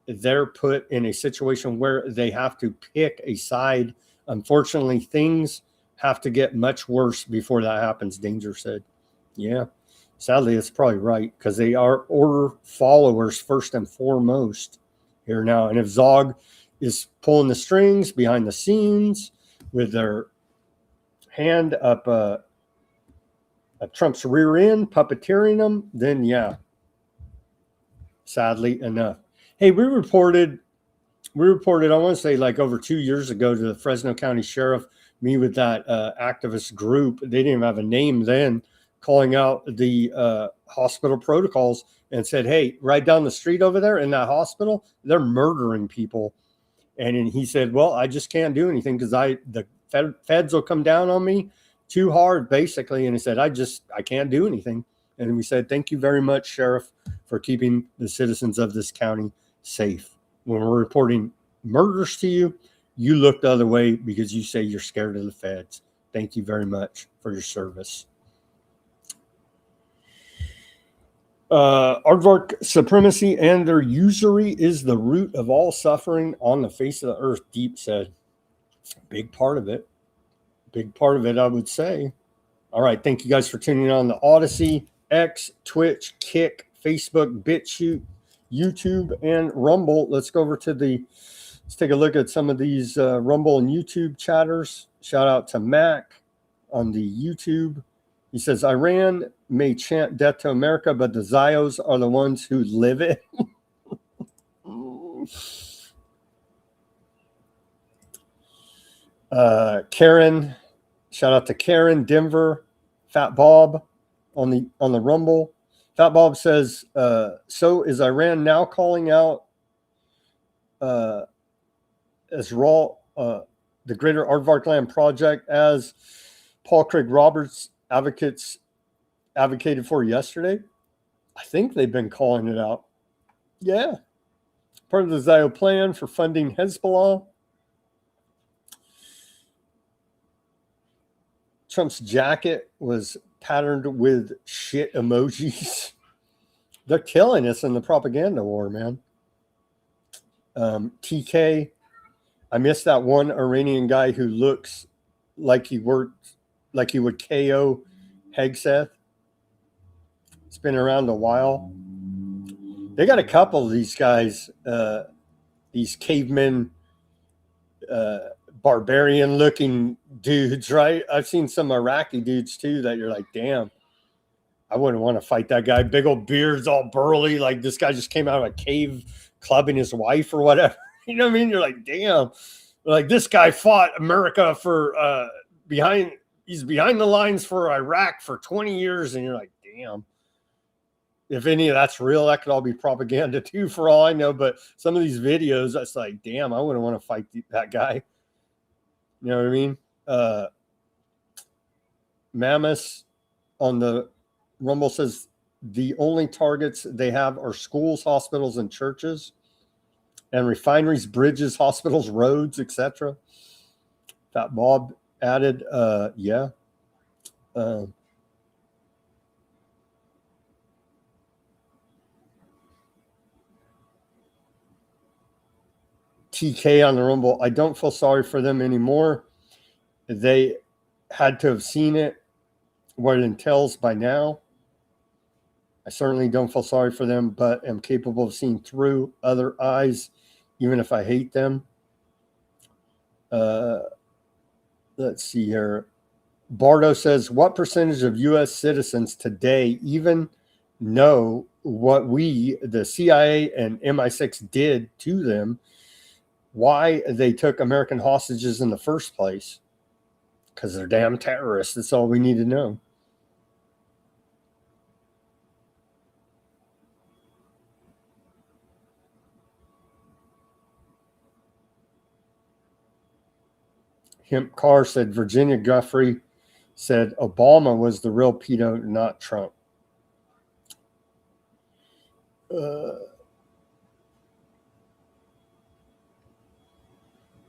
they're put in a situation where they have to pick a side. Unfortunately, things have to get much worse before that happens, Danger said. Yeah, sadly, it's probably right because they are order followers first and foremost here now. And if Zog is pulling the strings behind the scenes with their hand up Trump's rear end, puppeteering them, then yeah, sadly enough. Hey, we reported, I want to say like over 2 years ago to the Fresno County Sheriff, me with that activist group. They didn't even have a name then, calling out the hospital protocols and said, hey, right down the street over there in that hospital, they're murdering people. And he said, well, I just can't do anything because the feds will come down on me too hard, basically. And he said, I can't do anything. And we said, thank you very much, Sheriff, for keeping the citizens of this county safe. When we're reporting murders to you, you look the other way because you say you're scared of the feds. Thank you very much for your service. Aardvark supremacy and their usury is the root of all suffering on the face of the earth, Deep said. Big part of it. Big part of it, I would say. All right. Thank you guys for tuning in on the Odysee, X, Twitch, Kick, Facebook, BitChute, YouTube, and Rumble. Let's go over to let's take a look at some of these Rumble and YouTube chatters. Shout out to Mac on the YouTube. He says, Iran may chant death to America, but the Zios are the ones who live it. Karen, shout out to Karen, Denver, Fat Bob on the Rumble. Fat Bob says, so is Iran now calling out as raw the Greater Aardvark Land Project as Paul Craig Roberts advocated for yesterday? I think they've been calling it out. Yeah. Part of the Zio plan for funding Hezbollah. Trump's jacket was patterned with shit emojis. They're killing us in the propaganda war, man. TK, I miss that one Iranian guy who looks like he would KO Hegseth. It's been around a while. They got a couple of these guys, these cavemen, barbarian looking dudes, right? I've seen some Iraqi dudes too that you're like, damn, I wouldn't want to fight that guy. Big old beards, all burly. Like this guy just came out of a cave clubbing his wife or whatever. You know what I mean? You're like, damn. Like this guy fought America for he's behind the lines for Iraq for 20 years. And you're like, damn. if any of that's real, that could all be propaganda too, for all I know. But some of these videos, that's like, damn, I wouldn't want to fight that guy. You know what I mean? Mammoth on the Rumble says the only targets they have are schools, hospitals, and churches, and refineries, bridges, hospitals, roads, etc. Fat Bob added, yeah. TK on the Rumble, I don't feel sorry for them anymore. They had to have seen it, what it entails by now. I certainly don't feel sorry for them, but am capable of seeing through other eyes, even if I hate them. Let's see here. Bardo says, what percentage of U.S. citizens today even know what we, the CIA and MI6, did to them? Why they took American hostages in the first place? Because they're damn terrorists. That's all we need to know. Hemp Carr said Virginia Guffrey said Obama was the real pedo, not Trump.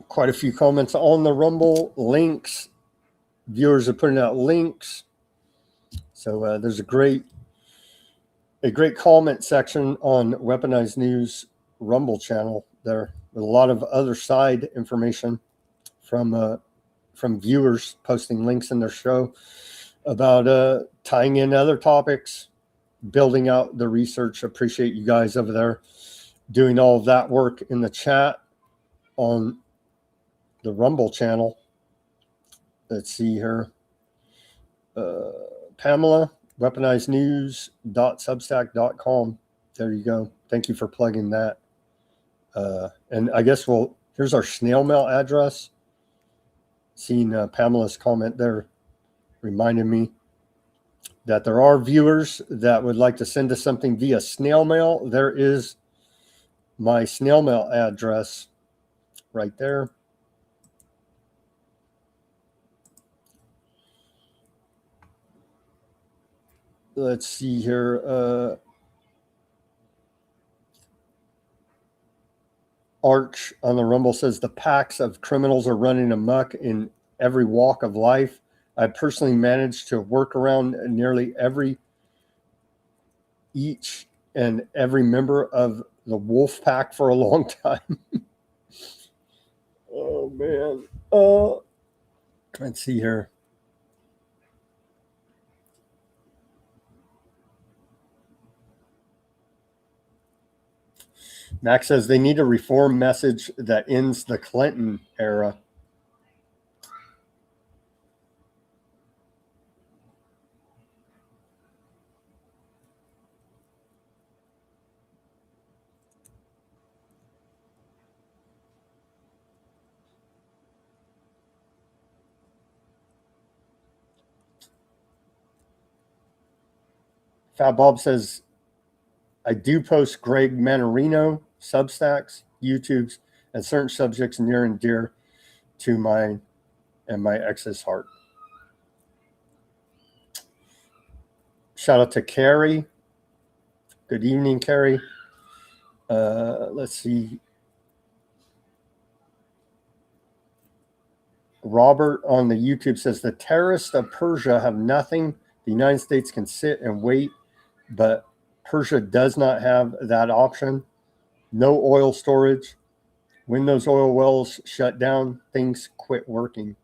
Quite a few comments on the Rumble. Links. Viewers are putting out links. So there's a great comment section on Weaponized News Rumble channel there with a lot of other side information from viewers posting links in their show about tying in other topics, building out the research. Appreciate you guys over there doing all of that work in the chat on the Rumble channel. Let's see here. Pamela, weaponizednews.substack.com. There you go. Thank you for plugging that. And I guess here's our snail mail address. Seeing Pamela's comment there reminded me that there are viewers that would like to send us something via snail mail. There is my snail mail address right there. Let's see here. Arch on the Rumble says the packs of criminals are running amok in every walk of life. I personally managed to work around nearly each and every member of the wolf pack for a long time. Oh man. Let's see here. Max says they need a reform message that ends the Clinton era. Fat Bob says, I do post Greg Manarino, Substacks, YouTubes, and certain subjects near and dear to mine and my ex's heart. Shout out to Carrie. Good evening, Carrie. Let's see. Robert on the YouTube says the terrorists of Persia have nothing. The United States can sit and wait, but Persia does not have that option. No oil storage. When those oil wells shut down, things quit working.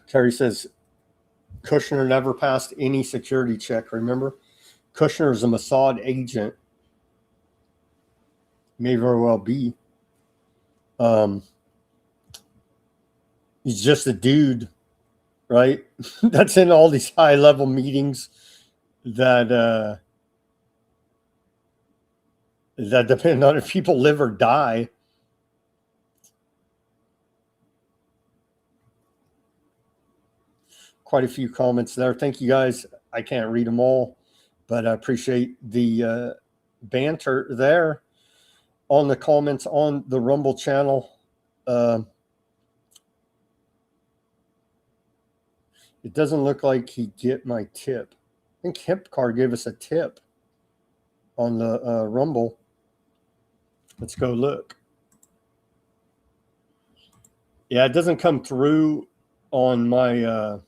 Terry says, Kushner never passed any security check, remember? Kushner is a Mossad agent. May very well be. He's just a dude, right? That's in all these high-level meetings that depend on if people live or die. quite a few comments there. Thank you guys. I can't read them all, but I appreciate the banter there on the comments on the Rumble channel. It doesn't look like he get my tip. I think Hempcar gave us a tip on the Rumble. Let's go look. Yeah, it doesn't come through on my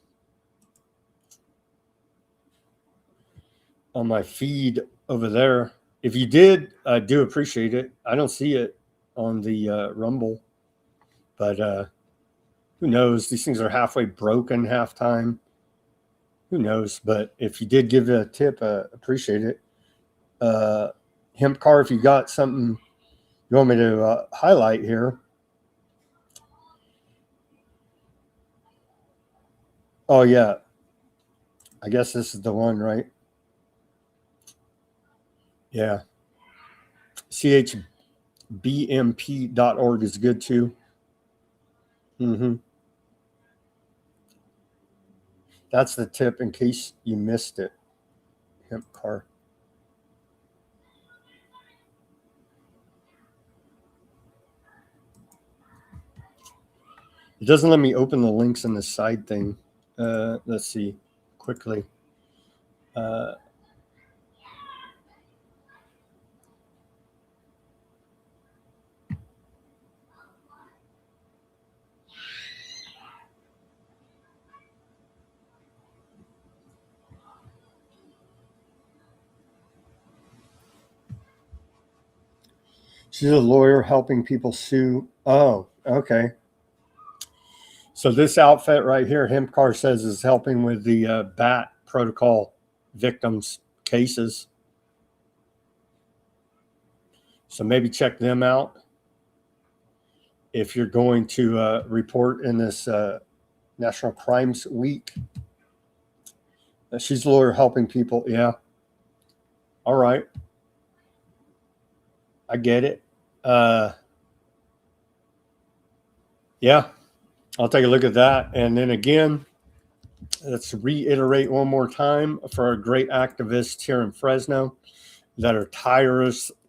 feed over there. If you did, I do appreciate it. I don't see it on the Rumble, but who knows? These things are halfway broken halftime. Who knows? But if you did give a tip, appreciate it. Hempcar, if you got something you want me to highlight here. Oh, yeah. I guess this is the one, right? Yeah. chbmp.org is good too. That's the tip in case you missed it. Hempcar. It doesn't let me open the links in the side thing. Let's see quickly. She's a lawyer helping people sue. Oh, okay. So this outfit right here, Hempcar says, is helping with the BAT protocol victims cases. So maybe check them out if you're going to report in this National Crimes Week. She's a lawyer helping people. Yeah. All right. I get it. Yeah. I'll take a look at that. And then again, let's reiterate one more time for our great activists here in Fresno that are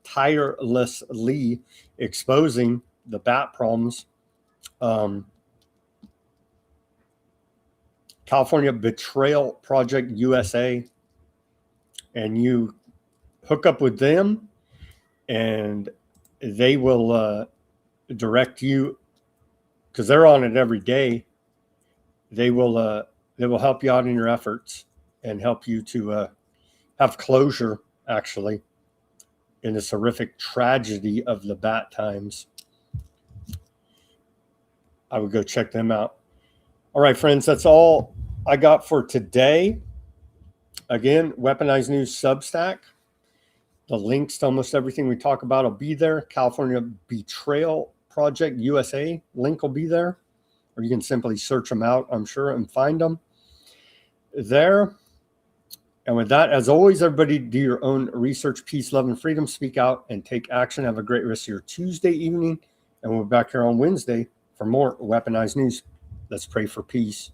tirelessly exposing the bat problems. California Betrayal Project USA, and you hook up with them and they will direct you, because they're on it every day. They will help you out in your efforts and help you to have closure, actually, in this horrific tragedy of the bat times. I would go check them out. All right, friends, that's all I got for today. Again, Weaponized News Substack. The links to almost everything we talk about will be there. California Betrayal Project USA link will be there. Or you can simply search them out, I'm sure, and find them there. And with that, as always, everybody do your own research, peace, love, and freedom. Speak out and take action. Have a great rest of your Tuesday evening. And we'll be back here on Wednesday for more Weaponized News. Let's pray for peace.